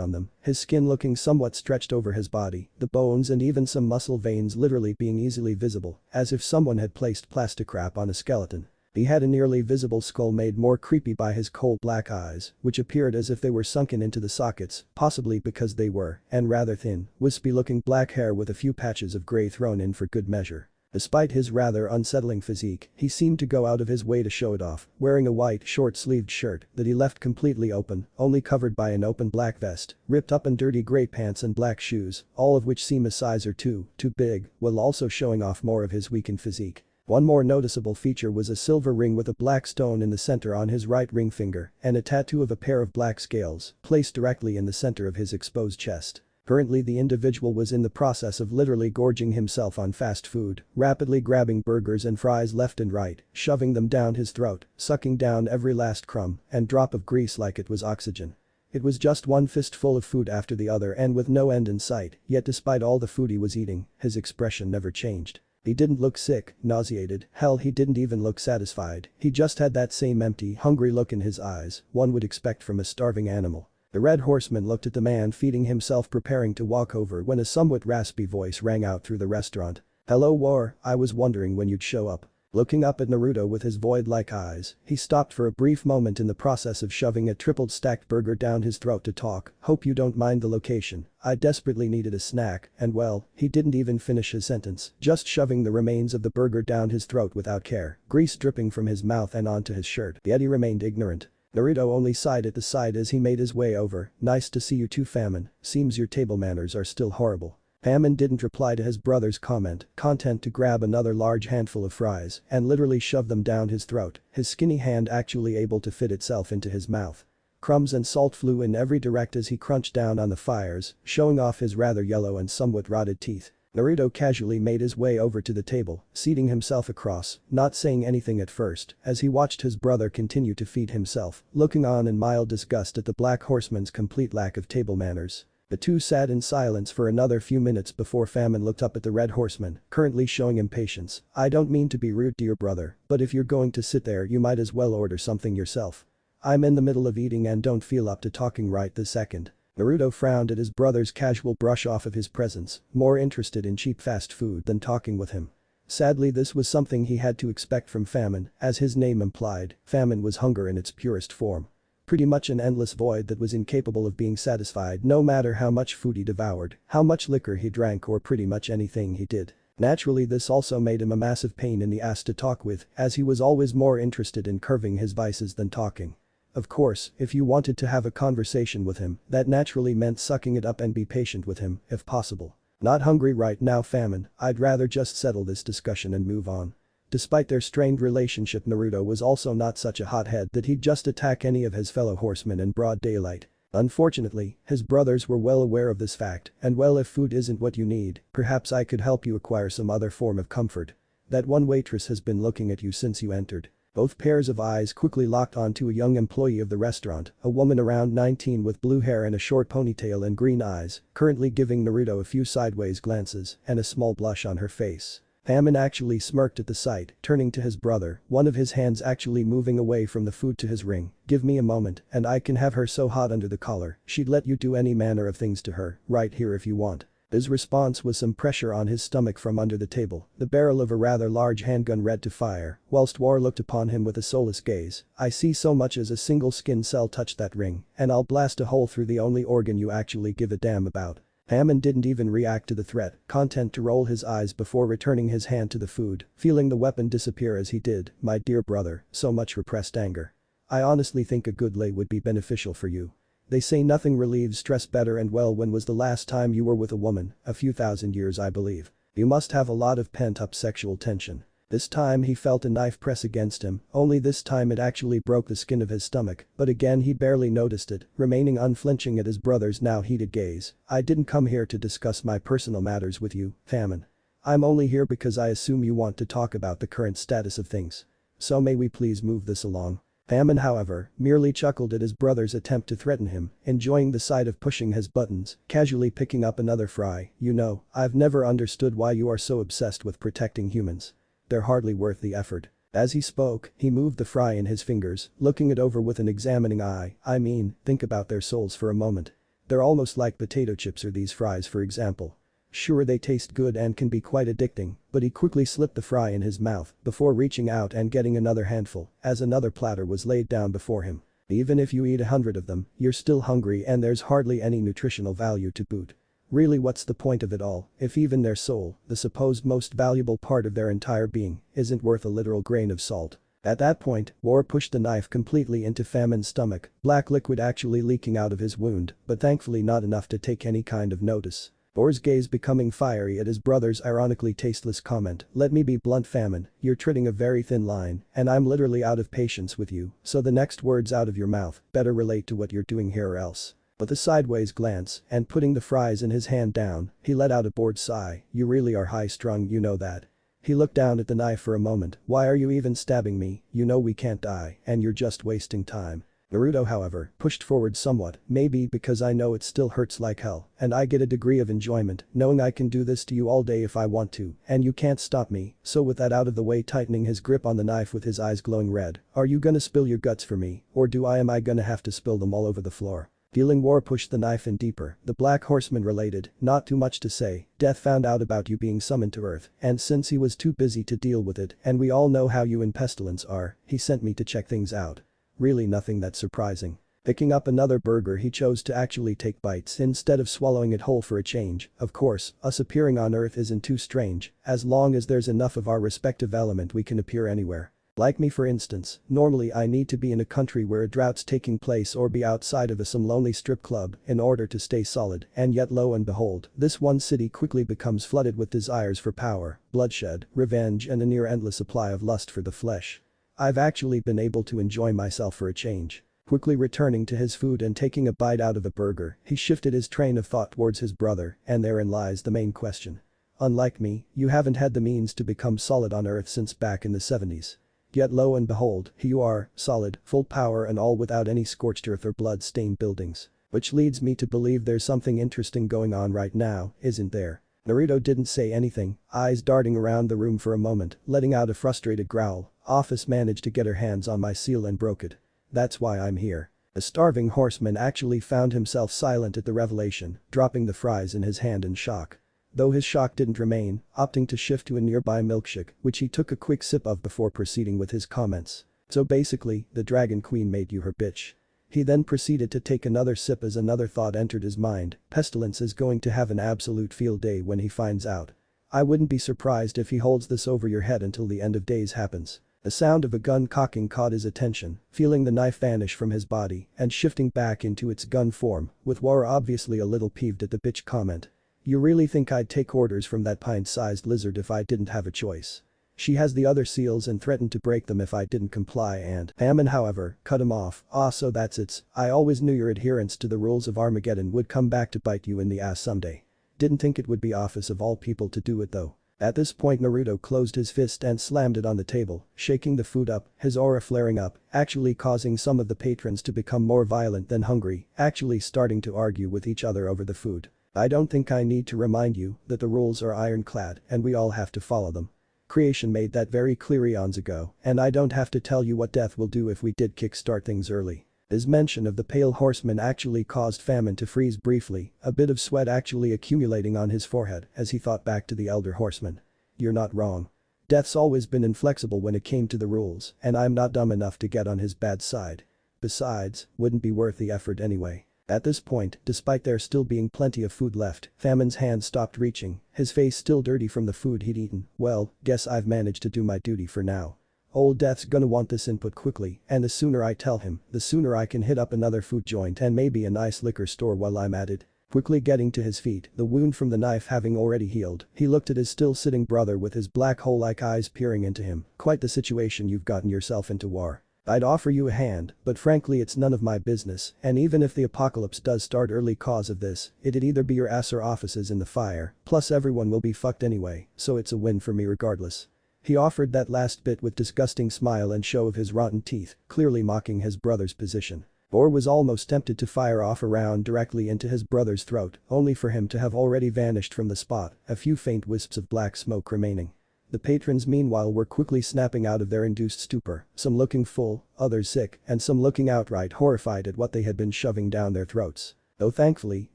on them, his skin looking somewhat stretched over his body, the bones and even some muscle veins literally being easily visible, as if someone had placed plastic wrap on a skeleton. He had a nearly visible skull made more creepy by his coal black eyes, which appeared as if they were sunken into the sockets, possibly because they were, and rather thin, wispy-looking black hair with a few patches of gray thrown in for good measure. Despite his rather unsettling physique, he seemed to go out of his way to show it off, wearing a white short-sleeved shirt that he left completely open, only covered by an open black vest, ripped up and dirty gray pants and black shoes, all of which seem a size or two too big, while also showing off more of his weakened physique. One more noticeable feature was a silver ring with a black stone in the center on his right ring finger and a tattoo of a pair of black scales placed directly in the center of his exposed chest. Currently the individual was in the process of literally gorging himself on fast food, rapidly grabbing burgers and fries left and right, shoving them down his throat, sucking down every last crumb and drop of grease like it was oxygen. It was just one fistful of food after the other and with no end in sight, yet despite all the food he was eating, his expression never changed. He didn't look sick, nauseated, hell he didn't even look satisfied, he just had that same empty, hungry look in his eyes one would expect from a starving animal. The red horseman looked at the man feeding himself preparing to walk over when a somewhat raspy voice rang out through the restaurant. "Hello War, I was wondering when you'd show up." Looking up at Naruto with his void-like eyes, he stopped for a brief moment in the process of shoving a triple-stacked burger down his throat to talk. "Hope you don't mind the location. I desperately needed a snack," and well, he didn't even finish his sentence, just shoving the remains of the burger down his throat without care, grease dripping from his mouth and onto his shirt. Yet he remained ignorant. Naruto only sighed at the sight as he made his way over. "Nice to see you too Famine, seems your table manners are still horrible." Famine didn't reply to his brother's comment, content to grab another large handful of fries and literally shove them down his throat, his skinny hand actually able to fit itself into his mouth. Crumbs and salt flew in every direction as he crunched down on the fires, showing off his rather yellow and somewhat rotted teeth. Naruto casually made his way over to the table, seating himself across, not saying anything at first, as he watched his brother continue to feed himself, looking on in mild disgust at the black horseman's complete lack of table manners. The two sat in silence for another few minutes before Famine looked up at the red horseman, currently showing impatience. "I don't mean to be rude to your brother, but if you're going to sit there you might as well order something yourself. I'm in the middle of eating and don't feel up to talking right this second." Naruto frowned at his brother's casual brush off of his presence, more interested in cheap fast food than talking with him. Sadly this was something he had to expect from Famine, as his name implied, famine was hunger in its purest form. Pretty much an endless void that was incapable of being satisfied no matter how much food he devoured, how much liquor he drank or pretty much anything he did. Naturally this also made him a massive pain in the ass to talk with, as he was always more interested in curbing his vices than talking. Of course, if you wanted to have a conversation with him, that naturally meant sucking it up and be patient with him, if possible. "Not hungry right now Famine, I'd rather just settle this discussion and move on." Despite their strained relationship Naruto was also not such a hothead that he'd just attack any of his fellow horsemen in broad daylight. Unfortunately, his brothers were well aware of this fact, and well if food isn't what you need, perhaps I could help you acquire some other form of comfort. That one waitress has been looking at you since you entered. Both pairs of eyes quickly locked onto a young employee of the restaurant, a woman around 19 with blue hair and a short ponytail and green eyes, currently giving Naruto a few sideways glances and a small blush on her face. Famine actually smirked at the sight, turning to his brother, one of his hands actually moving away from the food to his ring. "Give me a moment and I can have her so hot under the collar, she'd let you do any manner of things to her, right here if you want." His response was some pressure on his stomach from under the table, the barrel of a rather large handgun ready to fire, whilst War looked upon him with a soulless gaze. "I see so much as a single skin cell touch that ring, and I'll blast a hole through the only organ you actually give a damn about." Famine didn't even react to the threat, content to roll his eyes before returning his hand to the food, feeling the weapon disappear as he did. "My dear brother, so much repressed anger. I honestly think a good lay would be beneficial for you. They say nothing relieves stress better and well when was the last time you were with a woman? A few thousand years I believe. You must have a lot of pent-up sexual tension." This time he felt a knife press against him, only this time it actually broke the skin of his stomach, but again he barely noticed it, remaining unflinching at his brother's now heated gaze. "I didn't come here to discuss my personal matters with you, Famine. I'm only here because I assume you want to talk about the current status of things. So may we please move this along?" Famine however, merely chuckled at his brother's attempt to threaten him, enjoying the sight of pushing his buttons, casually picking up another fry. "You know, I've never understood why you are so obsessed with protecting humans. They're hardly worth the effort." As he spoke, he moved the fry in his fingers, looking it over with an examining eye. "I mean, think about their souls for a moment. They're almost like potato chips or these fries for example. Sure they taste good and can be quite addicting, but he quickly slipped the fry in his mouth before reaching out and getting another handful as another platter was laid down before him. "Even if you eat 100 of them, you're still hungry and there's hardly any nutritional value to boot. Really what's the point of it all if even their soul, the supposed most valuable part of their entire being, isn't worth a literal grain of salt?" At that point, War pushed the knife completely into Famine's stomach, black liquid actually leaking out of his wound, but thankfully not enough to take any kind of notice. War's gaze becoming fiery at his brother's ironically tasteless comment. "Let me be blunt Famine, you're treading a very thin line, and I'm literally out of patience with you, so the next words out of your mouth better relate to what you're doing here or else." With a sideways glance and putting the fries in his hand down, he let out a bored sigh. You really are high-strung, you know that. He looked down at the knife for a moment. Why are you even stabbing me? You know we can't die, and you're just wasting time. Naruto, however, pushed forward somewhat, maybe because I know it still hurts like hell, and I get a degree of enjoyment knowing I can do this to you all day if I want to, and you can't stop me, so with that out of the way, tightening his grip on the knife with his eyes glowing red, are you gonna spill your guts for me, or am I gonna have to spill them all over the floor? Feeling War pushed the knife in deeper, the Black Horseman related, not too much to say, Death found out about you being summoned to Earth, and since he was too busy to deal with it, and we all know how you and Pestilence are, he sent me to check things out. Really nothing that surprising. Picking up another burger, he chose to actually take bites instead of swallowing it whole for a change. Of course, us appearing on Earth isn't too strange, as long as there's enough of our respective element we can appear anywhere. Like me for instance, normally I need to be in a country where a drought's taking place or be outside of some lonely strip club in order to stay solid, and yet lo and behold, this one city quickly becomes flooded with desires for power, bloodshed, revenge and a near endless supply of lust for the flesh. I've actually been able to enjoy myself for a change. Quickly returning to his food and taking a bite out of a burger, he shifted his train of thought towards his brother, and therein lies the main question. Unlike me, you haven't had the means to become solid on Earth since back in the 70s. Yet lo and behold, here you are, solid, full power and all without any scorched earth or blood-stained buildings. Which leads me to believe there's something interesting going on right now, isn't there? Naruto didn't say anything, eyes darting around the room for a moment, letting out a frustrated growl. Office managed to get her hands on my seal and broke it. That's why I'm here. The starving horseman actually found himself silent at the revelation, dropping the fries in his hand in shock. Though his shock didn't remain, opting to shift to a nearby milkshake, which he took a quick sip of before proceeding with his comments. So basically, the Dragon Queen made you her bitch. He then proceeded to take another sip as another thought entered his mind. Pestilence is going to have an absolute field day when he finds out. I wouldn't be surprised if he holds this over your head until the end of days happens. The sound of a gun cocking caught his attention, feeling the knife vanish from his body and shifting back into its gun form, with War obviously a little peeved at the bitch comment. You really think I'd take orders from that pint-sized lizard if I didn't have a choice? She has the other seals and threatened to break them if I didn't comply and Famine, however, cut him off. So that's it. I always knew your adherence to the rules of Armageddon would come back to bite you in the ass someday. Didn't think it would be Office of all people to do it though. At this point Naruto closed his fist and slammed it on the table, shaking the food up, his aura flaring up, actually causing some of the patrons to become more violent than hungry, actually starting to argue with each other over the food. I don't think I need to remind you that the rules are ironclad and we all have to follow them. Creation made that very clear eons ago, and I don't have to tell you what death will do if we did kickstart things early. His mention of the pale horseman actually caused Famine to freeze briefly, a bit of sweat actually accumulating on his forehead as he thought back to the elder horseman. You're not wrong. Death's always been inflexible when it came to the rules, and I'm not dumb enough to get on his bad side. Besides, wouldn't be worth the effort anyway. At this point, despite there still being plenty of food left, Famine's hand stopped reaching, his face still dirty from the food he'd eaten. Well, guess I've managed to do my duty for now. Old Death's gonna want this input quickly, and the sooner I tell him, the sooner I can hit up another food joint and maybe a nice liquor store while I'm at it. Quickly getting to his feet, the wound from the knife having already healed, he looked at his still sitting brother with his black hole-like eyes peering into him. Quite the situation you've gotten yourself into, War. I'd offer you a hand, but frankly it's none of my business, and even if the apocalypse does start early cause of this, it'd either be your ass or Office's in the fire, plus everyone will be fucked anyway, so it's a win for me regardless. He offered that last bit with disgusting smile and show of his rotten teeth, clearly mocking his brother's position. War was almost tempted to fire off a round directly into his brother's throat, only for him to have already vanished from the spot, a few faint wisps of black smoke remaining. The patrons meanwhile were quickly snapping out of their induced stupor, some looking full, others sick, and some looking outright horrified at what they had been shoving down their throats. Though thankfully,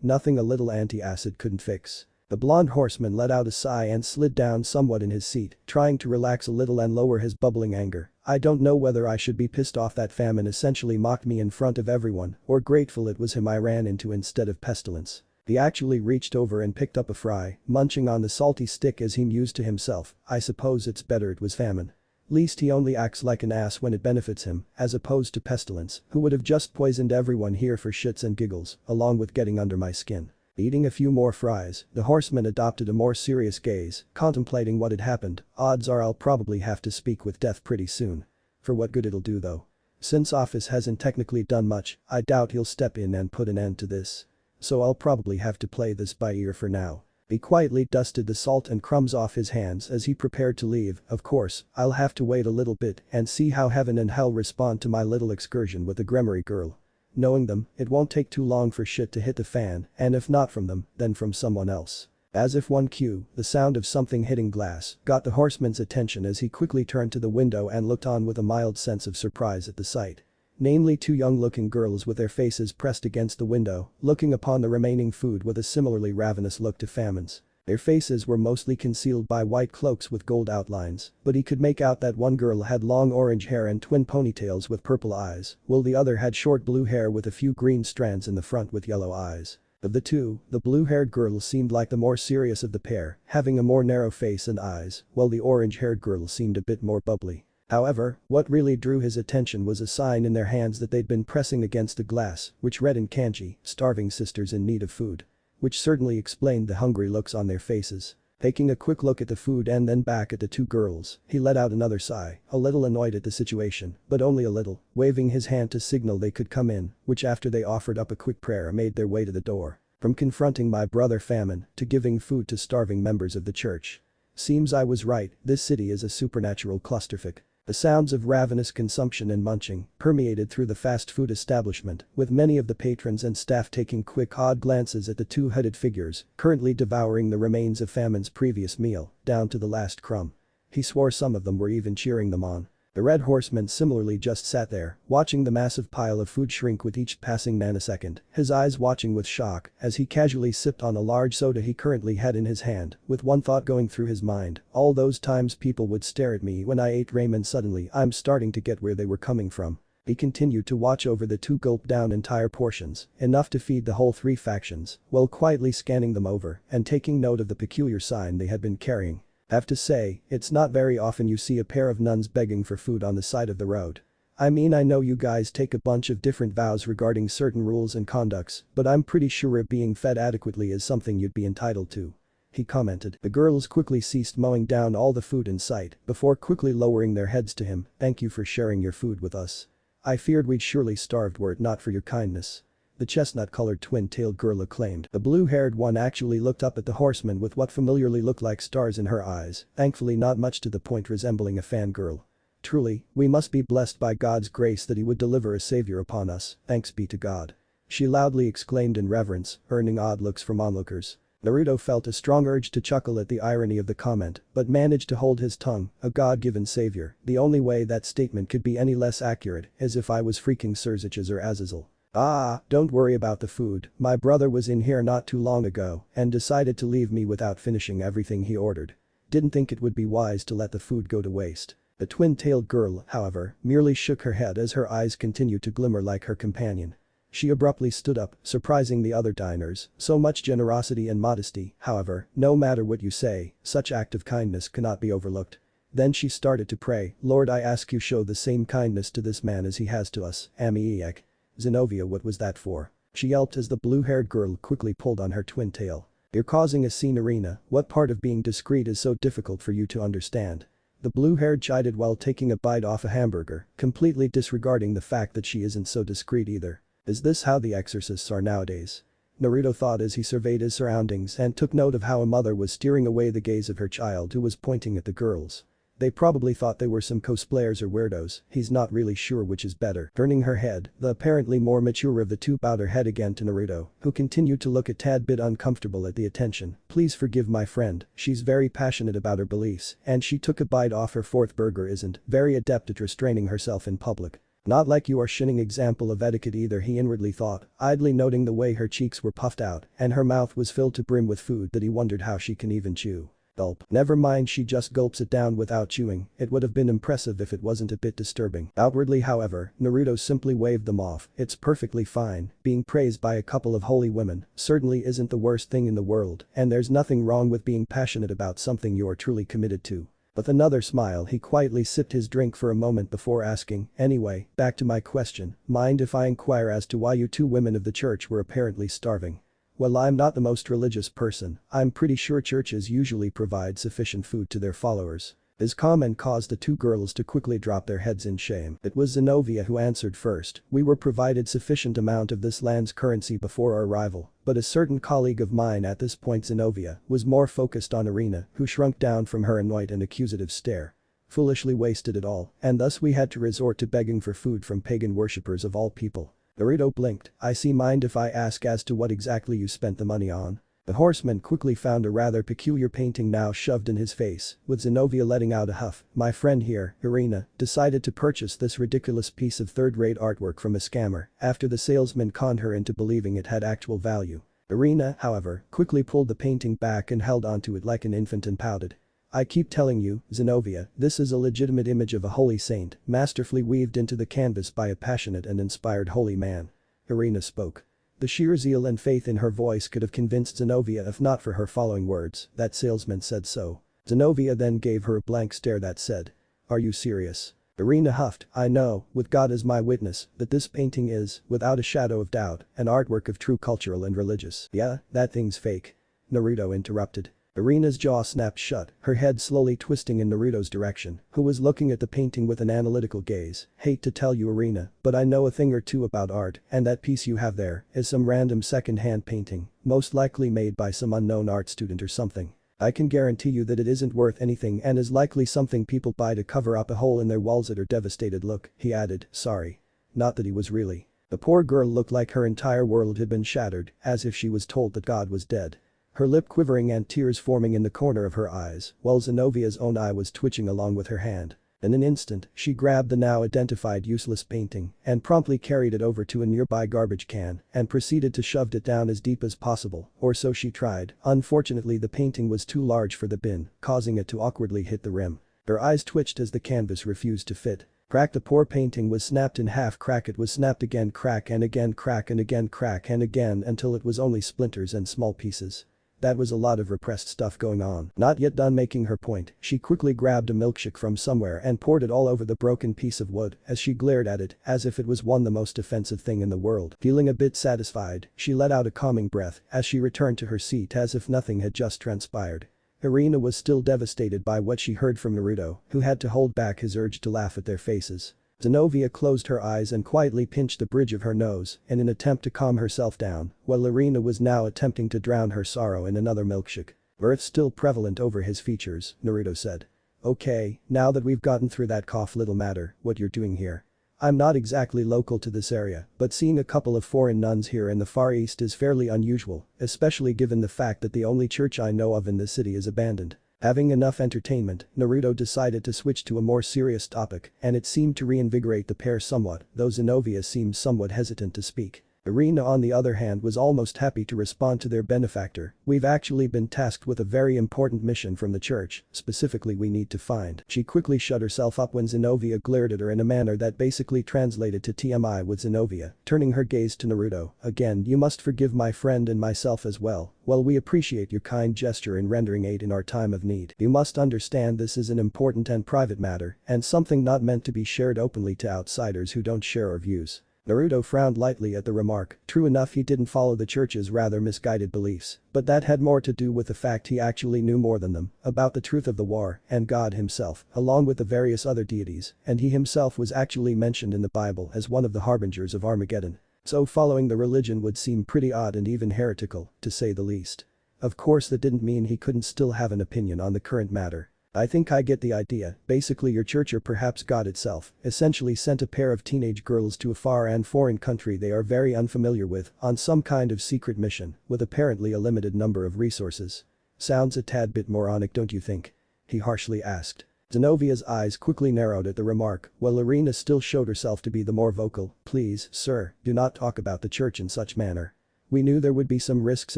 nothing a little anti-acid couldn't fix. The blonde horseman let out a sigh and slid down somewhat in his seat, trying to relax a little and lower his bubbling anger. I don't know whether I should be pissed off that Famine essentially mocked me in front of everyone, or grateful it was him I ran into instead of Pestilence. He actually reached over and picked up a fry, munching on the salty stick as he mused to himself, I suppose it's better it was Famine. Least he only acts like an ass when it benefits him, as opposed to Pestilence, who would have just poisoned everyone here for shits and giggles, along with getting under my skin. Eating a few more fries, the horseman adopted a more serious gaze, contemplating what had happened. Odds are I'll probably have to speak with Death pretty soon. For what good it'll do though. Since Office hasn't technically done much, I doubt he'll step in and put an end to this. So I'll probably have to play this by ear for now. He quietly dusted the salt and crumbs off his hands as he prepared to leave. Of course, I'll have to wait a little bit and see how heaven and hell respond to my little excursion with the Gremory girl. Knowing them, it won't take too long for shit to hit the fan, and if not from them, then from someone else. As if one cue, the sound of something hitting glass got the horseman's attention as he quickly turned to the window and looked on with a mild sense of surprise at the sight. Namely, two young-looking girls with their faces pressed against the window, looking upon the remaining food with a similarly ravenous look to Famine's. Their faces were mostly concealed by white cloaks with gold outlines, but he could make out that one girl had long orange hair and twin ponytails with purple eyes, while the other had short blue hair with a few green strands in the front with yellow eyes. Of the two, the blue-haired girl seemed like the more serious of the pair, having a more narrow face and eyes, while the orange-haired girl seemed a bit more bubbly. However, what really drew his attention was a sign in their hands that they'd been pressing against the glass, which read in kanji, "Starving sisters in need of food." Which certainly explained the hungry looks on their faces. Taking a quick look at the food and then back at the two girls, he let out another sigh, a little annoyed at the situation, but only a little, waving his hand to signal they could come in, which after they offered up a quick prayer made their way to the door. From confronting my brother Famine to giving food to starving members of the church. Seems I was right, this city is a supernatural clusterfuck. The sounds of ravenous consumption and munching permeated through the fast food establishment, with many of the patrons and staff taking quick odd glances at the two-headed figures currently devouring the remains of Famine's previous meal, down to the last crumb. He swore some of them were even cheering them on. The red horseman similarly just sat there, watching the massive pile of food shrink with each passing nanosecond, his eyes watching with shock as he casually sipped on a large soda he currently had in his hand, with one thought going through his mind, all those times people would stare at me when I ate ramen. Suddenly I'm starting to get where they were coming from. He continued to watch over the two, gulp down entire portions, enough to feed the whole three factions, while quietly scanning them over and taking note of the peculiar sign they had been carrying. Have to say, it's not very often you see a pair of nuns begging for food on the side of the road. I mean, I know you guys take a bunch of different vows regarding certain rules and conducts, but I'm pretty sure being fed adequately is something you'd be entitled to. He commented. The girls quickly ceased mowing down all the food in sight before quickly lowering their heads to him. Thank you for sharing your food with us. I feared we'd surely starved were it not for your kindness. The chestnut-colored twin-tailed girl acclaimed. The blue-haired one actually looked up at the horseman with what familiarly looked like stars in her eyes, thankfully not much to the point resembling a fangirl. Truly, we must be blessed by God's grace that he would deliver a savior upon us, thanks be to God. She loudly exclaimed in reverence, earning odd looks from onlookers. Naruto felt a strong urge to chuckle at the irony of the comment, but managed to hold his tongue. A God-given savior, the only way that statement could be any less accurate, as if I was freaking Surziches or Azazel. Ah, don't worry about the food, my brother was in here not too long ago and decided to leave me without finishing everything he ordered. Didn't think it would be wise to let the food go to waste. The twin-tailed girl, however, merely shook her head as her eyes continued to glimmer like her companion. She abruptly stood up, surprising the other diners. So much generosity and modesty, however, no matter what you say, such act of kindness cannot be overlooked. Then she started to pray, Lord, I ask you show the same kindness to this man as he has to us, Amiek. Zenovia, what was that for? She yelped as the blue-haired girl quickly pulled on her twin tail. You're causing a scene, Arena. What part of being discreet is so difficult for you to understand? The blue-haired chided while taking a bite off a hamburger, completely disregarding the fact that she isn't so discreet either. Is this how the exorcists are nowadays? Naruto thought as he surveyed his surroundings and took note of how a mother was steering away the gaze of her child who was pointing at the girls. They probably thought they were some cosplayers or weirdos, he's not really sure which is better. Turning her head, the apparently more mature of the two bowed her head again to Naruto, who continued to look a tad bit uncomfortable at the attention. Please forgive my friend, she's very passionate about her beliefs, and she took a bite off her fourth burger isn't very adept at restraining herself in public. Not like you are shining example of etiquette either, he inwardly thought, idly noting the way her cheeks were puffed out and her mouth was filled to brim with food that he wondered how she can even chew. Gulp. Never mind, she just gulps it down without chewing. It would have been impressive if it wasn't a bit disturbing. Outwardly, however, Naruto simply waved them off. It's perfectly fine. Being praised by a couple of holy women certainly isn't the worst thing in the world, and there's nothing wrong with being passionate about something you are truly committed to. With another smile, he quietly sipped his drink for a moment before asking, anyway, back to my question, mind if I inquire as to why you two women of the church were apparently starving? Well, I'm not the most religious person, I'm pretty sure churches usually provide sufficient food to their followers. His comment caused the two girls to quickly drop their heads in shame. It was Zenovia who answered first. We were provided sufficient amount of this land's currency before our arrival, but a certain colleague of mine at this point Zenovia was more focused on Irina, who shrunk down from her annoyed and accusative stare. Foolishly wasted it all, and thus we had to resort to begging for food from pagan worshippers of all people. Naruto blinked. I see. Mind if I ask as to what exactly you spent the money on? The horseman quickly found a rather peculiar painting now shoved in his face, with Zenovia letting out a huff. My friend here, Irina, decided to purchase this ridiculous piece of third-rate artwork from a scammer after the salesman conned her into believing it had actual value. Irina, however, quickly pulled the painting back and held onto it like an infant and pouted. I keep telling you, Zenovia, this is a legitimate image of a holy saint, masterfully weaved into the canvas by a passionate and inspired holy man. Irina spoke. The sheer zeal and faith in her voice could have convinced Zenovia if not for her following words, that salesman said so. Zenovia then gave her a blank stare that said, are you serious? Irina huffed, I know, with God as my witness, that this painting is, without a shadow of doubt, an artwork of true cultural and religious. Yeah, that thing's fake. Naruto interrupted. Irina's jaw snapped shut, her head slowly twisting in Naruto's direction, who was looking at the painting with an analytical gaze. Hate to tell you Irina, but I know a thing or two about art, and that piece you have there is some random second-hand painting, most likely made by some unknown art student or something. I can guarantee you that it isn't worth anything and is likely something people buy to cover up a hole in their walls at her devastated look, he added, sorry. Not that he was really. The poor girl looked like her entire world had been shattered, as if she was told that God was dead. Her lip quivering and tears forming in the corner of her eyes, while Zenovia's own eye was twitching along with her hand. In an instant, she grabbed the now identified useless painting and promptly carried it over to a nearby garbage can and proceeded to shove it down as deep as possible, or so she tried. Unfortunately, the painting was too large for the bin, causing it to awkwardly hit the rim. Her eyes twitched as the canvas refused to fit. Crack. The poor painting was snapped in half. Crack. It was snapped again. Crack and again. Crack and again. Crack and again until it was only splinters and small pieces. That was a lot of repressed stuff going on. Not yet done making her point, she quickly grabbed a milkshake from somewhere and poured it all over the broken piece of wood as she glared at it as if it was the most offensive thing in the world. Feeling a bit satisfied, she let out a calming breath as she returned to her seat as if nothing had just transpired. Irina was still devastated by what she heard from Naruto, who had to hold back his urge to laugh at their faces. Zenovia closed her eyes and quietly pinched the bridge of her nose in an attempt to calm herself down, while Irina was now attempting to drown her sorrow in another milkshake. Mirth still prevalent over his features, Naruto said. Okay, now that we've gotten through that little matter, what you're doing here. I'm not exactly local to this area, but seeing a couple of foreign nuns here in the Far East is fairly unusual, especially given the fact that the only church I know of in the city is abandoned. Having enough entertainment, Naruto decided to switch to a more serious topic, and it seemed to reinvigorate the pair somewhat, though Zenovia seemed somewhat hesitant to speak. Irina on the other hand was almost happy to respond to their benefactor. We've actually been tasked with a very important mission from the church, specifically we need to find. She quickly shut herself up when Zenovia glared at her in a manner that basically translated to TMI with Zenovia, turning her gaze to Naruto. Again, you must forgive my friend and myself as well. Well, we appreciate your kind gesture in rendering aid in our time of need. You must understand this is an important and private matter, and something not meant to be shared openly to outsiders who don't share our views. Naruto frowned lightly at the remark. True enough, he didn't follow the church's rather misguided beliefs, but that had more to do with the fact he actually knew more than them about the truth of the war and God himself, along with the various other deities, and he himself was actually mentioned in the Bible as one of the harbingers of Armageddon. So following the religion would seem pretty odd and even heretical, to say the least. Of course, that didn't mean he couldn't still have an opinion on the current matter. I think I get the idea. Basically, your church, or perhaps God itself, essentially sent a pair of teenage girls to a far and foreign country they are very unfamiliar with on some kind of secret mission with apparently a limited number of resources. Sounds a tad bit moronic, don't you think? He harshly asked. Zenovia's eyes quickly narrowed at the remark, while Irina still showed herself to be the more vocal. Please, sir, do not talk about the church in such manner. We knew there would be some risks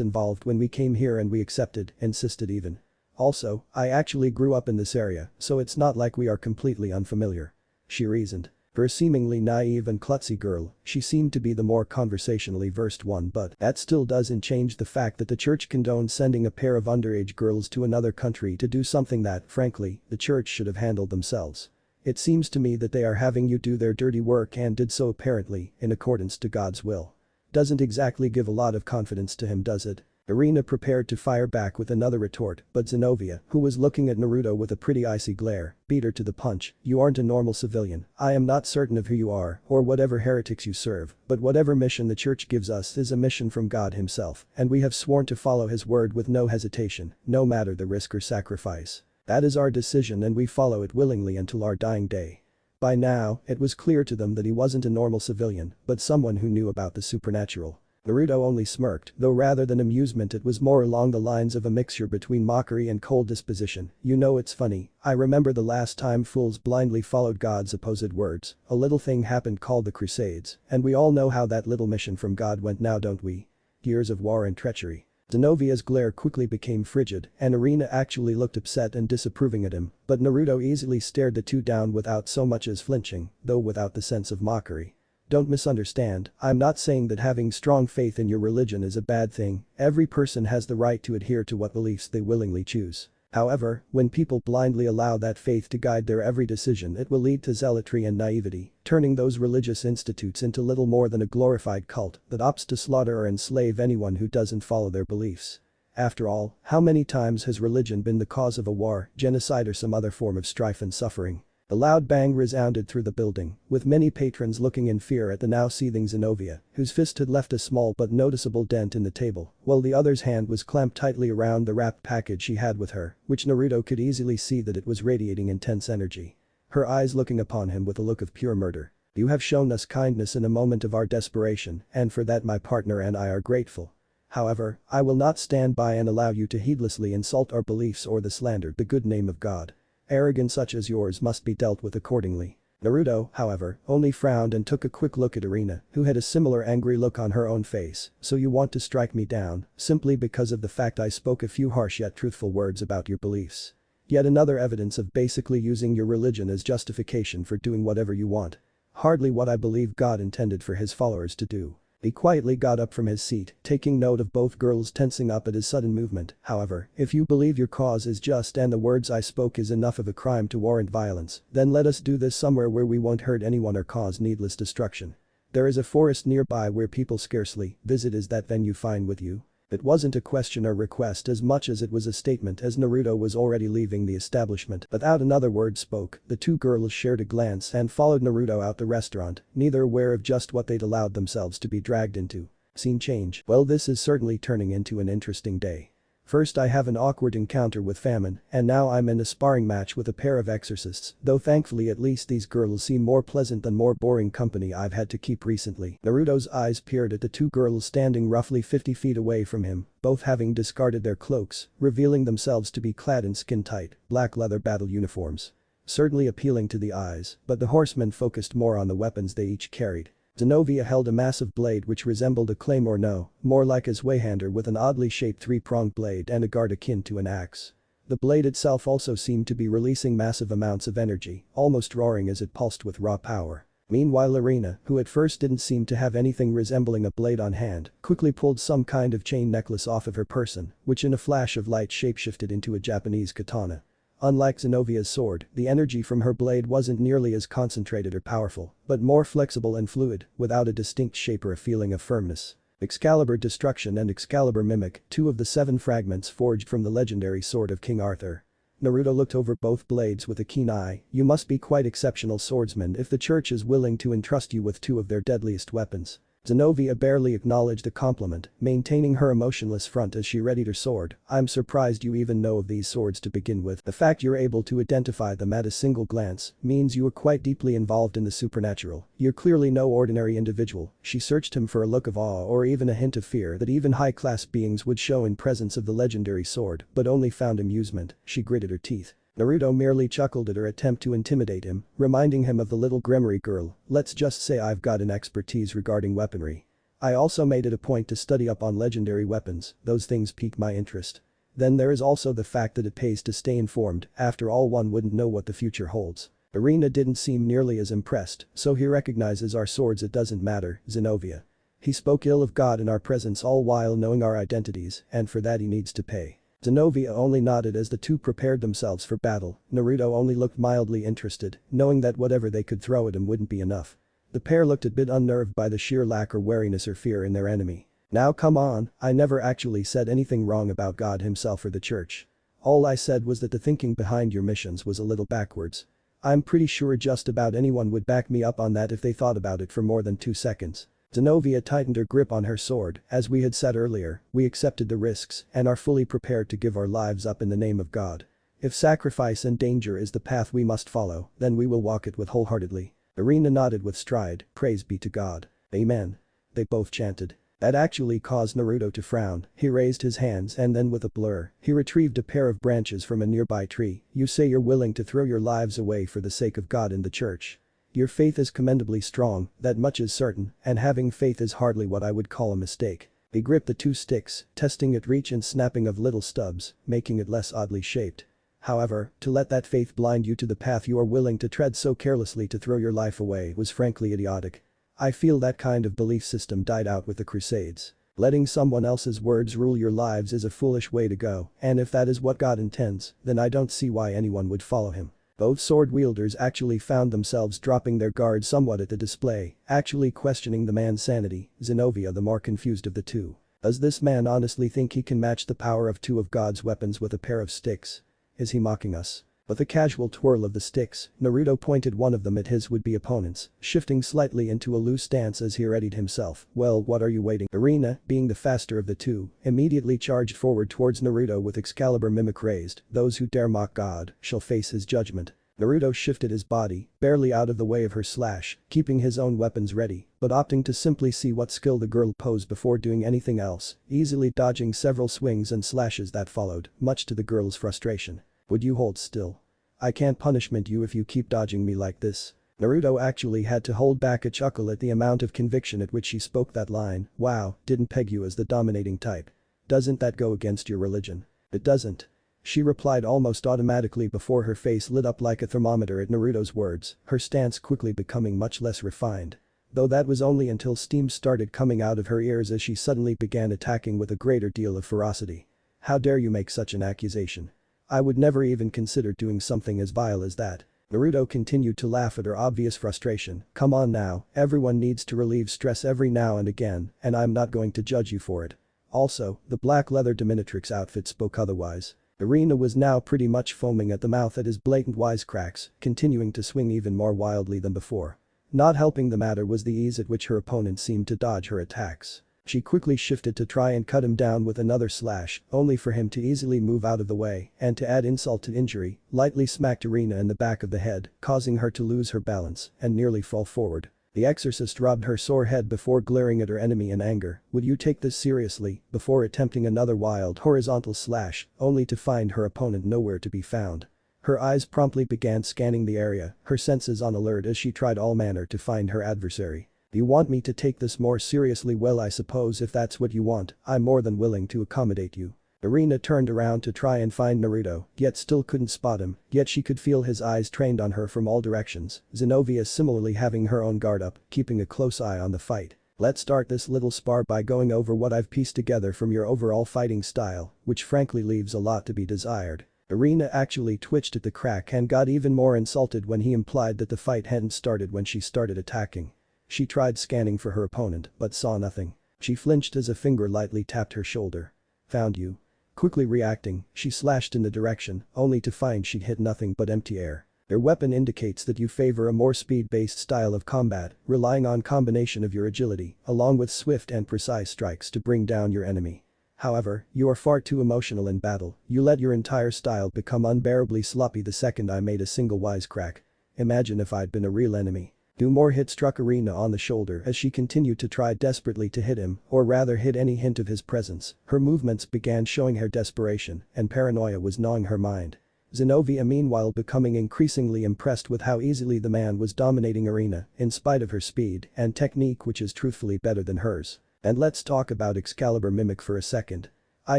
involved when we came here and we accepted, insisted even. Also, I actually grew up in this area, so it's not like we are completely unfamiliar. She reasoned. For a seemingly naive and klutzy girl, she seemed to be the more conversationally versed one, but that still doesn't change the fact that the church condones sending a pair of underage girls to another country to do something that, frankly, the church should have handled themselves. It seems to me that they are having you do their dirty work and did so apparently in accordance to God's will. Doesn't exactly give a lot of confidence to him, does it? Irina prepared to fire back with another retort, but Zenovia, who was looking at Naruto with a pretty icy glare, beat her to the punch. "You aren't a normal civilian. I am not certain of who you are or whatever heretics you serve, but whatever mission the church gives us is a mission from God himself, and we have sworn to follow his word with no hesitation, no matter the risk or sacrifice. That is our decision and we follow it willingly until our dying day." By now, it was clear to them that he wasn't a normal civilian, but someone who knew about the supernatural. Naruto only smirked, though rather than amusement it was more along the lines of a mixture between mockery and cold disposition. "You know it's funny, I remember the last time fools blindly followed God's opposed words. A little thing happened called the Crusades, and we all know how that little mission from God went now, don't we? Years of war and treachery." Zenovia's glare quickly became frigid, and Irina actually looked upset and disapproving at him, but Naruto easily stared the two down without so much as flinching, though without the sense of mockery. "Don't misunderstand, I'm not saying that having strong faith in your religion is a bad thing. Every person has the right to adhere to what beliefs they willingly choose. However, when people blindly allow that faith to guide their every decision, it will lead to zealotry and naivety, turning those religious institutes into little more than a glorified cult that opts to slaughter or enslave anyone who doesn't follow their beliefs. After all, how many times has religion been the cause of a war, genocide or some other form of strife and suffering?" A loud bang resounded through the building, with many patrons looking in fear at the now seething Zenovia, whose fist had left a small but noticeable dent in the table, while the other's hand was clamped tightly around the wrapped package she had with her, which Naruto could easily see that it was radiating intense energy. Her eyes looking upon him with a look of pure murder. "You have shown us kindness in a moment of our desperation, and for that my partner and I are grateful. However, I will not stand by and allow you to heedlessly insult our beliefs or slander the good name of God. Arrogance such as yours must be dealt with accordingly." Naruto, however, only frowned and took a quick look at Irina, who had a similar angry look on her own face. "So you want to strike me down, simply because of the fact I spoke a few harsh yet truthful words about your beliefs. Yet another evidence of basically using your religion as justification for doing whatever you want. Hardly what I believe God intended for his followers to do." He quietly got up from his seat, taking note of both girls tensing up at his sudden movement. "However, if you believe your cause is just and the words I spoke is enough of a crime to warrant violence, then let us do this somewhere where we won't hurt anyone or cause needless destruction. There is a forest nearby where people scarcely visit. Is that venue fine with you?" It wasn't a question or request as much as it was a statement, as Naruto was already leaving the establishment. Without another word spoke, the two girls shared a glance and followed Naruto out the restaurant, neither aware of just what they'd allowed themselves to be dragged into. Scene change. "Well, this is certainly turning into an interesting day. First I have an awkward encounter with Famine, and now I'm in a sparring match with a pair of exorcists, though thankfully at least these girls seem more pleasant than more boring company I've had to keep recently." Naruto's eyes peered at the two girls standing roughly 50 feet away from him, both having discarded their cloaks, revealing themselves to be clad in skin-tight, black leather battle uniforms. Certainly appealing to the eyes, but the horsemen focused more on the weapons they each carried. Zenovia held a massive blade which resembled a claymore, no, more like a zweihander, with an oddly shaped three-pronged blade and a guard akin to an axe. The blade itself also seemed to be releasing massive amounts of energy, almost roaring as it pulsed with raw power. Meanwhile Irina, who at first didn't seem to have anything resembling a blade on hand, quickly pulled some kind of chain necklace off of her person, which in a flash of light shapeshifted into a Japanese katana. Unlike Zenovia's sword, the energy from her blade wasn't nearly as concentrated or powerful, but more flexible and fluid, without a distinct shape or a feeling of firmness. Excalibur Destruction and Excalibur Mimic, two of the 7 fragments forged from the legendary sword of King Arthur. Naruto looked over both blades with a keen eye. "You must be quite exceptional swordsmen if the church is willing to entrust you with 2 of their deadliest weapons." Zenovia barely acknowledged the compliment, maintaining her emotionless front as she readied her sword. "I'm surprised you even know of these swords to begin with. The fact you're able to identify them at a single glance means you are quite deeply involved in the supernatural. You're clearly no ordinary individual." She searched him for a look of awe or even a hint of fear that even high-class beings would show in presence of the legendary sword, but only found amusement. She gritted her teeth. Naruto merely chuckled at her attempt to intimidate him, reminding him of the little Gremory girl. "Let's just say I've got an expertise regarding weaponry. I also made it a point to study up on legendary weapons, those things pique my interest. Then there is also the fact that it pays to stay informed, after all one wouldn't know what the future holds." Irina didn't seem nearly as impressed. "So he recognizes our swords, it doesn't matter, Zenovia. He spoke ill of God in our presence all while knowing our identities, and for that he needs to pay." Zenovia only nodded as the two prepared themselves for battle. Naruto only looked mildly interested, knowing that whatever they could throw at him wouldn't be enough. The pair looked a bit unnerved by the sheer lack or wariness or fear in their enemy. Now come on, I never actually said anything wrong about God himself or the church. All I said was that the thinking behind your missions was a little backwards. I'm pretty sure just about anyone would back me up on that if they thought about it for more than 2 seconds. Zenovia tightened her grip on her sword. As we had said earlier, we accepted the risks and are fully prepared to give our lives up in the name of God. If sacrifice and danger is the path we must follow, then we will walk it with wholeheartedly. Irina nodded with stride, praise be to God. Amen. They both chanted. That actually caused Naruto to frown. He raised his hands and then with a blur, he retrieved a pair of branches from a nearby tree. You say you're willing to throw your lives away for the sake of God and the church. Your faith is commendably strong, that much is certain, and having faith is hardly what I would call a mistake. He gripped the 2 sticks, testing its reach and snapping of little stubs, making it less oddly shaped. However, to let that faith blind you to the path you are willing to tread so carelessly to throw your life away was frankly idiotic. I feel that kind of belief system died out with the Crusades. Letting someone else's words rule your lives is a foolish way to go, and if that is what God intends, then I don't see why anyone would follow him. Both sword wielders actually found themselves dropping their guard somewhat at the display, actually questioning the man's sanity, Zenovia the more confused of the two. Does this man honestly think he can match the power of 2 of God's weapons with a pair of sticks? Is he mocking us? With a casual twirl of the sticks, Naruto pointed one of them at his would-be opponents, shifting slightly into a loose stance as he readied himself. Well, what are you waiting? Irina, being the faster of the two, immediately charged forward towards Naruto with Excalibur mimic raised. Those who dare mock God shall face his judgment. Naruto shifted his body, barely out of the way of her slash, keeping his own weapons ready, but opting to simply see what skill the girl posed before doing anything else, easily dodging several swings and slashes that followed, much to the girl's frustration. Would you hold still? I can't punishment you if you keep dodging me like this. Naruto actually had to hold back a chuckle at the amount of conviction at which she spoke that line. Wow, didn't peg you as the dominating type. Doesn't that go against your religion? It doesn't. She replied almost automatically before her face lit up like a thermometer at Naruto's words, her stance quickly becoming much less refined. Though that was only until steam started coming out of her ears as she suddenly began attacking with a greater deal of ferocity. How dare you make such an accusation? I would never even consider doing something as vile as that. Naruto continued to laugh at her obvious frustration. Come on now, everyone needs to relieve stress every now and again, and I'm not going to judge you for it. Also, the black leather dominatrix outfit spoke otherwise. Irina was now pretty much foaming at the mouth at his blatant wisecracks, continuing to swing even more wildly than before. Not helping the matter was the ease at which her opponent seemed to dodge her attacks. She quickly shifted to try and cut him down with another slash, only for him to easily move out of the way and to add insult to injury, lightly smacked Irina in the back of the head, causing her to lose her balance and nearly fall forward. The exorcist rubbed her sore head before glaring at her enemy in anger. Would you take this seriously? Before attempting another wild horizontal slash, only to find her opponent nowhere to be found. Her eyes promptly began scanning the area, her senses on alert as she tried all manner to find her adversary. You want me to take this more seriously? Well, I suppose if that's what you want, I'm more than willing to accommodate you. Irina turned around to try and find Naruto, yet still couldn't spot him, yet she could feel his eyes trained on her from all directions. Zenovia similarly having her own guard up, keeping a close eye on the fight. Let's start this little spar by going over what I've pieced together from your overall fighting style, which frankly leaves a lot to be desired. Irina actually twitched at the crack and got even more insulted when he implied that the fight hadn't started when she started attacking. She tried scanning for her opponent, but saw nothing. She flinched as a finger lightly tapped her shoulder. Found you. Quickly reacting, she slashed in the direction, only to find she'd hit nothing but empty air. Your weapon indicates that you favor a more speed-based style of combat, relying on combination of your agility, along with swift and precise strikes to bring down your enemy. However, you are far too emotional in battle. You let your entire style become unbearably sloppy the second I made a single wisecrack. Imagine if I'd been a real enemy. 2 more hits struck Irina on the shoulder as she continued to try desperately to hit him, or rather hit any hint of his presence. Her movements began showing her desperation, and paranoia was gnawing her mind. Zenovia meanwhile becoming increasingly impressed with how easily the man was dominating Irina, in spite of her speed and technique, which is truthfully better than hers. And let's talk about Excalibur mimic for a second. I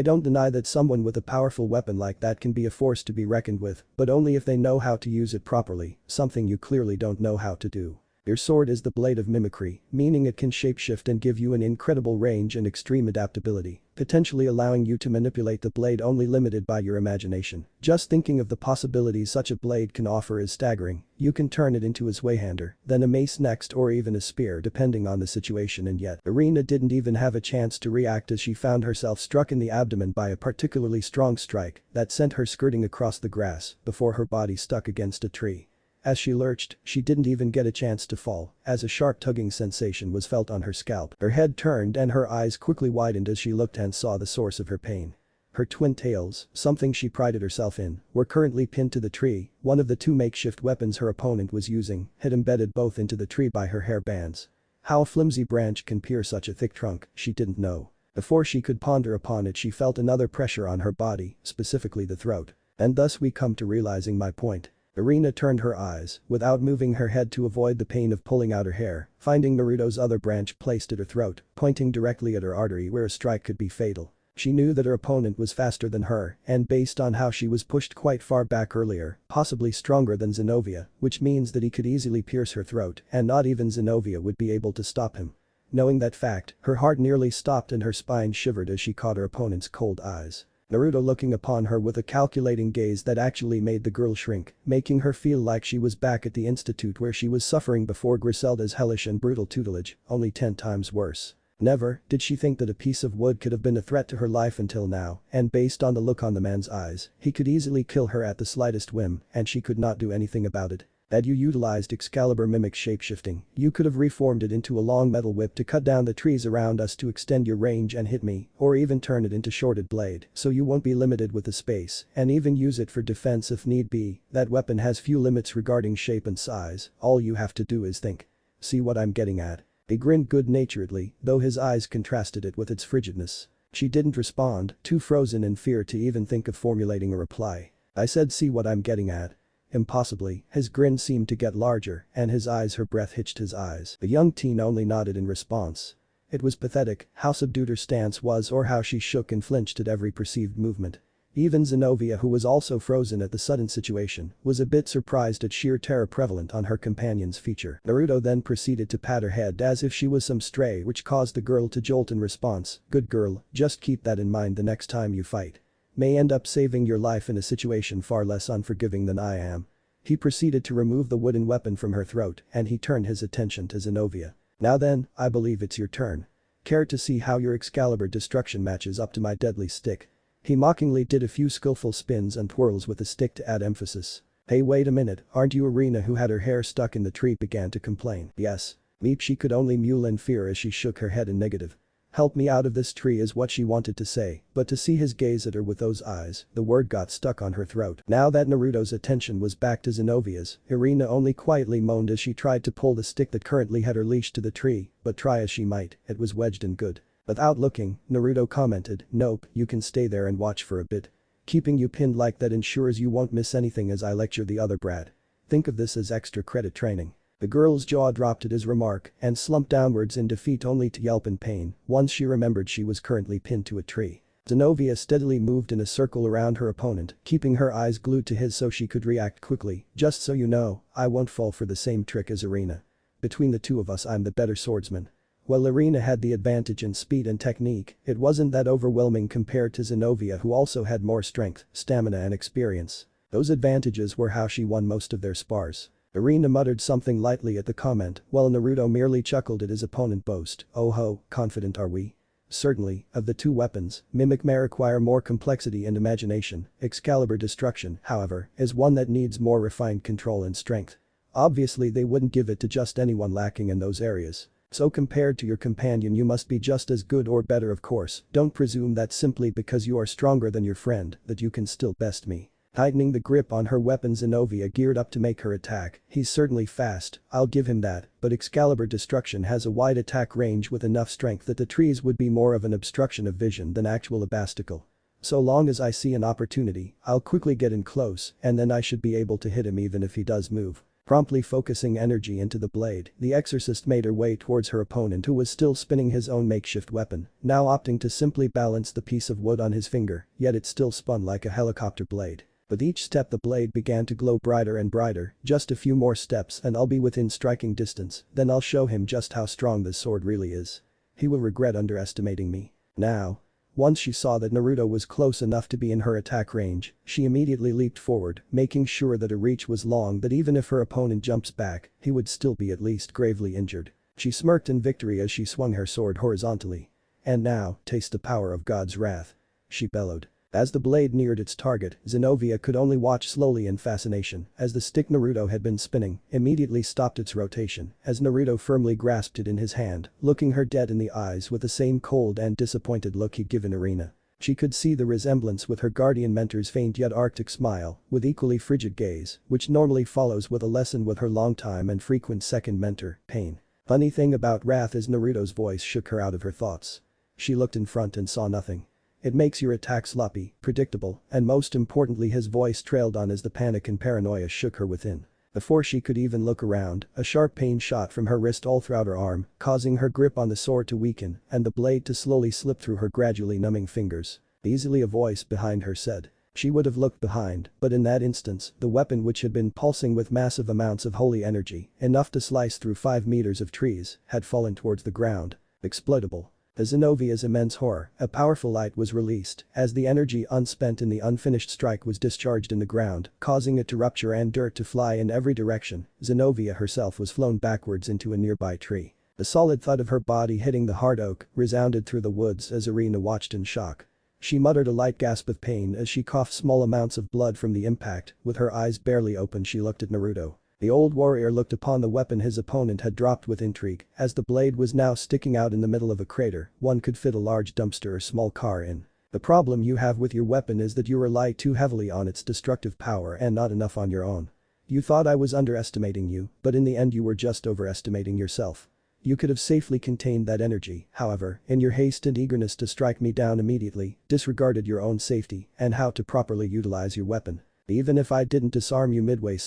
don't deny that someone with a powerful weapon like that can be a force to be reckoned with, but only if they know how to use it properly, something you clearly don't know how to do. Your sword is the blade of mimicry, meaning it can shapeshift and give you an incredible range and extreme adaptability, potentially allowing you to manipulate the blade only limited by your imagination. Just thinking of the possibilities such a blade can offer is staggering. You can turn it into a zweihander, then a mace next or even a spear depending on the situation, and yet Irina didn't even have a chance to react as she found herself struck in the abdomen by a particularly strong strike that sent her skirting across the grass before her body stuck against a tree. As she lurched, she didn't even get a chance to fall, as a sharp tugging sensation was felt on her scalp. Her head turned and her eyes quickly widened as she looked and saw the source of her pain. Her twin tails, something she prided herself in, were currently pinned to the tree. One of the two makeshift weapons her opponent was using had embedded both into the tree by her hair bands. How a flimsy branch can pierce such a thick trunk, she didn't know. Before she could ponder upon it, she felt another pressure on her body, specifically the throat. And thus we come to realizing my point. Irina turned her eyes, without moving her head to avoid the pain of pulling out her hair, finding Naruto's other branch placed at her throat, pointing directly at her artery where a strike could be fatal. She knew that her opponent was faster than her, and based on how she was pushed quite far back earlier, possibly stronger than Zenovia, which means that he could easily pierce her throat and not even Zenovia would be able to stop him. Knowing that fact, her heart nearly stopped and her spine shivered as she caught her opponent's cold eyes. Naruto looking upon her with a calculating gaze that actually made the girl shrink, making her feel like she was back at the institute where she was suffering before Griselda's hellish and brutal tutelage, only 10 times worse. Never did she think that a piece of wood could have been a threat to her life until now, and based on the look on the man's eyes, he could easily kill her at the slightest whim, and she could not do anything about it. Had you utilized Excalibur mimic shapeshifting, you could have reformed it into a long metal whip to cut down the trees around us to extend your range and hit me, or even turn it into shorted blade so you won't be limited with the space, and even use it for defense if need be. That weapon has few limits regarding shape and size, all you have to do is think. See what I'm getting at? He grinned good-naturedly, though his eyes contrasted it with its frigidness. She didn't respond, too frozen in fear to even think of formulating a reply. I said, see what I'm getting at. Impossibly, his grin seemed to get larger, and her breath hitched his eyes. The young teen only nodded in response. It was pathetic how subdued her stance was or how she shook and flinched at every perceived movement. Even Zenovia, who was also frozen at the sudden situation, was a bit surprised at sheer terror prevalent on her companion's feature. Naruto then proceeded to pat her head as if she was some stray, which caused the girl to jolt in response. Good girl, just keep that in mind the next time you fight. May end up saving your life in a situation far less unforgiving than I am. He proceeded to remove the wooden weapon from her throat and he turned his attention to Zenovia. Now then, I believe it's your turn. Care to see how your Excalibur destruction matches up to my deadly stick? He mockingly did a few skillful spins and twirls with the stick to add emphasis. Hey, wait a minute, aren't you Irina, who had her hair stuck in the tree, began to complain. Yes. Meep, she could only mewl in fear as she shook her head in negative. Help me out of this tree is what she wanted to say, but to see his gaze at her with those eyes, the word got stuck on her throat. Now that Naruto's attention was back to Zenovia's, Irina only quietly moaned as she tried to pull the stick that currently had her leashed to the tree, but try as she might, it was wedged in good. Without looking, Naruto commented, nope, you can stay there and watch for a bit. Keeping you pinned like that ensures you won't miss anything as I lecture the other brat. Think of this as extra credit training. The girl's jaw dropped at his remark and slumped downwards in defeat only to yelp in pain once she remembered she was currently pinned to a tree. Zenovia steadily moved in a circle around her opponent, keeping her eyes glued to his so she could react quickly. Just so you know, I won't fall for the same trick as Irina. Between the two of us, I'm the better swordsman. While Irina had the advantage in speed and technique, it wasn't that overwhelming compared to Zenovia, who also had more strength, stamina and experience. Those advantages were how she won most of their spars. Irina muttered something lightly at the comment, while Naruto merely chuckled at his opponent boast. Oh ho, confident are we? Certainly, of the two weapons, Mimic may require more complexity and imagination. Excalibur destruction, however, is one that needs more refined control and strength. Obviously they wouldn't give it to just anyone lacking in those areas. So compared to your companion you must be just as good or better, of course. Don't presume that simply because you are stronger than your friend that you can still best me. Tightening the grip on her weapon, Zenovia geared up to make her attack. He's certainly fast, I'll give him that, but Excalibur destruction has a wide attack range with enough strength that the trees would be more of an obstruction of vision than actual obstacle. So long as I see an opportunity, I'll quickly get in close and then I should be able to hit him even if he does move. Promptly focusing energy into the blade, the exorcist made her way towards her opponent, who was still spinning his own makeshift weapon, now opting to simply balance the piece of wood on his finger, yet it still spun like a helicopter blade. With each step the blade began to glow brighter and brighter, just a few more steps and I'll be within striking distance, then I'll show him just how strong this sword really is. He will regret underestimating me. Now. Once she saw that Naruto was close enough to be in her attack range, she immediately leaped forward, making sure that her reach was long that even if her opponent jumps back, he would still be at least gravely injured. She smirked in victory as she swung her sword horizontally. And now, taste the power of God's wrath. She bellowed. As the blade neared its target, Zenovia could only watch slowly in fascination as the stick Naruto had been spinning immediately stopped its rotation as Naruto firmly grasped it in his hand, looking her dead in the eyes with the same cold and disappointed look he'd given Irina. She could see the resemblance with her guardian mentor's faint yet arctic smile, with equally frigid gaze, which normally follows with a lesson with her longtime and frequent second mentor, Pain. Funny thing about wrath is Naruto's voice shook her out of her thoughts. She looked in front and saw nothing. It makes your attack sloppy, predictable, and most importantly his voice trailed on as the panic and paranoia shook her within. Before she could even look around, a sharp pain shot from her wrist all throughout her arm, causing her grip on the sword to weaken and the blade to slowly slip through her gradually numbing fingers. Easily a voice behind her said. She would have looked behind, but in that instance, the weapon which had been pulsing with massive amounts of holy energy, enough to slice through 5 meters of trees, had fallen towards the ground. Explodable. To Zenovia's immense horror, a powerful light was released as the energy unspent in the unfinished strike was discharged in the ground, causing it to rupture and dirt to fly in every direction. Zenovia herself was flown backwards into a nearby tree. The solid thud of her body hitting the hard oak resounded through the woods as Irina watched in shock. She muttered a light gasp of pain as she coughed small amounts of blood from the impact, with her eyes barely open she looked at Naruto. The old warrior looked upon the weapon his opponent had dropped with intrigue, as the blade was now sticking out in the middle of a crater one could fit a large dumpster or small car in. The problem you have with your weapon is that you rely too heavily on its destructive power and not enough on your own. You thought I was underestimating you, but in the end you were just overestimating yourself. You could have safely contained that energy, however, in your haste and eagerness to strike me down immediately, disregarded your own safety and how to properly utilize your weapon. Even if I didn't disarm you midway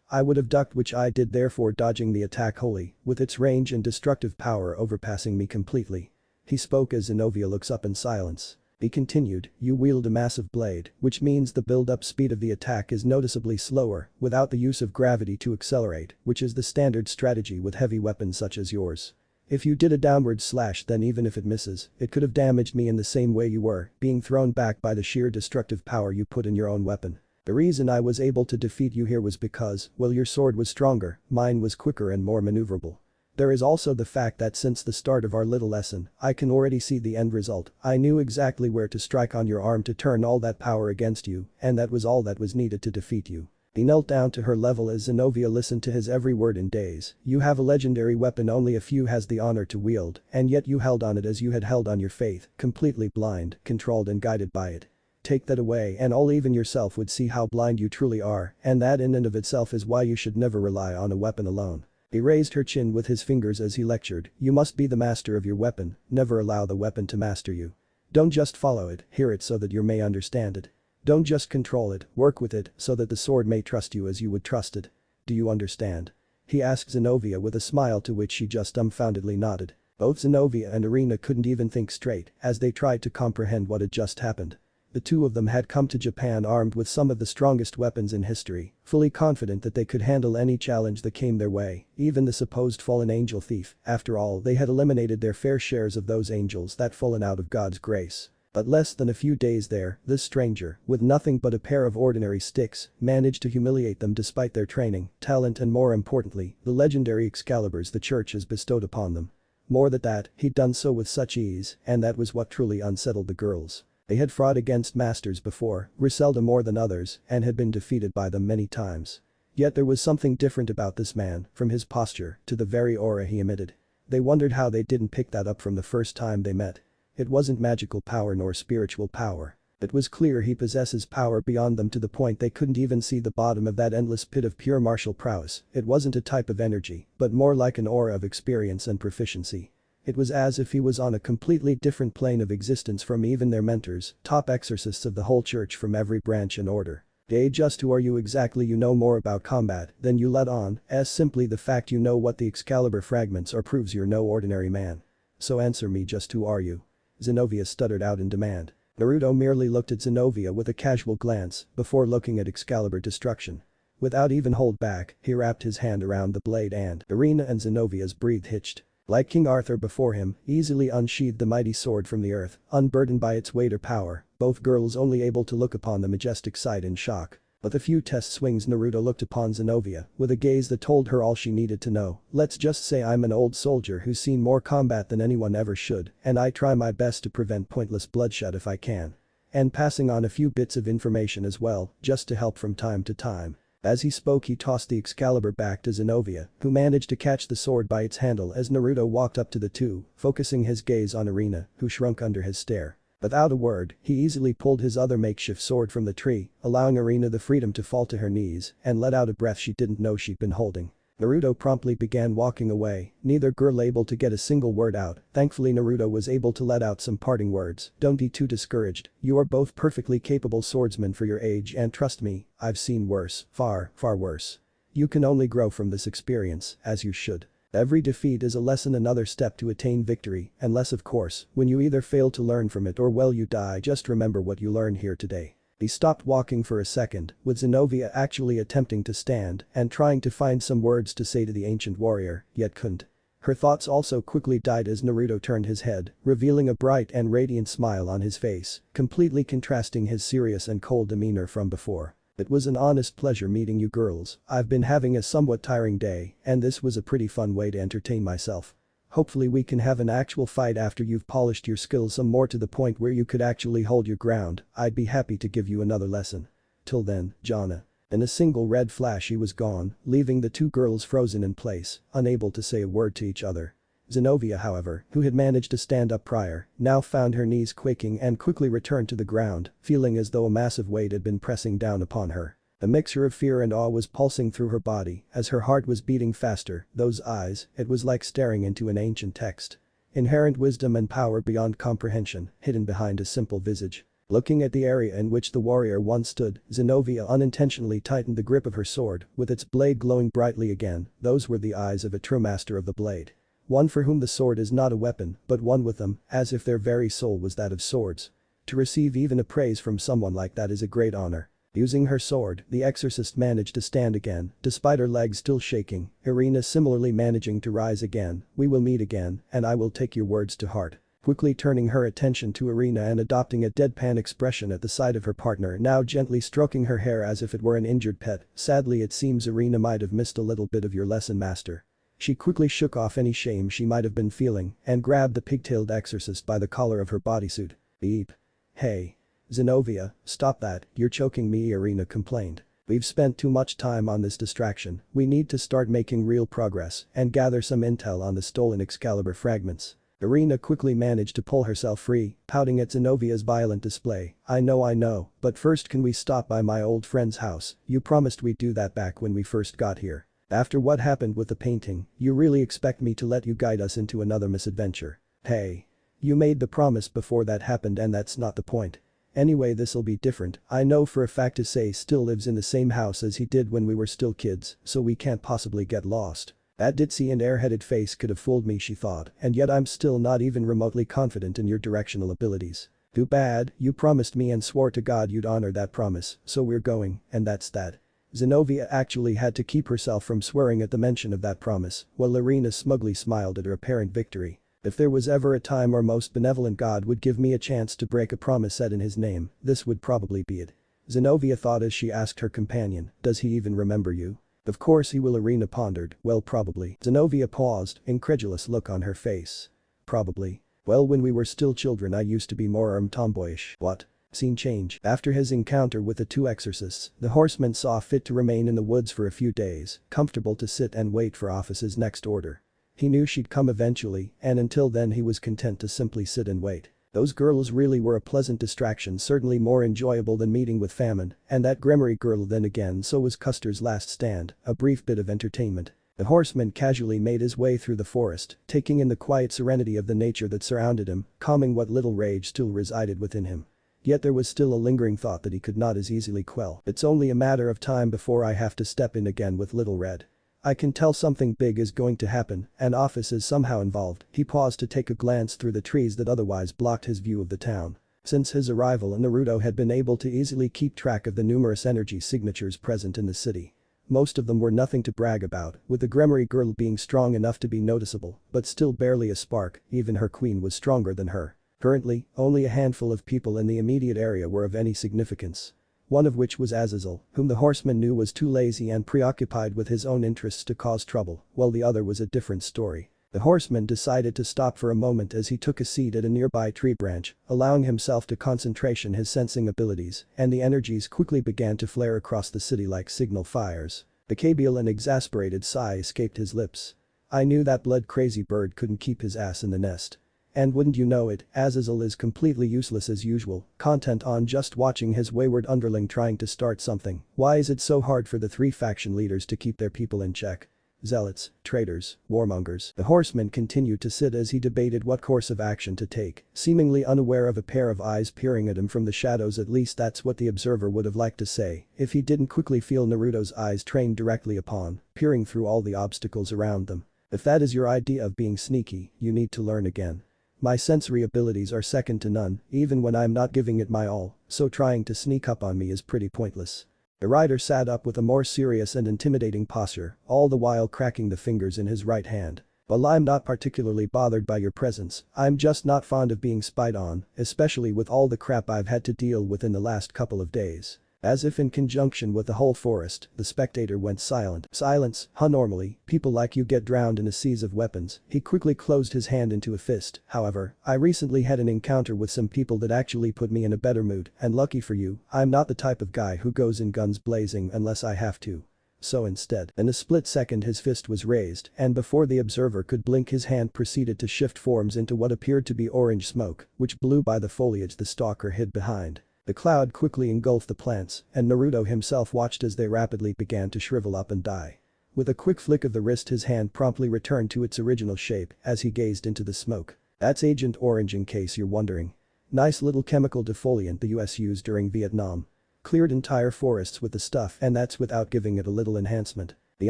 I would have ducked, which I did, therefore dodging the attack wholly, with its range and destructive power overpassing me completely. He spoke as Zenovia looks up in silence. He continued, you wield a massive blade, which means the build-up speed of the attack is noticeably slower, without the use of gravity to accelerate, which is the standard strategy with heavy weapons such as yours. If you did a downward slash, then even if it misses, it could have damaged me in the same way you were, being thrown back by the sheer destructive power you put in your own weapon. The reason I was able to defeat you here was because, well, your sword was stronger, mine was quicker and more maneuverable. There is also the fact that since the start of our little lesson, I can already see the end result. I knew exactly where to strike on your arm to turn all that power against you, and that was all that was needed to defeat you. He knelt down to her level as Zenovia listened to his every word in daze. You have a legendary weapon only a few has the honor to wield, and yet you held on it as you had held on your faith, completely blind, controlled and guided by it. Take that away and all, even yourself would see how blind you truly are, and that in and of itself is why you should never rely on a weapon alone. He raised her chin with his fingers as he lectured, you must be the master of your weapon, never allow the weapon to master you. Don't just follow it, hear it so that you may understand it. Don't just control it, work with it so that the sword may trust you as you would trust it. Do you understand? He asked Zenovia with a smile to which she just dumbfoundedly nodded. Both Zenovia and Irina couldn't even think straight as they tried to comprehend what had just happened. The two of them had come to Japan armed with some of the strongest weapons in history, fully confident that they could handle any challenge that came their way, even the supposed fallen angel thief. After all, they had eliminated their fair shares of those angels that fallen out of God's grace. But less than a few days there, this stranger, with nothing but a pair of ordinary sticks, managed to humiliate them despite their training, talent and more importantly, the legendary Excaliburs the church has bestowed upon them. More than that, he'd done so with such ease, and that was what truly unsettled the girls. They had fought against masters before, were seldom more than others, and had been defeated by them many times. Yet there was something different about this man, from his posture to the very aura he emitted. They wondered how they didn't pick that up from the first time they met. It wasn't magical power nor spiritual power. It was clear he possesses power beyond them to the point they couldn't even see the bottom of that endless pit of pure martial prowess. It wasn't a type of energy, but more like an aura of experience and proficiency. It was as if he was on a completely different plane of existence from even their mentors, top exorcists of the whole church from every branch and order. Just who are you exactly? You know more about combat than you let on, as simply the fact you know what the Excalibur fragments are proves you're no ordinary man. So answer me, just who are you? Zenovia stuttered out in demand. Naruto merely looked at Zenovia with a casual glance before looking at Excalibur destruction. Without even hold back, he wrapped his hand around the blade and Irina and Zenovia's breath hitched. Like King Arthur before him, easily unsheathed the mighty sword from the earth, unburdened by its weight or power, both girls only able to look upon the majestic sight in shock. But the few test swings Naruto looked upon Zenovia with a gaze that told her all she needed to know. Let's just say I'm an old soldier who's seen more combat than anyone ever should, and I try my best to prevent pointless bloodshed if I can. And passing on a few bits of information as well, just to help from time to time. As he spoke he tossed the Excalibur back to Zenovia, who managed to catch the sword by its handle as Naruto walked up to the two, focusing his gaze on Irina, who shrunk under his stare. Without a word, he easily pulled his other makeshift sword from the tree, allowing Irina the freedom to fall to her knees and let out a breath she didn't know she'd been holding. Naruto promptly began walking away, neither girl able to get a single word out. Thankfully Naruto was able to let out some parting words. Don't be too discouraged, you are both perfectly capable swordsmen for your age and trust me, I've seen worse, far, far worse. You can only grow from this experience, as you should. Every defeat is a lesson, another step to attain victory, unless of course, when you either fail to learn from it or well you die. Just remember what you learn here today. He stopped walking for a second, with Zenovia actually attempting to stand and trying to find some words to say to the ancient warrior, yet couldn't. Her thoughts also quickly died as Naruto turned his head, revealing a bright and radiant smile on his face, completely contrasting his serious and cold demeanor from before. It was an honest pleasure meeting you girls. I've been having a somewhat tiring day, and this was a pretty fun way to entertain myself. Hopefully we can have an actual fight after you've polished your skills some more to the point where you could actually hold your ground. I'd be happy to give you another lesson. Till then, Jana. In a single red flash he was gone, leaving the two girls frozen in place, unable to say a word to each other. Zenovia however, who had managed to stand up prior, now found her knees quaking and quickly returned to the ground, feeling as though a massive weight had been pressing down upon her. A mixture of fear and awe was pulsing through her body as her heart was beating faster. Those eyes, it was like staring into an ancient text. Inherent wisdom and power beyond comprehension, hidden behind a simple visage. Looking at the area in which the warrior once stood, Zenovia unintentionally tightened the grip of her sword, with its blade glowing brightly again. Those were the eyes of a true master of the blade. One for whom the sword is not a weapon, but one with them, as if their very soul was that of swords. To receive even a praise from someone like that is a great honor. Using her sword, the exorcist managed to stand again, despite her legs still shaking. Irina similarly managing to rise again. We will meet again, and I will take your words to heart. Quickly turning her attention to Irina and adopting a deadpan expression at the side of her partner, now gently stroking her hair as if it were an injured pet. Sadly it seems Irina might have missed a little bit of your lesson, master. She quickly shook off any shame she might have been feeling and grabbed the pigtailed exorcist by the collar of her bodysuit. Beep. Hey. Zenovia, stop that, you're choking me, Irina complained. We've spent too much time on this distraction, we need to start making real progress and gather some intel on the stolen Excalibur fragments. Irina quickly managed to pull herself free, pouting at Zenovia's violent display. I know, but first can we stop by my old friend's house? You promised we'd do that back when we first got here. After what happened with the painting, you really expect me to let you guide us into another misadventure? Hey. You made the promise before that happened and that's not the point. Anyway, this'll be different. I know for a fact Issei still lives in the same house as he did when we were still kids, so we can't possibly get lost. That ditzy and airheaded face could have fooled me, she thought, and yet I'm still not even remotely confident in your directional abilities. Too bad, you promised me and swore to God you'd honor that promise, so we're going, and that's that. Zenovia actually had to keep herself from swearing at the mention of that promise, while Irina smugly smiled at her apparent victory. If there was ever a time our most benevolent God would give me a chance to break a promise said in his name, this would probably be it. Zenovia thought as she asked her companion, does he even remember you? Of course he will, Irina pondered, well probably. Zenovia paused, incredulous look on her face. Probably. Well, when we were still children I used to be more tomboyish. What? Scene change. After his encounter with the two exorcists, the horseman saw fit to remain in the woods for a few days, comfortable to sit and wait for Ophis' next order. He knew she'd come eventually, and until then he was content to simply sit and wait. Those girls really were a pleasant distraction, certainly more enjoyable than meeting with Famine, and that Gremory girl. Then again, so was Custer's last stand, a brief bit of entertainment. The horseman casually made his way through the forest, taking in the quiet serenity of the nature that surrounded him, calming what little rage still resided within him. Yet there was still a lingering thought that he could not as easily quell. It's only a matter of time before I have to step in again with Little Red. I can tell something big is going to happen, and Ophis is somehow involved. He paused to take a glance through the trees that otherwise blocked his view of the town. Since his arrival, Naruto had been able to easily keep track of the numerous energy signatures present in the city. Most of them were nothing to brag about, with the Gremory girl being strong enough to be noticeable, but still barely a spark, even her queen was stronger than her. Currently, only a handful of people in the immediate area were of any significance. One of which was Azazel, whom the horseman knew was too lazy and preoccupied with his own interests to cause trouble, while the other was a different story. The horseman decided to stop for a moment as he took a seat at a nearby tree branch, allowing himself to concentration his sensing abilities, and the energies quickly began to flare across the city like signal fires. The Gabriel an exasperated sigh escaped his lips. I knew that blood-crazy bird couldn't keep his ass in the nest. And wouldn't you know it, Azazel is completely useless as usual, content on just watching his wayward underling trying to start something. Why is it so hard for the three faction leaders to keep their people in check? Zealots, traitors, warmongers. The horseman continued to sit as he debated what course of action to take, seemingly unaware of a pair of eyes peering at him from the shadows. At least that's what the observer would have liked to say, if he didn't quickly feel Naruto's eyes trained directly upon, peering through all the obstacles around them. If that is your idea of being sneaky, you need to learn again. My sensory abilities are second to none, even when I'm not giving it my all, so trying to sneak up on me is pretty pointless. The rider sat up with a more serious and intimidating posture, all the while cracking the fingers in his right hand. Well, I'm not particularly bothered by your presence, I'm just not fond of being spied on, especially with all the crap I've had to deal with in the last couple of days. As if in conjunction with the whole forest, the spectator went silent. Silence, huh? Normally, people like you get drowned in a seas of weapons. He quickly closed his hand into a fist. However, I recently had an encounter with some people that actually put me in a better mood, and lucky for you, I'm not the type of guy who goes in guns blazing unless I have to. So instead, in a split second his fist was raised, and before the observer could blink his hand proceeded to shift forms into what appeared to be orange smoke, which blew by the foliage the stalker hid behind. The cloud quickly engulfed the plants, and Naruto himself watched as they rapidly began to shrivel up and die. With a quick flick of the wrist his hand promptly returned to its original shape as he gazed into the smoke. That's Agent Orange in case you're wondering. Nice little chemical defoliant the US used during Vietnam. Cleared entire forests with the stuff, and that's without giving it a little enhancement. The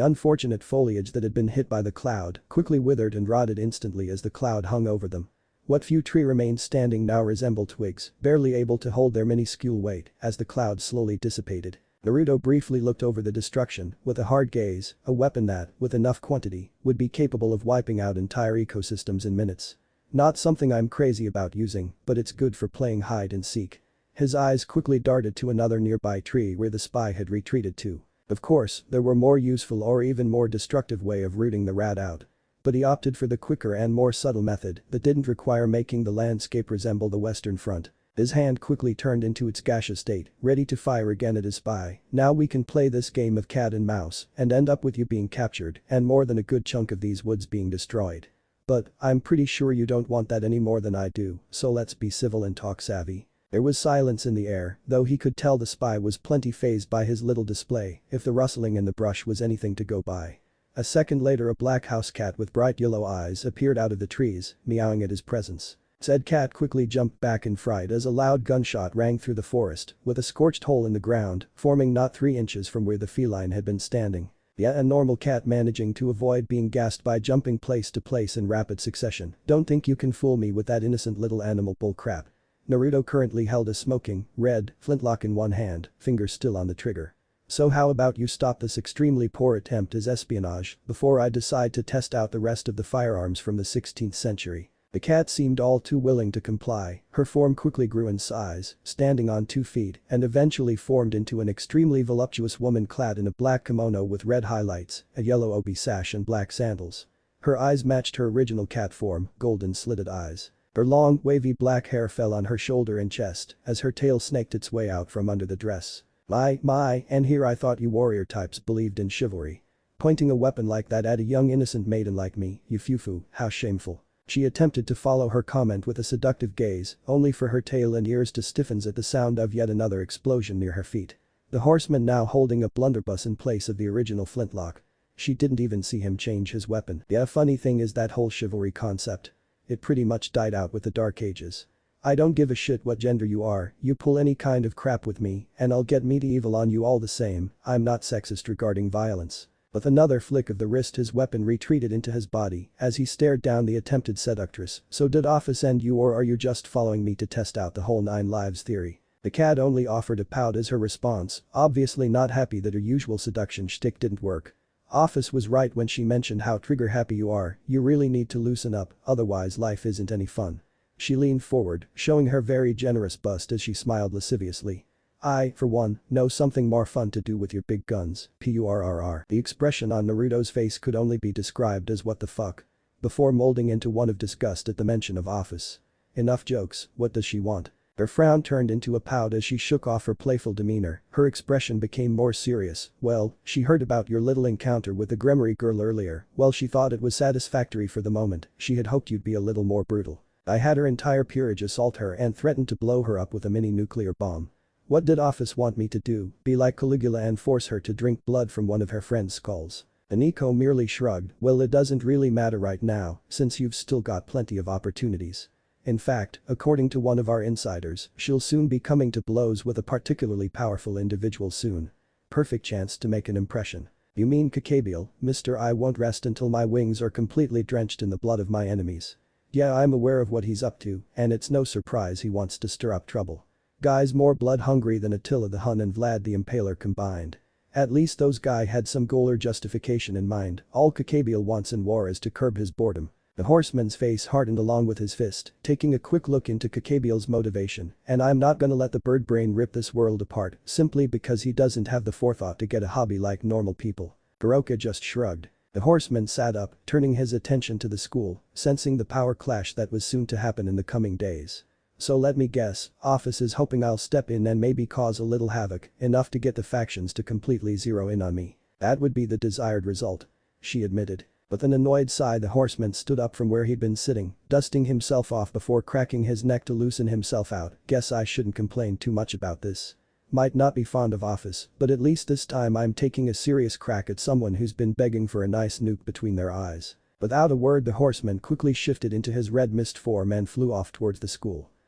unfortunate foliage that had been hit by the cloud quickly withered and rotted instantly as the cloud hung over them. What few tree remained standing now resembled twigs, barely able to hold their minuscule weight as the cloud slowly dissipated. Naruto briefly looked over the destruction with a hard gaze, a weapon that, with enough quantity, would be capable of wiping out entire ecosystems in minutes. Not something I'm crazy about using, but it's good for playing hide and seek. His eyes quickly darted to another nearby tree where the spy had retreated to. Of course, there were more useful or even more destructive way of rooting the rat out. But he opted for the quicker and more subtle method that didn't require making the landscape resemble the Western Front. His hand quickly turned into its gaseous state, ready to fire again at his spy. Now we can play this game of cat and mouse and end up with you being captured and more than a good chunk of these woods being destroyed. But, I'm pretty sure you don't want that any more than I do, so let's be civil and talk savvy. There was silence in the air, though he could tell the spy was plenty fazed by his little display, if the rustling in the brush was anything to go by. A second later a black house cat with bright yellow eyes appeared out of the trees, meowing at his presence. Said cat quickly jumped back in fright as a loud gunshot rang through the forest, with a scorched hole in the ground, forming not 3 inches from where the feline had been standing. Yeah, a normal cat managing to avoid being gassed by jumping place to place in rapid succession. Don't think you can fool me with that innocent little animal bull crap. Naruto currently held a smoking, red, flintlock in one hand, fingers still on the trigger. So how about you stop this extremely poor attempt as espionage before I decide to test out the rest of the firearms from the 16th century. The cat seemed all too willing to comply, her form quickly grew in size, standing on 2 feet and eventually formed into an extremely voluptuous woman clad in a black kimono with red highlights, a yellow obi sash and black sandals. Her eyes matched her original cat form, golden slitted eyes. Her long, wavy black hair fell on her shoulder and chest as her tail snaked its way out from under the dress. My, and here I thought you warrior types believed in chivalry. Pointing a weapon like that at a young innocent maiden like me, you fufu, how shameful. She attempted to follow her comment with a seductive gaze, only for her tail and ears to stiffen at the sound of yet another explosion near her feet. The horseman now holding a blunderbuss in place of the original flintlock. She didn't even see him change his weapon. Yeah, funny thing is that whole chivalry concept. It pretty much died out with the Dark Ages. I don't give a shit what gender you are, you pull any kind of crap with me, and I'll get medieval on you all the same. I'm not sexist regarding violence. With another flick of the wrist his weapon retreated into his body as he stared down the attempted seductress. So did Office end you or are you just following me to test out the whole 9 lives theory? The cat only offered a pout as her response, obviously not happy that her usual seduction shtick didn't work. Office was right when she mentioned how trigger happy you are, you really need to loosen up, otherwise life isn't any fun. She leaned forward, showing her very generous bust as she smiled lasciviously. I, for one, know something more fun to do with your big guns, purrr. The expression on Naruto's face could only be described as what the fuck. Before molding into one of disgust at the mention of Office. Enough jokes, what does she want? Her frown turned into a pout as she shook off her playful demeanor, her expression became more serious. Well, she heard about your little encounter with the Gremory girl earlier, well she thought it was satisfactory for the moment, she had hoped you'd be a little more brutal. I had her entire peerage assault her and threatened to blow her up with a mini nuclear bomb. What did Office want me to do, be like Caligula and force her to drink blood from one of her friend's skulls? Koneko merely shrugged, well it doesn't really matter right now, since you've still got plenty of opportunities. In fact, according to one of our insiders, she'll soon be coming to blows with a particularly powerful individual soon. Perfect chance to make an impression. You mean Gabriel, Mr. I won't rest until my wings are completely drenched in the blood of my enemies. Yeah, I'm aware of what he's up to, and it's no surprise he wants to stir up trouble. Guys more blood-hungry than Attila the Hun and Vlad the Impaler combined. At least those guy had some goal or justification in mind, all Gabriel wants in war is to curb his boredom. The horseman's face hardened along with his fist, taking a quick look into Gabriel's motivation, and I'm not gonna let the bird brain rip this world apart simply because he doesn't have the forethought to get a hobby like normal people. Baroka just shrugged. The horseman sat up, turning his attention to the school, sensing the power clash that was soon to happen in the coming days. So let me guess, Office is hoping I'll step in and maybe cause a little havoc, enough to get the factions to completely zero in on me. That would be the desired result. She admitted. With an annoyed sigh the horseman stood up from where he'd been sitting, dusting himself off before cracking his neck to loosen himself out. Guess I shouldn't complain too much about this. Might not be fond of Office, but at least this time I'm taking a serious crack at someone who's been begging for a nice nuke between their eyes. Without a word the horseman quickly shifted into his red mist form and flew off towards the school.